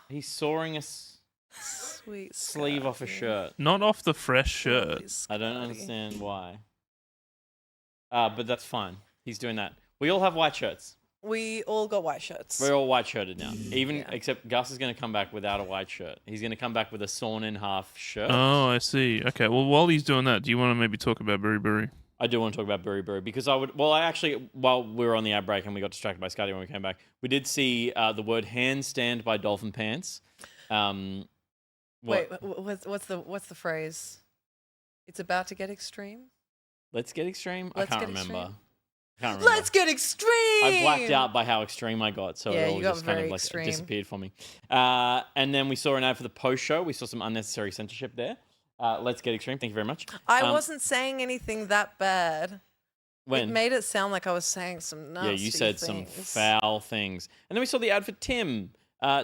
He's sawing a Sweet sleeve off a shirt. Not off the fresh shirt. I don't understand why. But that's fine. He's doing that. We all have white shirts. We all got white shirts. We're all white shirted now. Except Gus is going to come back without a white shirt. He's going to come back with a sawn in half shirt. Oh, I see. Okay, well, while he's doing that, do you want to maybe talk about Buri Buri? I do want to talk about Buri Buri because while we were on the ad break and we got distracted by Scotty when we came back, we did see the word handstand by Dolphin Pants. Wait, what's the phrase? It's about to get extreme. Let's get extreme? Let's I can't get remember. extreme? I can't remember. Let's get extreme. I blacked out by how extreme I got, so Yeah, it all you got just kind very of like extreme. disappeared for me. And then we saw an ad for the post show. We saw some unnecessary censorship there. Let's get extreme. Thank you very much. I wasn't saying anything that bad. When? It made it sound like I was saying some nasty Yeah, you said some things. foul things. And then we saw the ad for Tim.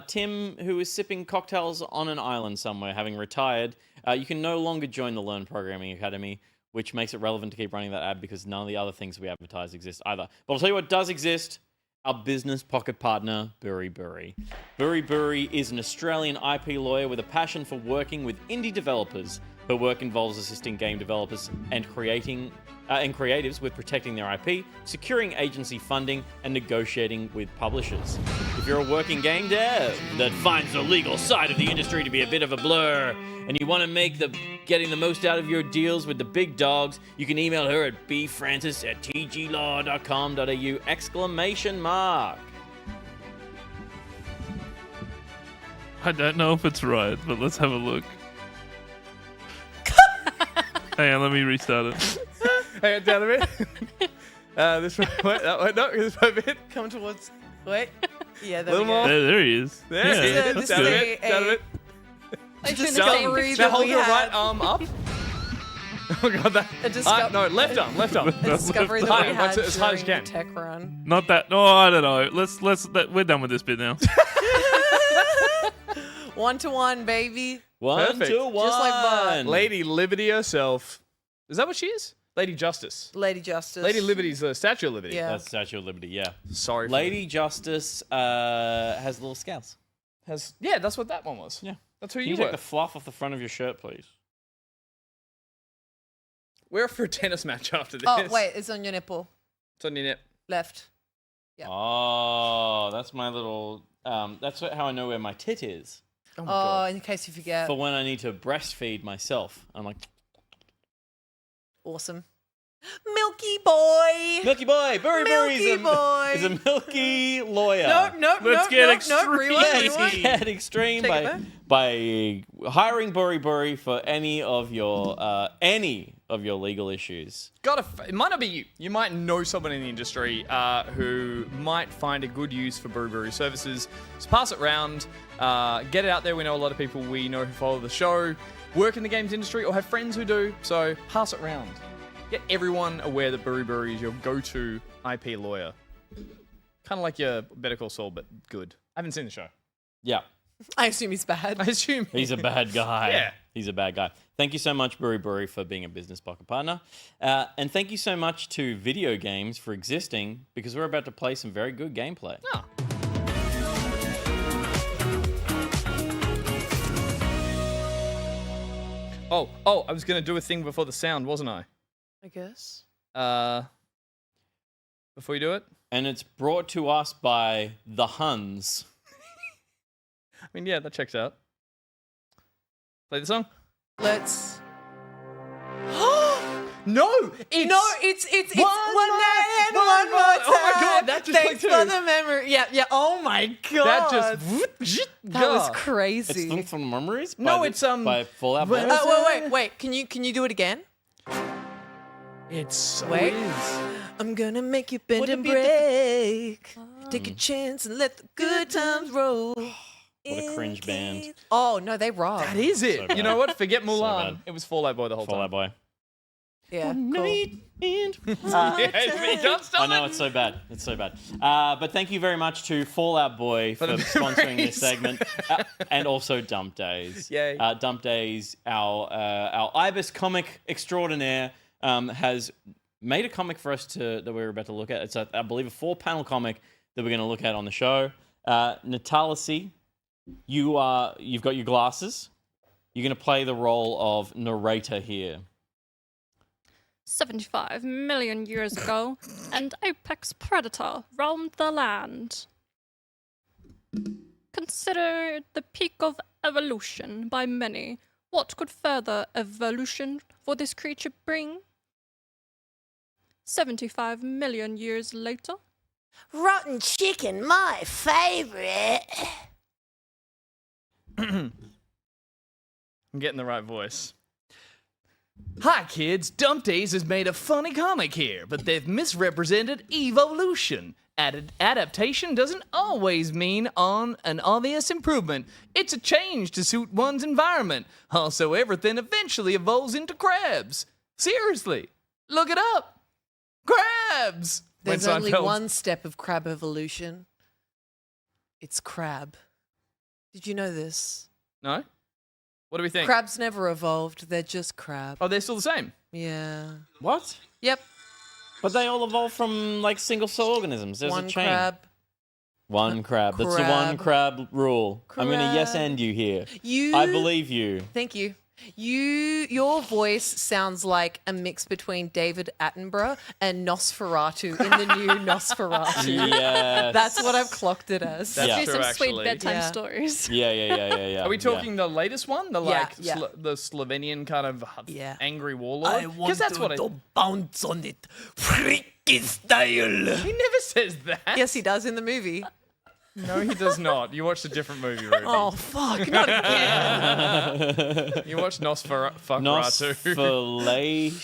Tim, who is sipping cocktails on an island somewhere, having retired. You can no longer join the Learn Programming Academy, which makes it relevant to keep running that ad because none of the other things we advertise exist either. But I'll tell you what does exist. Our business pocket partner, Buri Buri. Buri Buri is an Australian IP lawyer with a passion for working with indie developers. Her work involves assisting game developers and creatives with protecting their IP, securing agency funding, and negotiating with publishers. If you're a working game dev that finds the legal side of the industry to be a bit of a blur, and you want to make getting the most out of your deals with the big dogs, you can email her at bfrancis@tglaw.com.au ! I don't know if it's right, but let's have a look. Hang on, let me restart it. Hang on, down a bit. This way. Wait, that way. No, this way a bit. Come towards. Wait. Yeah, there Little we go. more. There he is. There Yeah, it is. that's Down a good. bit. Down a bit. Discovery Now that hold we your had. right arm up. Oh god, that. No, left arm. Left arm. A discovery that High, we had as high as during you the can. tech run. Not that. Oh, I don't know. We're done with this bit now. 1-to-1, baby. Perfect. 1-to-1. Just like Bud. Lady Liberty herself. Is that what she is? Lady Justice. Lady Justice. Lady Liberty's the Statue of Liberty. Yeah. That's Statue of Liberty, yeah. Sorry. For Lady Justice has little scales. Yeah, that's what that one was. Yeah. That's who Can you you take were. the fluff off the front of your shirt, please? We're off for a tennis match after this. Oh, wait, it's on your nipple. It's on your nip. Left. Yeah. Oh, that's my little... that's how I know where my tit is. Oh, my God. In case you forget. For when I need to breastfeed myself. I'm like... Awesome. Milky boy. Milky boy! Buri Milky boy. is a milky lawyer. No, Let's get no, extreme. rewind, Let's rewind. get extreme Take it by hiring Buri Buri for any of your legal issues. It might not be you. You might know someone in the industry who might find a good use for Buri Buri services. So pass it round. Get it out there. We know a lot of people we know who follow the show, work in the games industry, or have friends who do. So pass it round. Get everyone aware that Buri Buri is your go-to IP lawyer. Kind of like your Better Call Saul, but good. I haven't seen the show. Yeah. I assume he's bad. I assume He's a bad guy. Yeah. He's a bad guy. Thank you so much, Buri Buri, for being a business pocket partner. And thank you so much to Video Games for existing, because we're about to play some very good gameplay. Oh, I was going to do a thing before the sound, wasn't I? I guess. Before you do it? And it's brought to us by the Huns. I mean, yeah, that checks out. Play the song. Let's. No! It's One one more- night and one one more more- time. oh my God, that just Thanks played for too. the memory. Yeah. Oh my God. That just... That was It's crazy. Things from Memories? No, by it's, by Fallout Boy. Wait. Can you do it again? It's so Wait. is. I'm gonna make you bend Would it and be break. Take a chance and let the good times roll. What a cringe band. Oh, no, they rock. That is it. So You know what? Forget Mulan. bad. It was Fall Out Boy the whole Fall time. Out Boy. Yeah, cool. I know, it's so bad. It's so bad. But thank you very much to Fall Out Boy for sponsoring this segment. And also Dump Days. Yay. Dump Days, our Ibis comic extraordinaire, has made a comic for us that we're about to look at. It's, I believe, a 4-panel comic that we're going to look at on the show. Natalisi, you've got your glasses. You're going to play the role of narrator here. 75 million years ago, an apex predator roamed the land. Considered the peak of evolution by many, what could further evolution for this creature bring? 75 million years later. Rotten chicken, my favorite. I'm getting the right voice. Hi kids, Dump Days has made a funny comic here, but they've misrepresented evolution. Adaptation doesn't always mean on an obvious improvement. It's a change to suit one's environment. Also, everything eventually evolves into crabs. Seriously, look it up. Crabs! There's When only Seinfeld- one step of crab evolution. It's crab. Did you know this? No? What do we think? Crabs never evolved. They're just crab. Oh, they're still the same? Yeah. What? Yep. But they all evolved from like single cell organisms. There's One a chain. crab. One crab. That's the one crab rule. I'm going to yes Crab. and you here. You. I believe you. Thank you. Your voice sounds like a mix between David Attenborough and Nosferatu in the new Nosferatu. Yes. That's what I've clocked it as. That's Do true, some actually. sweet bedtime Yeah. stories. Yeah. Are we talking the latest one? The Yeah, yeah. the Slovenian kind of Yeah. angry warlord? Because that's what it. bounce on it, freaky style. He never says that. Yes, he does in the movie. No, he does not. You watched a different movie, Ruby. Oh, fuck. Not again. You watched Nosferatu. Nosferatu.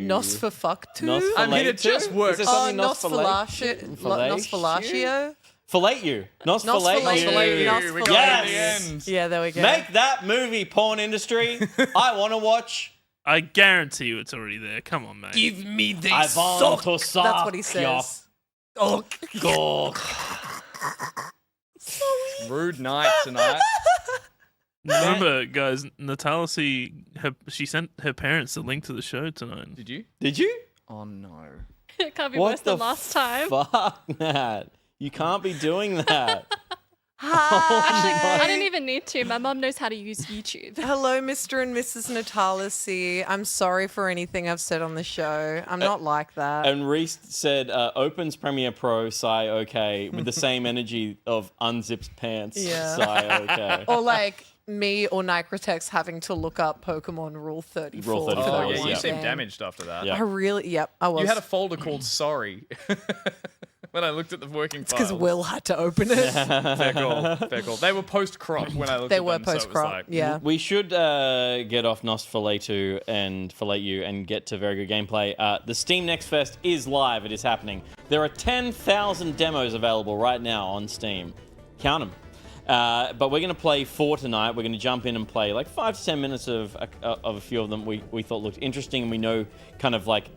Nosferfuctu? I mean, it just works. Is there something Nosferlatio? Fillet you. Nosferlatio. We got it at the Yes. end. Yeah, there we go. Make that movie, porn industry. I want to watch. I guarantee you it's already there. Come on, mate. Give me the I want sock. to suck. That's what he says. Oh, Go. Rude night tonight. Remember, guys, Natalisi, she sent her parents the link to the show tonight. Did you? Did you? Oh no. It can't be What worse the than last time. Fuck that. You can't be doing that. I didn't even need to. My mum knows how to use YouTube. Hello, Mr. and Mrs. Natalisi. I'm sorry for anything I've said on the show. I'm not like that. And Reese said, opens Premiere Pro, sigh okay, with the same energy of unzipped pants, Yeah. sigh okay. Or like me or Nicritex having to look up Pokemon Rule 34. Rule for 34, that Oh yeah, one you yeah. seemed game. damaged after that. Yeah. I really, yep, I was. You had a folder called Sorry. When I looked at the working files. because Will had to open it. Fair call. Fair call. They were post-crop when I looked They at were them. So it was post-crop, like, yeah. We should get off Nosferatu and fillet you and get to very good gameplay. The Steam NextFest is live. It is happening. There are 10,000 demos available right now on Steam. Count them. But we're going to play 4 tonight. We're going to jump in and play like 5 to 10 minutes of a few of them we thought looked interesting, and we know kind of like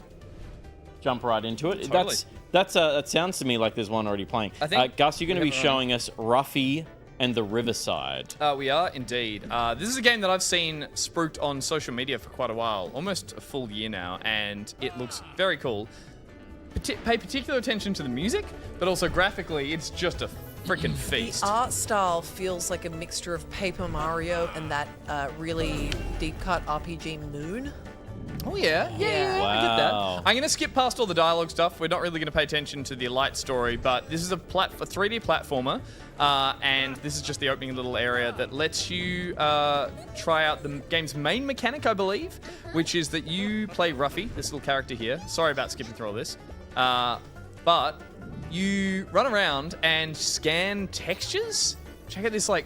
jump right into it. Totally. That sounds to me like there's one already playing. I think Gus, you're going to we be have it showing us Ruffy and the Riverside. We are indeed. This is a game that I've seen spruiked on social media for quite a while, almost a full year now, and it looks very cool. Pay particular attention to the music, but also graphically, it's just a freaking feast. The art style feels like a mixture of Paper Mario and that really deep cut RPG Moon. Oh yeah, I get Wow. that. I'm gonna skip past all the dialogue stuff. We're not really gonna pay attention to the light story, but this is a 3D platformer, and this is just the opening little area that lets you try out the game's main mechanic, I believe, which is that you play Ruffy, this little character here. Sorry about skipping through all this, but you run around and scan textures. Check out this like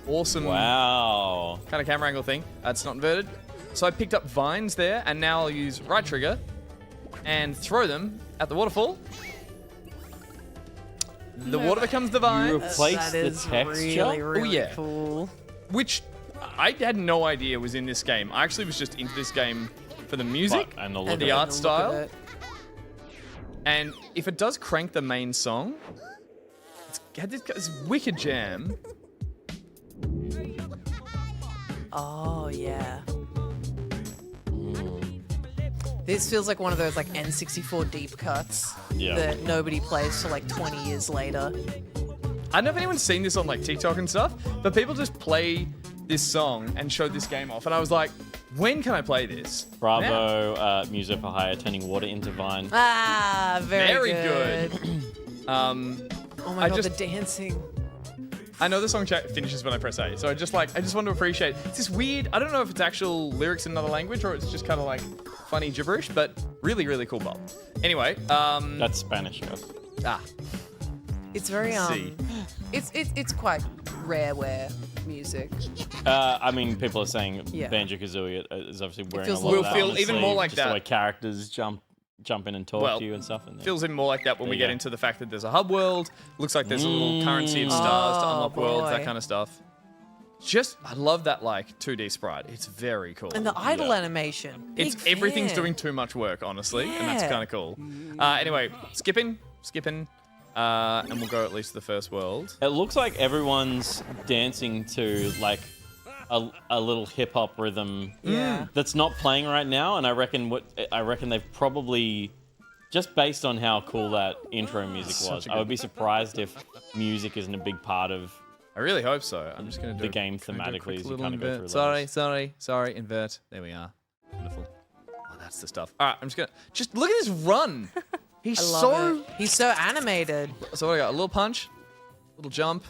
awesome Wow. kind of camera angle thing. It's not inverted. So I picked up vines there, and now I'll use right trigger and throw them at the waterfall. The water becomes the vine. You replace That the is texture. really cool. Which I had no idea was in this game. I actually was just into this game for the music And the and look the of it. art Look at style. it. And if it does crank the main song, it's had this wicked jam. Oh yeah. This feels like one of those like N64 deep cuts Yeah. that nobody plays till like 20 years later. I don't know if anyone's seen this on like TikTok and stuff, but people just play this song and show this game off, and I was like, when can I play this? Bravo, music for hire, turning water into vine. Ah, very good. Oh my I god, just- the dancing. I know the song finishes when I press A, so I just want to appreciate. It's this weird. I don't know if it's actual lyrics in another language or it's just kind of like funny gibberish, but really, really cool bop. Anyway, That's Spanish, guys. It's very See. it's quite rareware music. I mean, people are saying Yeah. Banjo-Kazooie is obviously wearing a feels lot Will of that feel on its even more sleeve, like just that. the way characters jump in and talk Well, to you and stuff. And feels even more like that when There we you get go. into the fact that there's a hub world. Looks like there's a little currency of stars to Oh, unlock worlds, that boy. kind of stuff. I love that like 2D sprite. It's very cool. And the idle animation. It's Big everything's fan. doing too much work, honestly, and that's Yeah. kind of cool. Anyway, skipping, and we'll go at least to the first world. It looks like everyone's dancing to like a little hip hop rhythm Yeah. that's not playing right now, and I reckon they've probably just based on how cool that intro music was. I would be surprised if music isn't a big part of I really hope so. I'm just going to do the game can I do a thematically quick as you little kind of go invert? through Sorry, invert. There we are. Wonderful. Oh, that's the stuff. All right, I'm just look at this run. He's I love so it. He's so animated. So what do I got? A little punch, a little jump,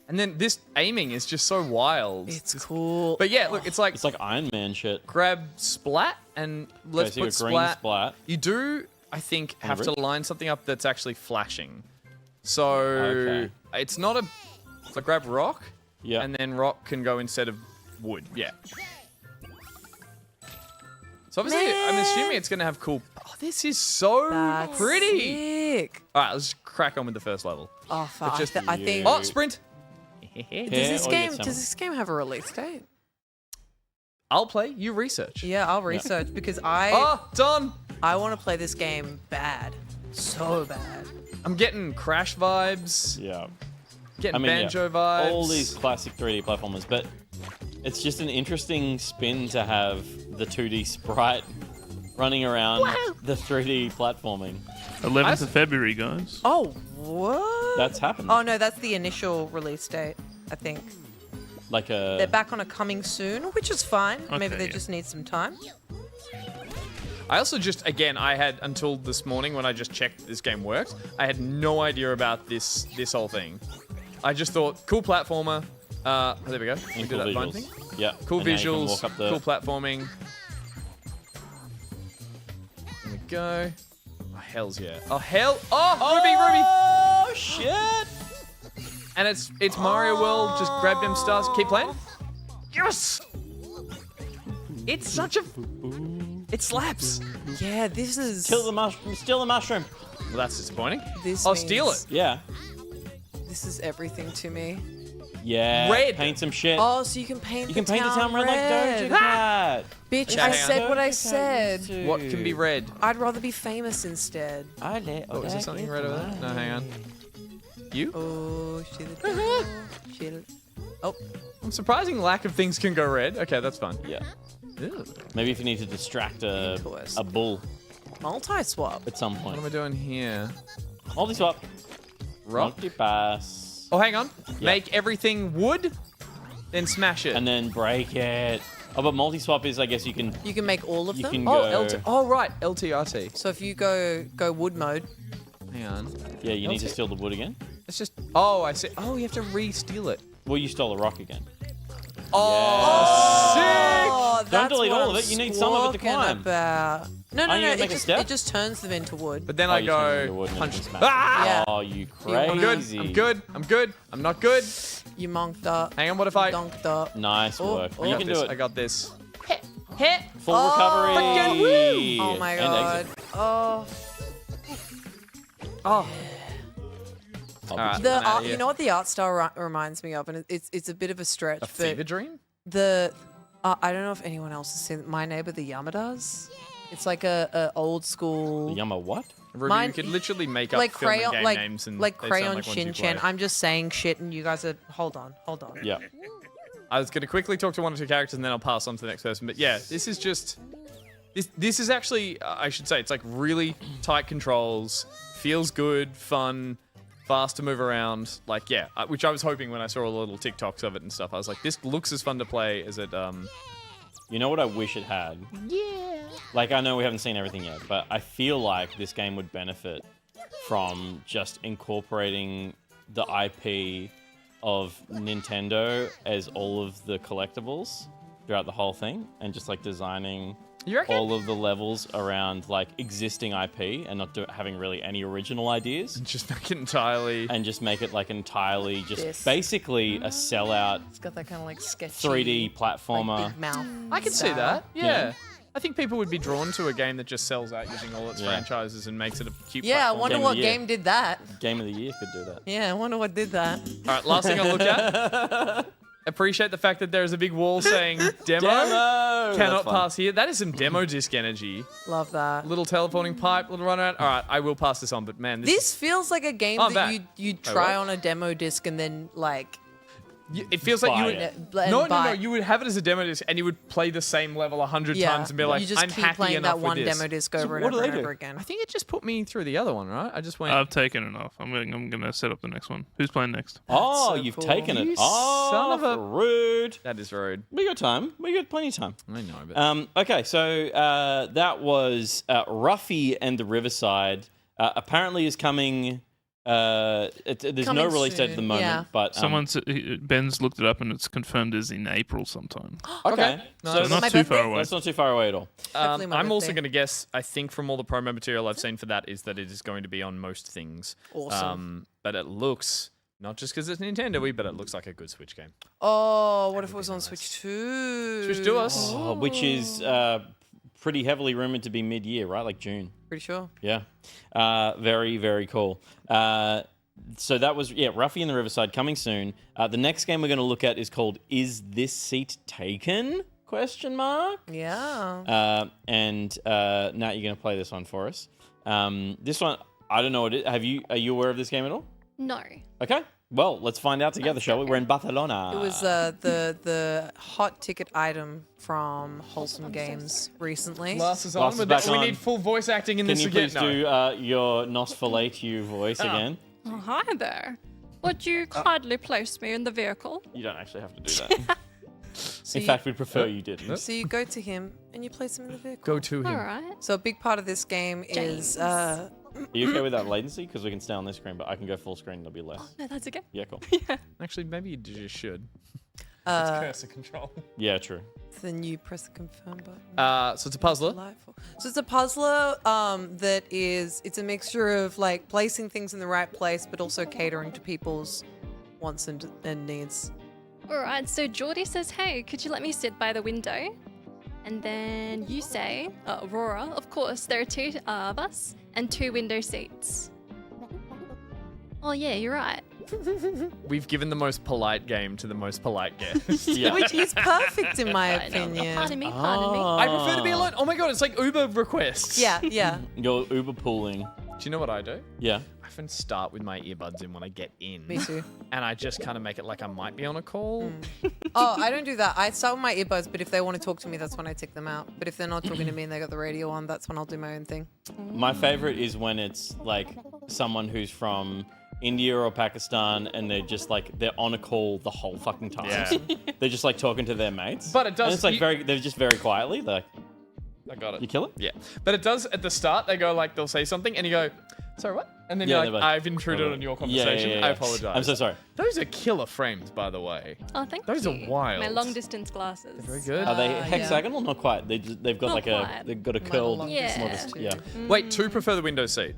and then this aiming is just so wild. It's cool. But yeah, look, it's like Iron Man shit. grab splat and let's so you put got green splat. splat. You do, I think, On the have to bridge? line something up that's actually flashing. So Okay. it's not a. So grab rock. Yeah. And then rock can go instead of wood. Yeah. So obviously, I'm assuming it's going to have cool. Oh, this is so That's pretty. sick. All right, let's crack on with the first level. Oh fuck! It's just- I think. Oh, sprint. Does Yeah, this or you game? get Does some- this game have a release date? I'll play. You research. Yeah, I'll research because I Oh, done. I want to play this game bad, so bad. I'm getting Crash vibes. Yeah. Getting Banjo vibes. All these classic 3D platformers, but it's just an interesting spin to have the 2D sprite running around the 3D platforming. 11th of February, guys. Oh, what? That's happened. Oh no, that's the initial release date. I think Like they're a back on a coming soon, which is fine. Maybe Okay, they yeah. just need some time. I also just, again, I had until this morning when I just checked this game worked, I had no idea about this whole thing. I just thought, cool platformer. There we go. We do cool that vine visuals. thing. Yeah. Cool and now you can visuals, walk up the- cool platforming. There we go. Oh, hells yeah. Oh, hell. Oh, Ruby. Oh shit! And it's Mario World. Just grab them stars. Keep playing. Yes! It's such a... It slaps. Yeah, this is. Kill the mushroom. Steal the mushroom. Well, that's disappointing. This I'll steal means- it. Yeah. This is everything to me. Yeah. Red. Paint some shit. Oh, so you can paint. you can paint the town red like Doja Cat. Bitch, Yeah, I hang on. said what I Doja Cat said. used to. What can be red? I'd rather be famous instead. Oh, is there something red over there? No, hang on. You? Oh, shit. Oh, I'm surprising lack of things can go red. Okay, that's fun. Yeah. Ew. Maybe if you need to distract a Course. bull multi-swap. at some What point. am I doing here? Multi swap. Rock. Monkey pass. Oh, hang on. Yeah. Make everything wood, then smash it. And then break it. Oh, but multi swap is, I guess you can. You can make all of You them. can oh, go. LT. Oh, right. LTRT. So if you go wood mode, Hang on. Yeah, you need to LT. steal the wood again. It's just. Oh, I see. Oh, you have to re-steal it. Well, you stole the rock again. Oh, sick! oh, that's delete what all of I'm it, you need some of it to squawking climb. About. No, Oh, you no, gonna make a step? it just turns them into wood. But then Oh, I you turn it into go wood and then punch. you can smash Ah! it. Yeah. Oh, you I'm good. crazy. I'm good. I'm good. I'm not good. You monked up. Hang on. What if I? Donked up. Nice Oh, work. oh. You I got can this. do it. I got this. Full Oh, recovery. freaking woo! Oh my And god. exit. Oh. Oh. right, The I'm outta art, here. you know what the art style reminds me of, and it's a bit of a stretch. A fever dream? The I don't know if anyone else has seen My Neighbor the Yamadas. It's like a old school. The Yama what? Ruby, Mine- you could literally make up like film and crayon, game like names and like they sound Crayon like ones you Shin-chan. play. I'm just saying shit, and you guys are hold on. Yeah. I was going to quickly talk to one or two characters and then I'll pass on to the next person. But yeah, this is just... This is actually, I should say, it's like really tight controls, feels good, fun, fast to move around. Like, yeah, which I was hoping when I saw all the little TikToks of it and stuff. I was like, this looks as fun to play as it... You know what I wish it had? Yeah. Like, I know we haven't seen everything yet, but I feel like this game would benefit from just incorporating the IP of Nintendo as all of the collectibles throughout the whole thing, and just like designing all of the levels around like existing IP and not having really any original ideas. Just make it entirely... And just make it like entirely just This. basically a sellout It's got that kind of like sketchy 3D platformer. like, big mouth. I can see style. that. Yeah. Yeah. I think people would be drawn to a game that just sells out using all its Yeah. franchises and makes it a cute Yeah, I platform. wonder Game of what the year. game did that. Game of the Year could do that. Yeah, I wonder what did that. All right, last thing I'll look at. Appreciate the fact that there's a big wall saying demo. Demo! Cannot That's fun. pass here. That is some demo disc energy. Love that. Little teleporting pipe, little runaround. All right, I will pass this on, but man, This feels like a game Oh, that back. you Wait, try what? on a demo disc and then like it feels like you Buy would. it. No. You would have it as a demo disc, and you would play the same level 100 yeah, times and be like, you just "I'm keep happy playing enough that one with this." demo disc over and what do over they and do? over again. I think it just put me through the other one, right? I just went. I've taken it off. I'm gonna set up the next one. Who's playing next? Oh, so you've cool. taken it. You Oh, son of a- rude. That is rude. We got time. We got plenty of time. I know, but Okay, so that was Ruffy and the Riverside. Apparently is coming. There's Coming no release date at the soon, moment, yeah. but Ben's looked it up and it's confirmed as in April sometime. okay. No, So that's not my too birthday. far away. That's not too far away at all. Hopefully my I'm also birthday. going to guess. I think from all the promo material I've seen for that is that it is going to be on most things. Awesome. But it looks not just because it's Nintendo-y, but it looks like a good Switch game. Oh, what if it was on Switch 2? Switch to us. Oh, which is pretty heavily rumored to be mid-year, right? Like June. Pretty sure. Yeah. Very, very cool. So that was, Ruffy and the Riverside coming soon. The next game we're going to look at is called Is This Seat Taken? Question mark. Yeah. And Nat, you're going to play this one for us. This one, I don't know what it is. Are you aware of this game at all? No. Okay. Well, let's find out together, shall we? We're in Barcelona. It was the hot ticket item from Wholesome Games recently. Glasses on. Glasses back we on. need full voice acting in Can this you again. please do your Nosferatu voice again? Oh, hi there. Would you kindly place me in the vehicle? You don't actually have to do that. So In you- fact, we'd prefer you didn't. So you go to him and you place him in the vehicle. Go to him. All right. So a big part of this game is Are you okay with that latency? Because we can stay on this screen, but I can go full screen. It'll be less. No, that's okay. Yeah, cool. Actually, maybe you just should. uh, Cursor control. Yeah, true. then you press the confirm button. So it's a puzzler. Delightful. So it's a puzzler it's a mixture of like placing things in the right place, but also catering to people's wants and needs. All right. So Geordie says, "Hey, could you let me sit by the window?" And then you say, "Aurora, of course. There are two of us and 2 window seats." Oh yeah, you're right. We've given the most polite game to the most polite guest. Yeah. Which is perfect in my I know. opinion. Pardon me. Pardon me. I prefer to be alone. Oh my god, it's like Uber requests. Yeah, yeah. You're Uber pooling. Do you know what I do? Yeah. I often start with my earbuds in when I get in. Me too. And I just kind of make it like I might be on a call. Oh, I don't do that. I start with my earbuds, but if they want to talk to me, that's when I take them out. But if they're not talking to me and they got the radio on, that's when I'll do my own thing. My favorite is when it's like someone who's from India or Pakistan and they're just like, they're on a call the whole fucking time. Yeah. They're just like talking to their mates. But it does- And it's like they're just very quietly. They're like, I got it. you kill it? Yeah. But it does at the start, they go like, they'll say something and you go, sorry, what? And then Yeah, you're they're like, like, I've intruded oh, on your yeah, conversation. yeah, yeah. I apologize. I'm so sorry. Those are killer frames, by the way. Oh, thank Those you. are wild. My long distance glasses. Very good. Are they yeah. hexagonal? Not quite. They've got Not like quite. they've got a Mine are curled. long Yeah. distance too. Yeah. Wait, 2 prefer the window seat.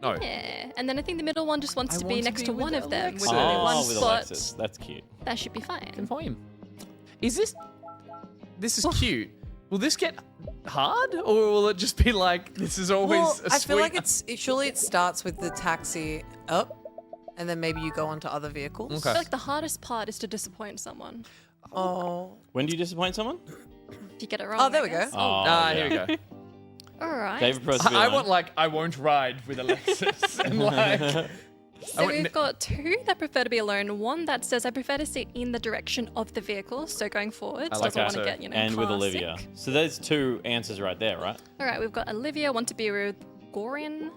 No. Yeah, and then I think the middle one just wants I to be want to next be to with one of them. Alexis. With only one with spot. Alexis. That's cute. That should be fine. Confirm. Is this... This is cute. Will this get hard? Or will it just be like, this is always Well, a I feel sweet- like surely it starts with the taxi up. and then maybe you go on to other vehicles. Okay. I feel like the hardest part is to disappoint someone. Oh. When do you disappoint someone? If you get it wrong. Oh, there I we go. guess. Here we go. All right. David Prost. I want I won't ride with Alexis and like. So we've got 2 that prefer to be alone. One that says I prefer to sit in the direction of the vehicle, so going forward, so doesn't want to get and with car Olivia. sick. So there's 2 answers right there, right? All right, we've got Olivia want to be with Gorin.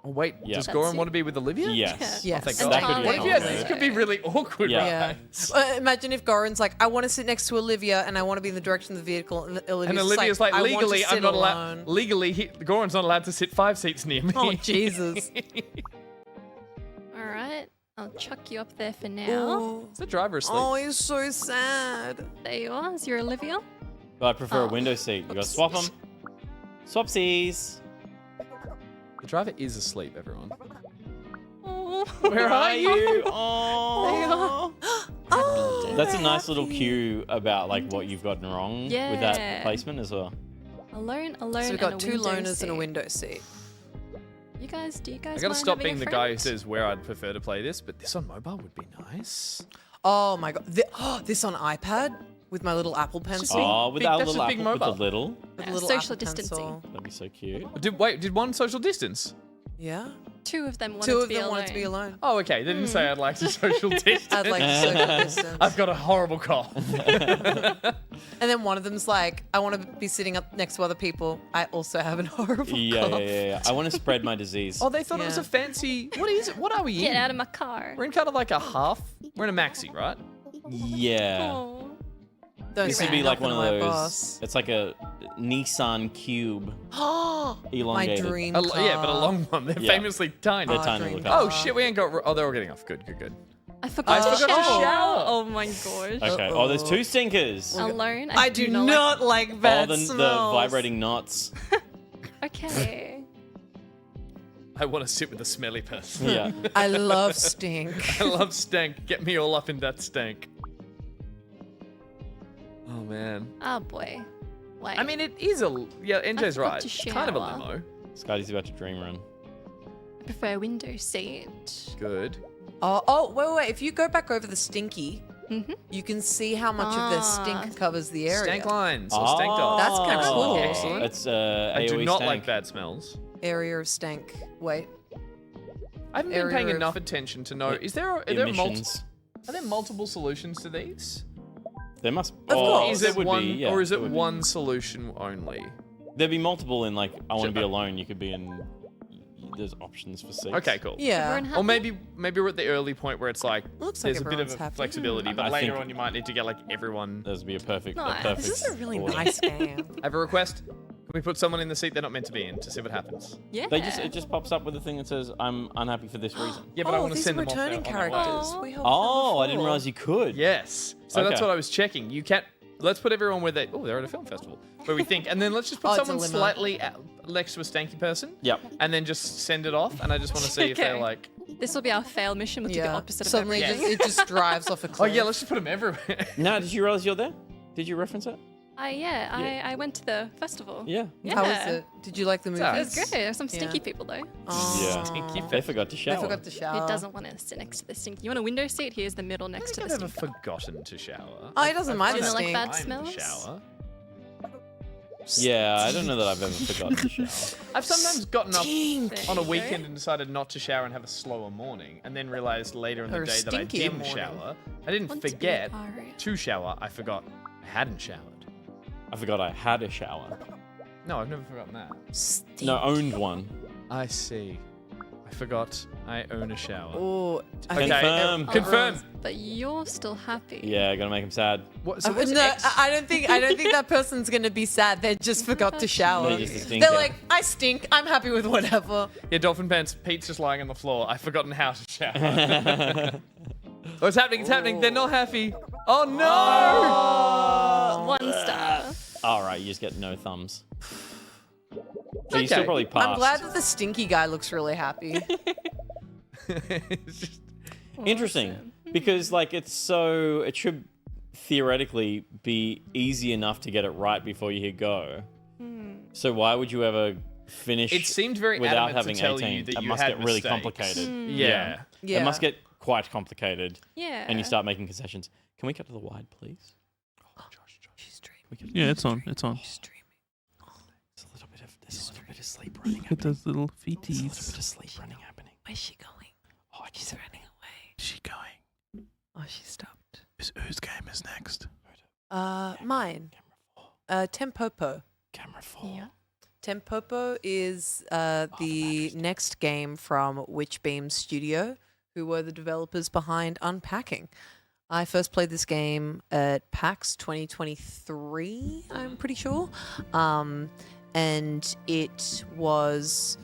Oh wait, Yeah. does That's Goran it. want to be with Olivia? Yes. Yes. Oh, thank And God. That could be Charlie. one. Yes, this could be really awkward, Yeah. right? Imagine if Goran's like, I want to sit next to Olivia and I want to be in the direction of the vehicle. And And Olivia's like, I want to legally, I'm sit not allowed. alone. Legally, Goran's not allowed to sit 5 seats near me. Oh, Jesus. All right, I'll chuck you up there for now. Oh. Is the driver asleep? Oh, he's so sad. There you are. Is your Olivia? But I prefer a Oh. window seat. You got to swap them. Swapsies. The driver is asleep, everyone. Oh. Where are you? Oh. Oh, That's a nice little cue about like what you've gotten wrong with Yeah. that placement as well. alone, So and we've got a 2 window loners seat. and a window seat. You guys, do you guys I gotta mind stop having being a the guy who friend? says where I'd prefer to play this, but this on mobile would be nice. Oh my god. This on iPad with my little Apple Pencil. Oh, with big- our that's little just big apple, with the mobile. little. With Yeah, a little social Apple distancing. Pencil. That'd be so cute. Did one social distance? Yeah. 2 of them wanted 2 to of be them alone. wanted to be alone. Oh, okay. They didn't say I'd like to social distance. I'd like to social distance. I've got a horrible cough. And then one of them's like, I want to be sitting up next to other people. I also have a horrible Yeah, cough. yeah. I want to spread my disease. Oh, they thought it was Yeah. a fancy. What is it? What are we in? Get out of my car. We're in kind of like a half. We're in a maxi, right? Yeah. Oh. Don't This say would be like one nothing of to my those. boss. It's like a Nissan Cube. My Elongated. dream A, car. yeah, but a long one. They're Yeah. famously tiny. They're tiny dream little Oh cars. shit, we ain't got. Oh, they're all getting off. Good, good, good. I forgot, I to, forgot to shower. shower. Oh my gosh. Okay. Oh, there's 2 stinkers. Alone. I do not like bad the smells. vibrating knots. Okay. I want to sit with a smelly person. Yeah. I love stink. I love stank. Get me all up in that stank. Oh man. Oh boy. Wait. I mean, it is a. Yeah, NJ's forgot right. to It's kind of a shower. limo. Scotty's about to dream run. I prefer window seat. Good. Wait. If you go back over the stinky, you can see how much of their stink covers the area. Stank lines or stank Oh. dots. That's kinda cool. Excellent. It's I do AOE not stank. like bad smells. Area of stank. Wait. I haven't been paying Area of- enough attention to know. Is there? Are there Emissions. multiple solutions to these? There must. Of course. Is there it would one, be, yeah, or is there it would be. one solution only? There'd be multiple in like I want to be Sure. alone. You could be in. There's options for seats. Okay, cool. Yeah. Everyone Or happy? maybe we're at the early point where it's like Looks like there's a bit of everyone's a happy. flexibility, but I later think- on you might need to get like everyone. There's be a perfect. Nice. A perfect This is a really order. nice game. I have a request. Can we put someone in the seat they're not meant to be in to see what happens? Yeah. It just pops up with a thing that says I'm unhappy for this reason. Yeah, but I want to these send are them off returning there on their way. characters. We helped Oh, I them didn't before. realize you could. Yes. So that's Okay. what I was checking. You can't. Let's put everyone where they. Oh, they're at a film festival. Where we think, and then let's just put Oh, it's a someone limo. slightly next to a stanky person. Yep. And then just send it off. And I just want to see if they're Okay. like. This will be our fail mission. We'll do the opposite Suddenly of everything. it just drives off a Oh cliff. yeah, let's just put them everywhere. No, did you realize you're there? Did you reference it? I went to the festival. Yeah. How was it? Did you like the movie? It was good. There were some Yeah. stinky people though. Yeah. Stinky They forgot to shower. I forgot to shower. Who doesn't want to sit next to the stinky? You want a window seat? Here's the middle next to I've the never stinky. forgotten to shower. Oh, he doesn't mind the Doesn't like stink. bad I'm in the smells? shower. Yeah, I don't know that I've ever forgotten to shower. I've sometimes gotten up There on a you weekend go. and decided not to shower and have a slower morning, and then realized later in the Or a day that I stinkier didn't morning. shower. I didn't Want to be forget alright. to shower. I forgot I hadn't showered. I forgot I had a shower. No, I've never forgotten that. No, owned one. I see. I forgot I own a shower. Oh, Okay. Confirm. Confirm. But you're still happy. Yeah, gotta make him sad. What, so what's no, X? I don't think that person's gonna be sad. They just forgot to shower. They're just a stinker. They're like, I stink. I'm happy with whatever. Yeah, Dolphin Pants. Pete's just lying on the floor. I've forgotten how to shower. Oh, it's happening. It's happening. They're not happy. Oh no! 1 star. All right, you just get no thumbs. But you still Okay. probably passed. I'm glad that the stinky guy looks really happy. It's just- Interesting, because like it should theoretically be easy enough to get it right before you hit go. So why would you ever finish It seemed very without adamant having to tell 18. you that It you must had get really mistakes. complicated. Yeah. It must get quite complicated. Yeah. And you start making concessions. Can we cut to the wide, please? Yeah, it's on. It's on. There's a little bit of sleep running It does little feeties. There's a little bit of sleep running happening. Where's she going? Oh, She's running away. Is she going? Oh, she stopped. Whose game is next? Mine. Tempopo. Camera 4. Yeah. Tempopo is the next game from Witchbeam Studio, who were the developers behind Unpacking. I first played this game at PAX 2023, I'm pretty sure. And it was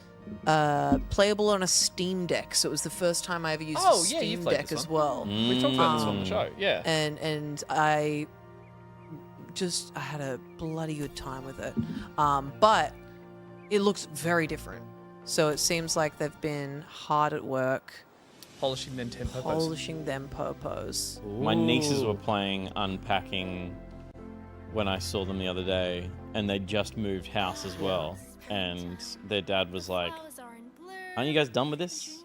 playable on a Steam Deck. So it was the first time I ever used a Steam Deck as well. We talked about this on the show, yeah. And I had a bloody good time with it. But it looks very different. So it seems like they've been hard at work. Polishing them tempos. Polishing them popos. My nieces were playing Unpacking when I saw them the other day, and they just moved house as well. And their dad was like, "Aren't you guys done with this?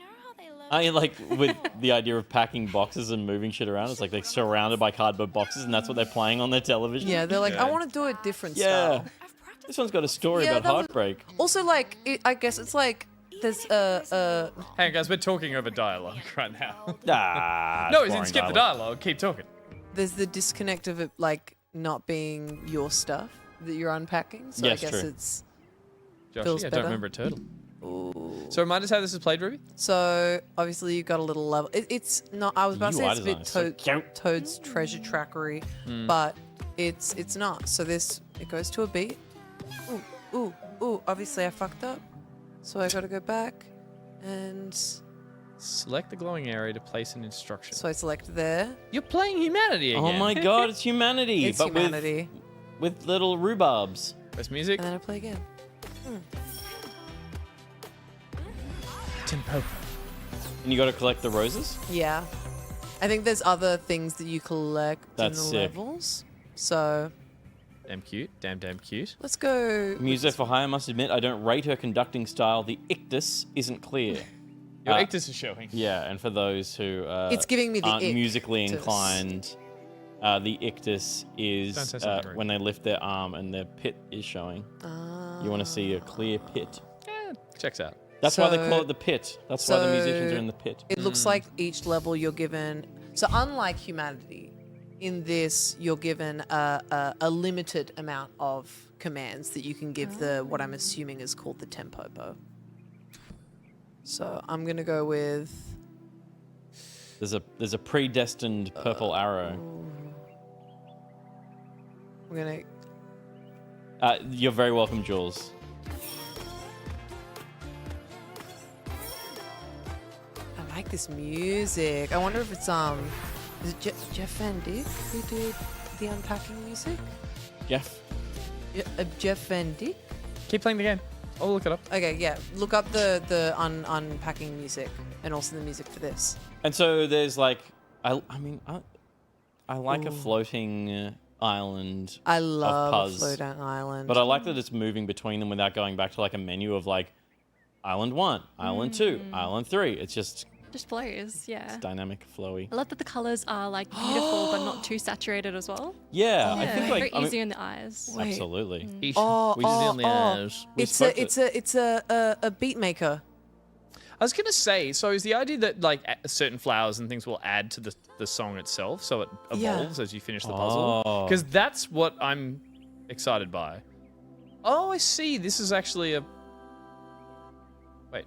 Aren't you like with the idea of packing boxes and moving shit around? It's like they're surrounded by cardboard boxes, and that's what they're playing on their television." Yeah, they're like, I want to do it different style. This one's got a story Yeah, about that was- heartbreak. Also, like, I guess it's like there's Hang on, guys, we're talking over dialogue right now. Ah, no, it's it's boring skip the dialogue. Keep talking. there's the disconnect of it like not being your stuff that you're unpacking. So Yes, I guess true. it's Josh, feels I better. don't remember a turtle. Ooh. So remind us how this is played, Ruby. So obviously you've got a little level. It's not. I was about to say UI it's a bit design is so Toad's Treasure Trackery, but it's not. So it goes to a beat. Ooh. Obviously I fucked up, so I got to go back, and Select the glowing area to place an instruction. so I select there. You're playing humanity again. Oh my god, it's humanity. It's but humanity, with little rhubarbs. Press music. and then I play again. Tempo. And you got to collect the roses? Yeah, I think there's other things that you collect That's in the sick. levels. So Damn cute. Damn cute. let's go. Music for hire, must admit, I don't rate her conducting style. The ictus isn't clear. Your ictus is showing. Yeah, and for those who It's giving me the aren't ick musically tus. inclined, the ictus Don't is say something rude. when they lift their arm and their pit is showing. You want to see a clear pit. Yeah, checks out. That's why they So- call it the pit. That's why the musicians are in the pit. It looks like each level you're given. So unlike humanity, in this you're given a limited amount of commands that you can give the what I'm assuming is called the tempopo. So I'm gonna go with. There's a predestined purple arrow. I'm gonna. You're very welcome, Jules. I like this music. I wonder if it's is it Jeff Van Dyke who did the unpacking music? Jeff. Jeff Van Dyke. Keep playing the game. I'll look it up. Okay, yeah. Look up the unpacking music and also the music for this. And so there's like, I like a floating island. I of love Puzz, Floating Island. but I like that it's moving between them without going back to like a menu of like Island 1, Island 2, Island 3. It's just flows, yeah. dynamic, flowy. I love that the colors are like beautiful but not too saturated as well. Yeah, I Yeah, think like very easy on the eyes. absolutely. It's a beat maker. I was gonna say, so is the idea that like certain flowers and things will add to the song itself, so it evolves as you finish the puzzle? Oh. Because that's what I'm excited by. Oh, I see. This is actually a. Wait,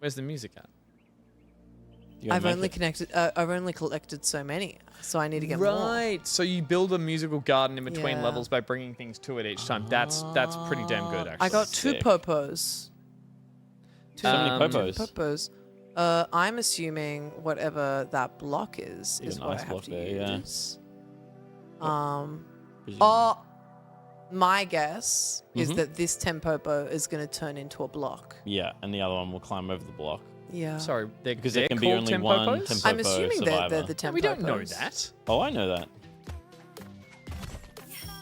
where's the music at? I've only collected so many, so I need to get more. Right. So you build a musical garden in between Yeah. levels by bringing things to it each time. That's pretty damn good, actually. I got two popos. So many popos. Two popos. I'm assuming whatever that block is There's an what I ice have block to there, yeah. use. Presumably. My guess is Mhm. that this tempopo is going to turn into a block. Yeah, and the other one will climb over the block. Yeah. Sorry, Because they're there can be called only one tempopos? tempopo I'm assuming they're survivor. the tempopos. We don't know that. Oh, I know that.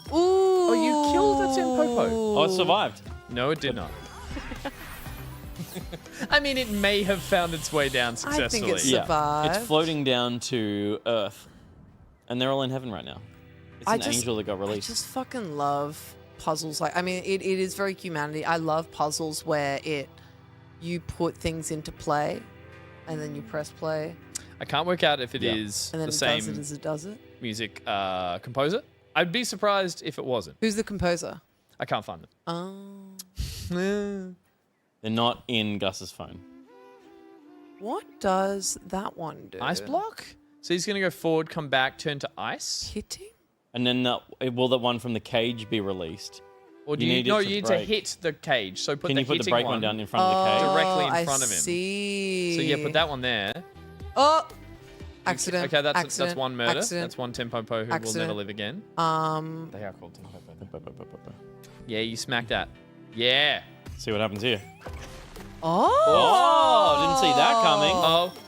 Ooh. Oh, you killed a tempopo. Oh, it survived. No, it did not. I mean, it may have found its way down successfully. it's survived. It's floating down to Earth, and they're all in heaven right now. It's an angel that got released. I just fucking love puzzles. Like, I mean, it is very humanity. I love puzzles where you put things into play, and then you press play. I can't work out if it is and then the it same does it as it does it. music composer. I'd be surprised if it wasn't. Who's the composer? I can't find them. Oh. They're not in Gus's phone. What does that one do? Ice block? So he's going to go forward, come back, turn to ice? Hitting? And then will that one from the cage be released? Or do you need to hit the cage. So put Can the you put the hitting brake one down in front of the cage? directly in front of him. I see. So yeah, put that one there. Oh! Accident. Okay, that's Accident. one murder. Accident. That's one Tempopo who will never live again. They are called Tempopo. Yeah, you smack that. Yeah. See what happens here. Oh! Didn't see that coming.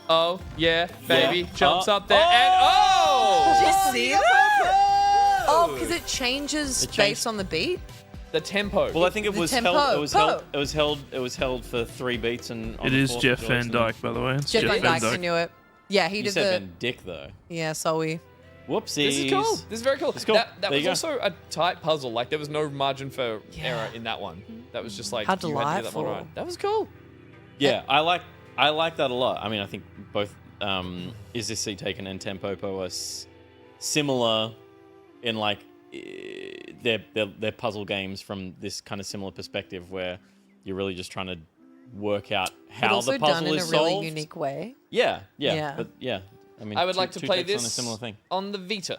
Oh, yeah, baby. Yeah. Jumps up there and Did you see that? Oh, because it changes based on the beat? The tempo. Well, I think it The was tempo. held. It was held for 3 beats, and on It the is fourth Jeff it Van goes Dyke, by the way. It's Jeff Van Dyke, I knew it. Yeah, he You did said the... Van Dyck, though. Yeah, Zoe. Whoopsies. This is cool. This is very cool. It's cool. That There was you go. also a tight puzzle. Like, there was no margin for error in that one. That was just like, How you had to do that one delightful. right. That was cool. Yeah, I like that a lot. I mean, I think both Is This Seat Taken and Tempopo are similar in like they're puzzle games from this kind of similar perspective where you're really just trying to work out But how also the puzzle done in is a really solved. unique way. Yeah. Yeah. But yeah, I mean, I would like to two play takes this on a similar thing. on the Vita.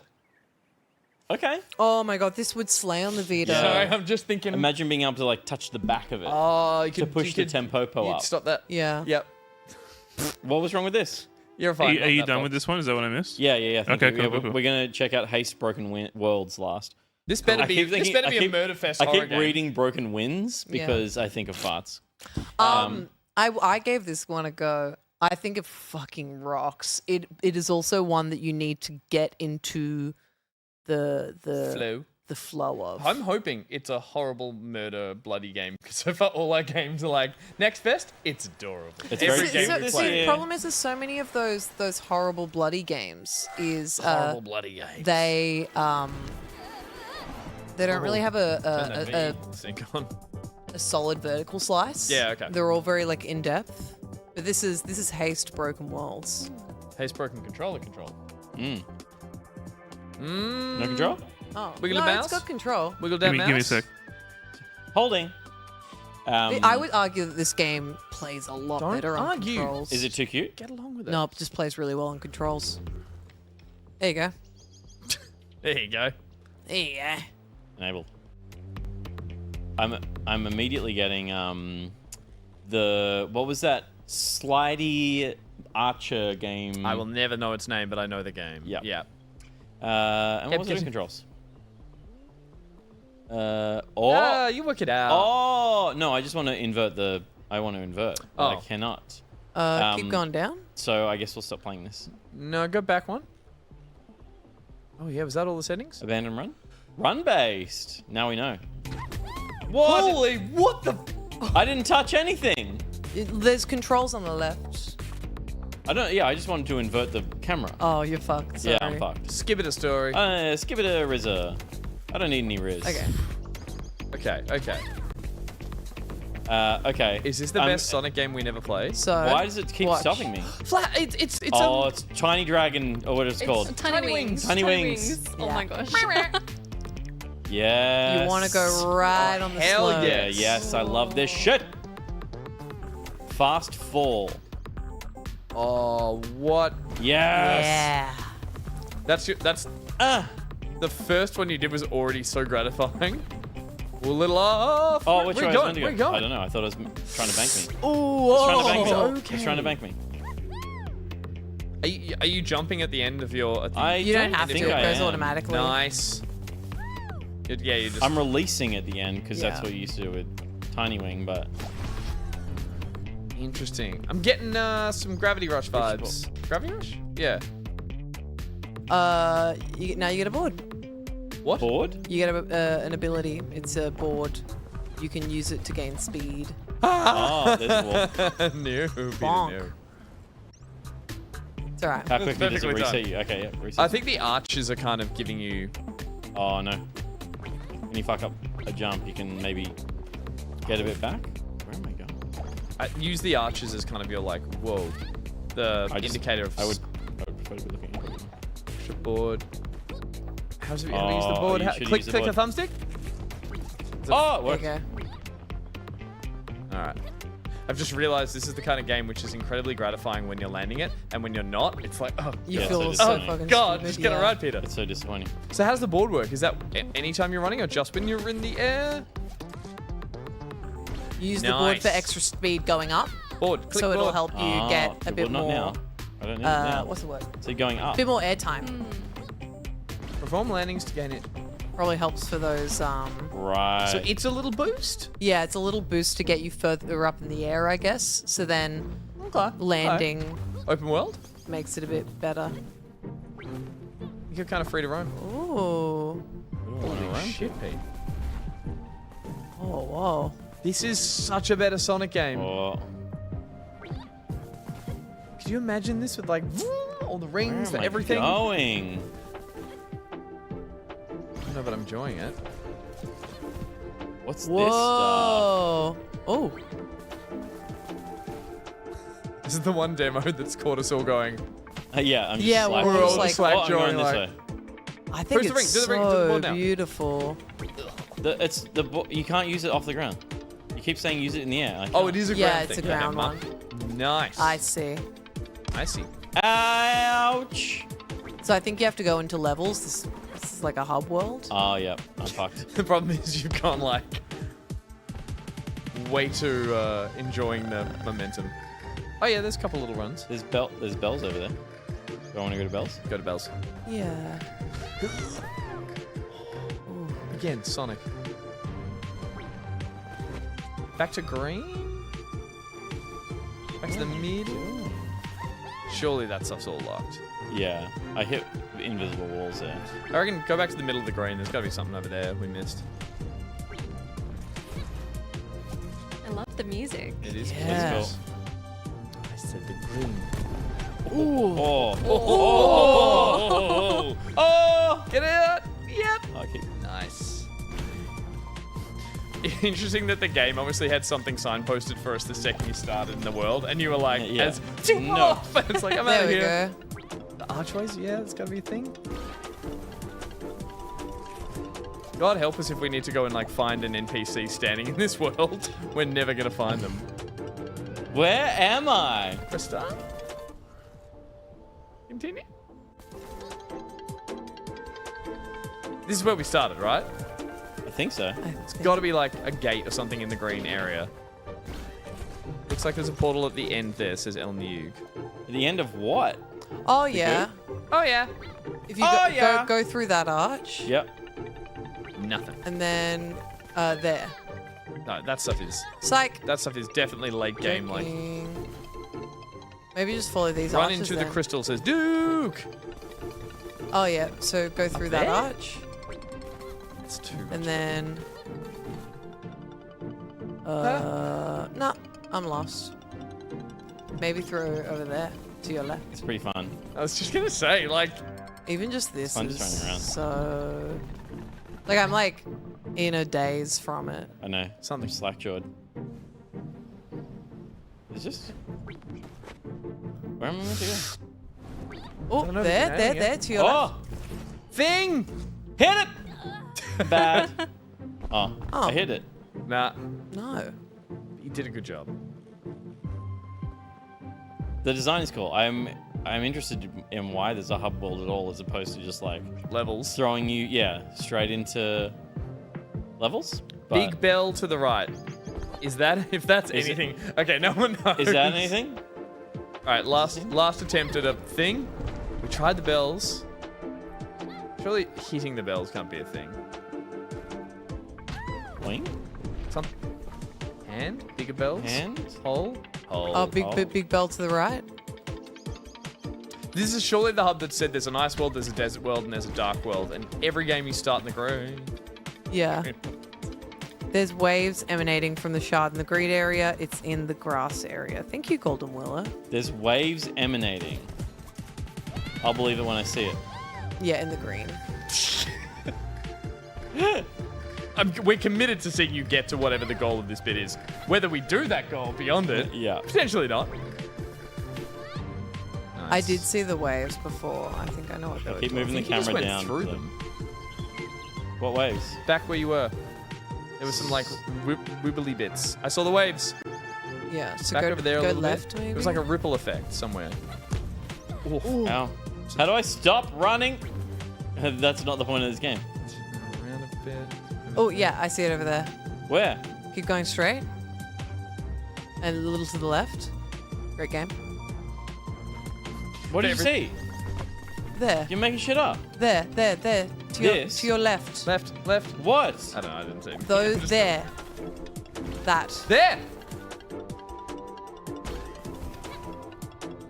Okay. Oh my god, this would slay on the Vita. Yeah. Sorry, I'm just thinking. Imagine being able to like touch the back of it Oh, you to could push the Tempopo you'd up. Stop that. Yeah. Yep. What was wrong with this? You're Are fine. you done with this one? Is that what I missed? Yeah. Thank Okay, you. cool, Yeah, cool. We're gonna check out Haste Broken Worlds last. This better I be. keep This thinking- better I be a keep- murder fest. I horror keep game. reading Broken Winds because I think of farts. I gave this one a go. I think it fucking rocks. It is also one that you need to get into the flow of. I'm hoping it's a horrible murder bloody game because so far all our games are like NextFest. It's adorable. It's Every very- game we See, play. the problem is there's so many of those horrible bloody games is Horrible bloody games. they don't really have Turn that a sync on. solid vertical slice. Yeah, okay. They're all very like in depth. But this is Haste Broken Worlds. Haste broken controller control. No control? Oh, Wiggle no, the mouse? it's got control. Wiggle down mouse. Give me a sec. Holding. I would argue that this game plays a lot Don't better on argue. controls. Is it too cute? Get along with it. No, it just plays really well on controls. There you go. There you go. There you go. Enable. I'm immediately getting the what was that slidey archer game? I will never know its name, but I know the game. Yep. Yeah. And what was Keep those getting- controls? You work it out. Oh no! I just want to invert the. I want to invert. But I Oh. cannot. Keep going down. So I guess we'll stop playing this. No, go back one. Oh yeah, was that all the settings? Abandon run. Run based. Now we know. What? Holy, what the? I didn't touch anything. There's controls on the left. I don't. Yeah, I just wanted to invert the camera. Oh, you're fucked. Sorry. Yeah, I'm fucked. Skip it a story. Skip it a Rizza. I don't need any Riz. Okay. Okay. Okay. Is this the best Sonic game we never played? So Why does it keep watch. stopping me? Flat. It's Oh, it's Tiny Dragon, or what it's called. Tiny wings. Tiny wings. Oh my gosh. Yes. You want to go right on the hell slope. Yeah, yes, I love this shit. Fast fall. Oh, what? Yes. Yeah. That's the first one you did was already so gratifying. We're a little off. Oh, which way Where I was meant to Where go? you going? I don't know. I thought it was trying to bank me. Oh, It's trying to bank me. okay. It's trying to bank me. Are you jumping at the end of your? You don't have to. think It I goes am. automatically. Nice. Yeah, you just. I'm releasing at the end because that's Yeah. what you used to do with Tiny Wing, but Interesting. I'm getting some Gravity Rush vibes. Gravity Rush? Yeah. Now you get a board. What? board? You get an ability. It's a board. You can use it to gain speed. Oh, there's a wall. No, Peter, Bonk. no. It's alright. How quickly does it perfectly reset done. you? Okay, yeah, reset. I think the arches are kind of giving you... Oh, no. When you fuck up a jump, you can maybe get a bit back. Where am I going? use the arches as kind of your, like, whoa. The indicator of... I would prefer to be looking at it. Board. How's it how to use the board? You should Click use the the board. thumbstick? Oh, it worked. There Alright. I've just realized this is the kind of game which is incredibly gratifying when you're landing it, and when you're not, it's like, oh, You Yeah, feel so so disappointing. fucking God, stupid, just get it yeah. right, Peter. It's so disappointing. So how's the board work? Is that anytime you're running or just when you're in the air? Use the board for Nice. extra speed going up. Board, click So it'll board. help you get a well, bit not more. now. I don't need it now. What's the word? So you're going up. A bit more airtime. Perform landings to gain it. Probably helps for those. Right. So it's a little boost? Yeah, it's a little boost to get you further up in the air, I guess. So then landing Open world? makes it a bit better. You're kind of free to roam. Ooh. Holy shit, Pete. Oh, whoa. This is such a better Sonic game. Oh. Could you imagine this with like all the rings, Where am I everything? going? I don't know, but I'm enjoying it. What's Whoa. Oh. This is the one demo that's caught us all going. this stuff? Yeah, I'm just Yeah, slack. we're all just like oh, I'm going jawing this like- way. I think Where's the ring? it's Do the ring, do the so board now. beautiful. You can't use it off the ground. You keep saying use it in the air. I Oh, can't. it is a Yeah, ground it's thing. a ground Okay, one. Nice. I see. I see. Ouch. So I think you have to go into levels. This is like a hub world. Oh, yeah. I'm fucked. The problem is you've gone like way too enjoying the momentum. Oh yeah, there's a couple little runs. There's bells over there. Do I want to go to bells? Go to bells. Yeah. Again, Sonic. Back to green? Back to the middle? Surely that stuff's all locked. Yeah. I hit invisible walls there. I reckon go back to the middle of the green. There's got to be something over there we missed. I love the music. It is Yeah. cool. I said the green. Ooh. Oh. Oh! Get out! Yep! Okay. Nice. Interesting that the game obviously had something signposted for us the second you started in the world, and you were like, Yeah. as No. it's like, I'm There out of we here. go. The archways, yeah, it's gotta be a thing. God help us if we need to go and like find an NPC standing in this world. We're never gonna find them. Where am I? Press start. Continue. This is where we started, right? I think so. It's got to be like a gate or something in the green area. Looks like there's a portal at the end there. It says El Nug. At the end of what? Oh yeah. Oh yeah. If you Oh, go, yeah. go through that arch, Yep. Nothing. and then there. No, that stuff is Psych. definitely late game. Like Checking. Maybe just follow these run arches into the then. crystal. Says Duke. Oh yeah. So go through that there? arch, It's too. and then. No, I'm lost. Maybe through over there to your left. It's pretty fun. I was just gonna say like. Even just this fun is just running around. so. Like I'm like in a daze from it. I know. Something. I'm slack-jawed. It's just... Where am I meant to go? Oh, don't know if there, it's there, adding it. there to your left. Oh! Thing. Hit it! Bad. Oh, Oh. I hit it. Nah, No. you did a good job. The design is cool. I'm interested in why there's a hub world at all, as opposed to just like Levels. throwing you, straight into levels. But Big bell to the right. Is that if that's Is it- anything? Okay, no one knows. is that anything? All right, last attempt at a thing. We tried the bells. Surely hitting the bells can't be a thing. Wing? Some hand, bigger bells. Hand? Hole. Hole. Oh, big bell to the right. This is surely the hub that said there's an ice world, there's a desert world, and there's a dark world. And every game you start in the green. Yeah. There's waves emanating from the shard in the green area. It's in the grass area. Thank you, Golden Willow. There's waves emanating. I'll believe it when I see it. Yeah, in the green. We're committed to seeing you get to whatever the goal of this bit is. Whether we do that goal beyond it, Yeah. potentially not. I did see the waves before. I think I know what they were Keep doing. moving the You just camera went down. through to them. What waves? Back where you were. There was some like wibbly bits. I saw the waves. Yeah, so Back go, over there a go little left bit. maybe? It was like a ripple effect somewhere. Ooh. Ow. How do I stop running? That's not the point of this game. Around a bit. Oh, yeah, I see it over there. Where? Keep going straight. And a little to the left. Great game. What do you see? There. You're making shit up. There. To This? your left. Left. What? I don't know. I didn't see. Those there. That. There.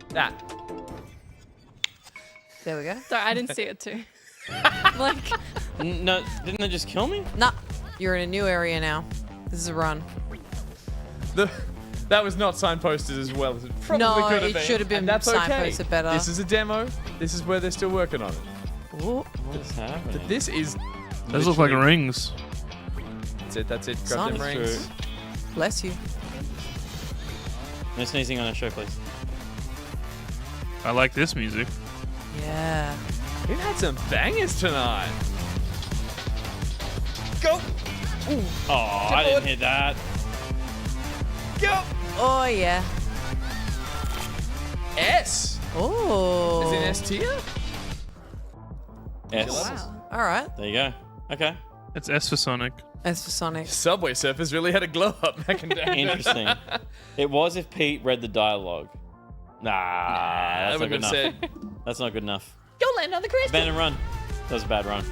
That. There we go. Sorry, I didn't see it too. Like, No, didn't they just kill me? Nah, you're in a new area now. This is a run. That was not signposted as well as it probably No, could have it been. should have been And that's okay. signposted better. This is a demo. This is where they're still working on it. Ooh. What's happening? This is. Those look like literally- rings. That's it. Grab them Some. rings. Bless you. No sneezing on our show, please. I like this music. Yeah. We've had some bangers tonight. Go. Ooh. Oh, I didn't hear that. Go. Oh, yeah. S. Oh. Is it S tier? S. wow. All right. There you go. Okay. It's S for Sonic. As for Sonic. Subway Surfers really had a glow up back in day. Interesting. It was if Pete read the dialogue. Nah, I that's not good wouldn't enough. have said. That's not good enough. Go land on the crest. Abandon run. That was a bad run.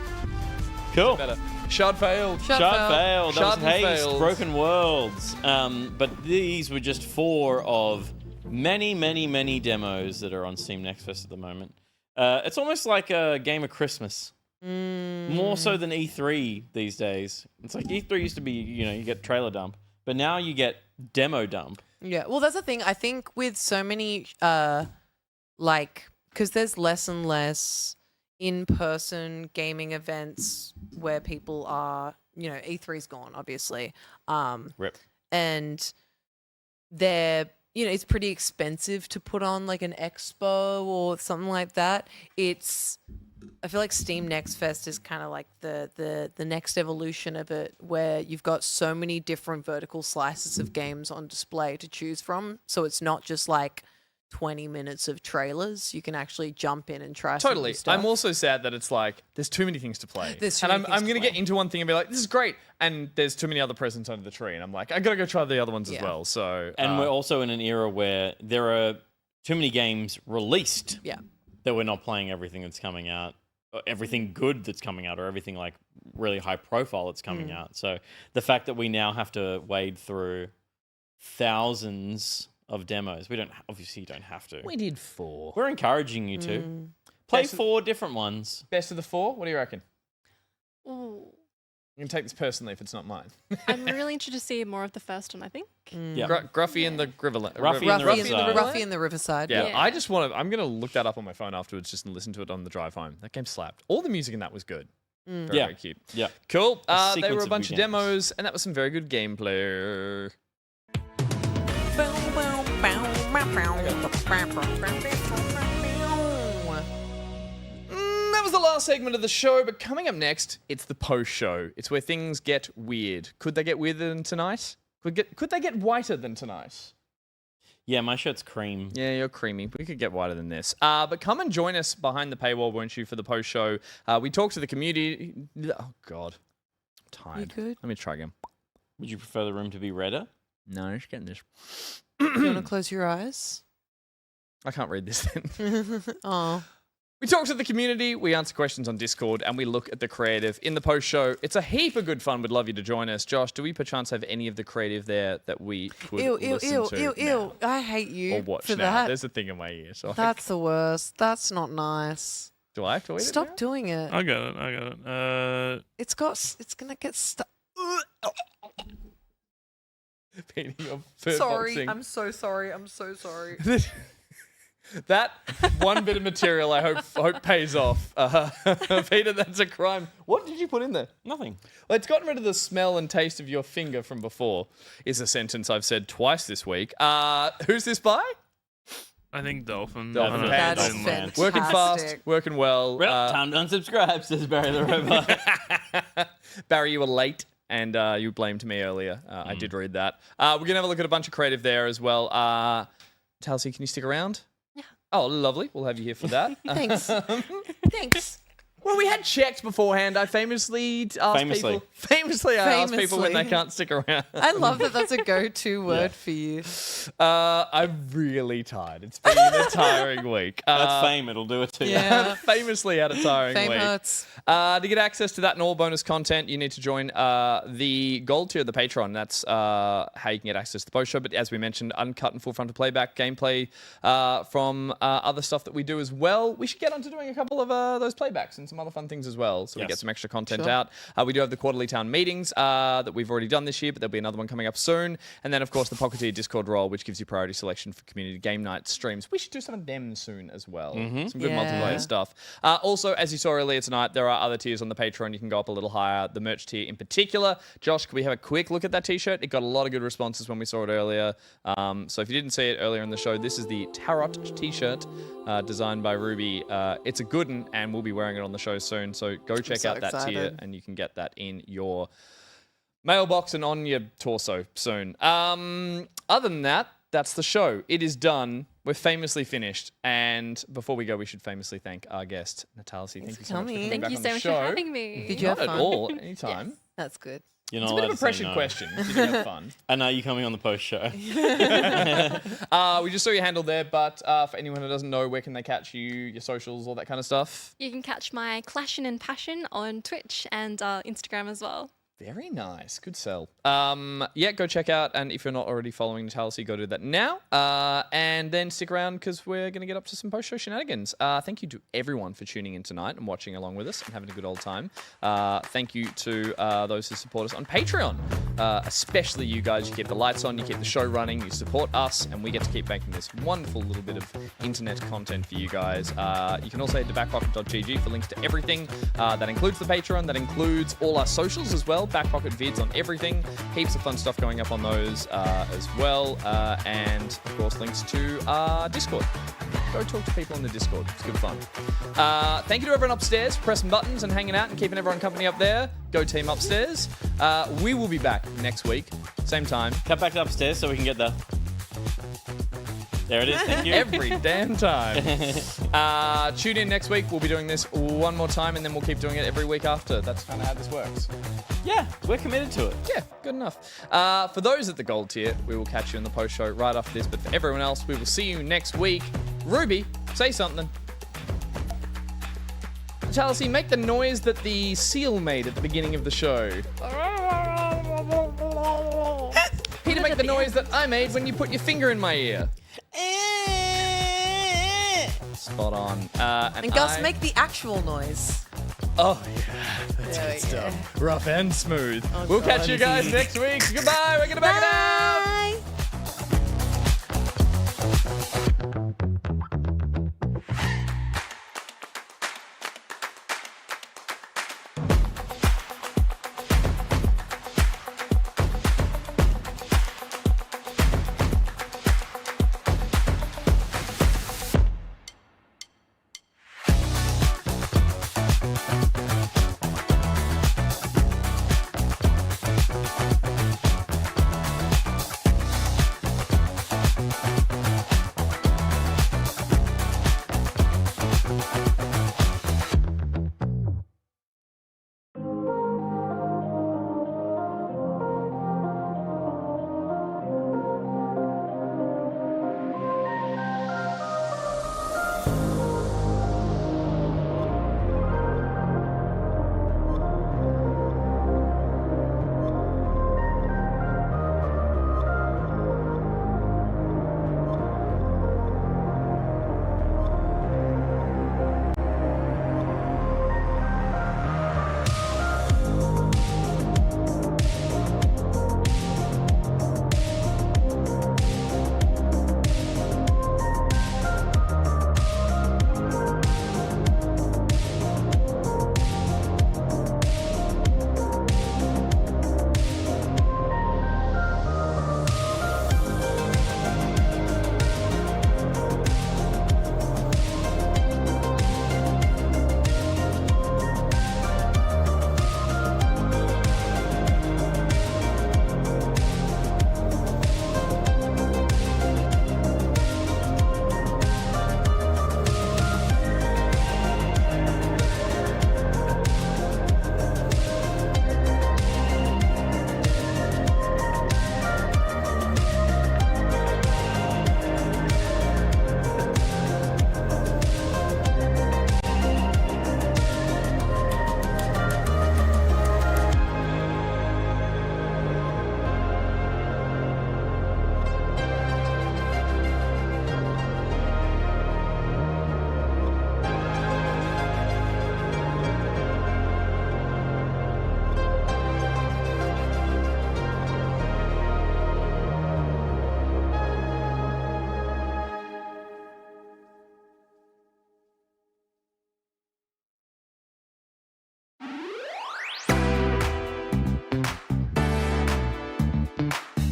Cool. Better. Shard failed. Shard Shard failed. That Shard was Haste. failed. Broken Worlds. But these were just 4 of many, many, many demos that are on Steam NextFest at the moment. It's almost like a game of Christmas. More so than E3 these days. It's like E3 used to be, you get trailer dump, but now you get demo dump. Yeah. Well, that's the thing. I think with so many, because there's less and less in-person gaming events where people are, E3's gone, obviously. Rip. And they're, it's pretty expensive to put on like an expo or something like that. I feel like Steam Next Fest is kind of like the next evolution of it, where you've got so many different vertical slices of games on display to choose from. So it's not just like 20 minutes of trailers. You can actually jump in and try some Totally. new stuff. I'm also sad that it's like there's too many things to play. There's too and many I'm things to going to play. get into one thing and be like, this is great. And there's too many other presents under the tree. And I'm like, I got to go try the other ones as Yeah. well. So And we're also in an era where there are too many games released Yeah. that we're not playing everything that's coming out, or everything good that's coming out, or everything like really high profile that's coming out. So the fact that we now have to wade through thousands of demos, we don't have to. we did 4. We're encouraging you to play Best of- 4 different ones. Best of the 4? What do you reckon? ooh, I'm going to take this personally if it's not mine. I'm really interested to see more of the first one, I think. Yeah. Gruffy and the Griverland. Ruffy and the Riverside. Ruffy in the Riverside. Yeah, Yeah. I just want to. I'm gonna look that up on my phone afterwards, just and listen to it on the drive home. That game slapped. All the music in that was good. Very, Yeah. very cute. Yeah. Cool. They sequence were a of bunch good of games. demos, and that was some very good gameplay. That was the last segment of the show, but coming up next, it's the post show. It's where things get weird. Could they get weirder than tonight? Could they get whiter than tonight? Yeah, my shirt's cream. Yeah, you're creamy. We could get whiter than this. But come and join us behind the paywall, won't you, for the post show? We talk to the community. Oh, God. I'm tired. You good? Let me try again. Would you prefer the room to be redder? No, just getting this. Do you want to close your eyes? I can't read this then. Oh. We talk to the community, we answer questions on Discord, and we look at the creative in the post show. It's a heap of good fun. We'd love you to join us. Josh, do we perchance have any of the creative there that we could listen to now? I hate you Or watch for now? that. There's a thing in my ear. So That's the worst. That's not nice. do I have to eat Stop it now? doing it. I got it. It's gonna get stuck. beating of bird Sorry, boxing. I'm so sorry. I'm so sorry. That one bit of material I hope pays off. Peter, that's a crime. What did you put in there? Nothing. Well, it's gotten rid of the smell and taste of your finger from before, is a sentence I've said twice this week. Who's this by? I think Dolphin. Dolphin. That's Working fantastic. fast, working well. Well, time to unsubscribe, says Barry the Robot. Barry, you were late. And you blamed me earlier. I did read that. We're going to have a look at a bunch of creative there as well. Talsy, can you stick around? Yeah. Oh, lovely. We'll have you here for that. Thanks. Thanks. Well, we had checked beforehand. I famously asked people when they can't stick around. I love that that's a go-to word for you. I'm really tired. It's been a tiring week. That's fame. It'll do it too. Yeah. Famously had a tiring Fame week. hurts. To get access to that and all bonus content, you need to join the gold tier of the Patreon. That's how you can get access to the post show. But as we mentioned, uncut and full frontal playback gameplay from other stuff that we do as well. We should get onto doing a couple of those playbacks and some other fun things as well, so we get some extra content out. We do have the quarterly town meetings that we've already done this year, but there'll be another one coming up soon. And then, of course, the Pocketeer Discord role, which gives you priority selection for community game night streams. We should do some of them soon as well. Some good multiplayer stuff. Also, as you saw earlier tonight, there are other tiers on the Patreon. You can go up a little higher, the merch tier in particular. Josh, can we have a quick look at that t-shirt? It got a lot of good responses when we saw it earlier. So if you didn't see it earlier in the show, this is the Tarot t-shirt designed by Ruby. It's a good one, and we'll be wearing it on the show soon. So go check out that tier, and you can get that in your mailbox and on your torso soon. Other than that, that's the show. It is done. We're famously finished. And before we go, we should famously thank our guest, Natalsi. Thank you so much for coming Thank back you on so the much show. for having me. Did you have Not fun? at all. Anytime. Yes, that's good. You're It's not a bit of allowed a to say pressured no. question. Did you have fun? And are you coming on the post show? We just saw your handle there, but for anyone who doesn't know, where can they catch you, your socials, all that kind of stuff? You can catch my Clashin' and Passion on Twitch and Instagram as well. Very nice. Good sell. Go check out. And if you're not already following Natalsi, go do that now. And then stick around because we're going to get up to some post-show shenanigans. Thank you to everyone for tuning in tonight and watching along with us and having a good old time. Thank you to those who support us on Patreon. Especially you guys. You keep the lights on, you keep the show running, you support us, and we get to keep making this wonderful little bit of internet content for you guys. You can also head to backpocket.gg for links to everything. That includes the Patreon, that includes all our socials as well. Backpocket vids on everything. Heaps of fun stuff going up on those as well. And of course, links to Discord. Go talk to people in the Discord. It's good fun. Thank you to everyone upstairs for pressing buttons and hanging out and keeping everyone company up there. Go team upstairs. We will be back next week, same time. Cut back upstairs so we can get the... There it is. Thank you. Every damn time. Tune in next week. We'll be doing this one more time, and then we'll keep doing it every week after. That's kind of how this works. Yeah, we're committed to it. Yeah, good enough. For those at the gold tier, we will catch you in the post show right after this. But for everyone else, we will see you next week. Ruby, say something. Chelsea, make the noise that the seal made at the beginning of the show. Peter, make the noise that I made when you put your finger in my ear. Spot on. And Gus, make the actual noise. Oh, yeah. That's There good we stuff. Rough and smooth. Oh, We'll God. catch you guys next week. Goodbye. We're going to back it out. Bye.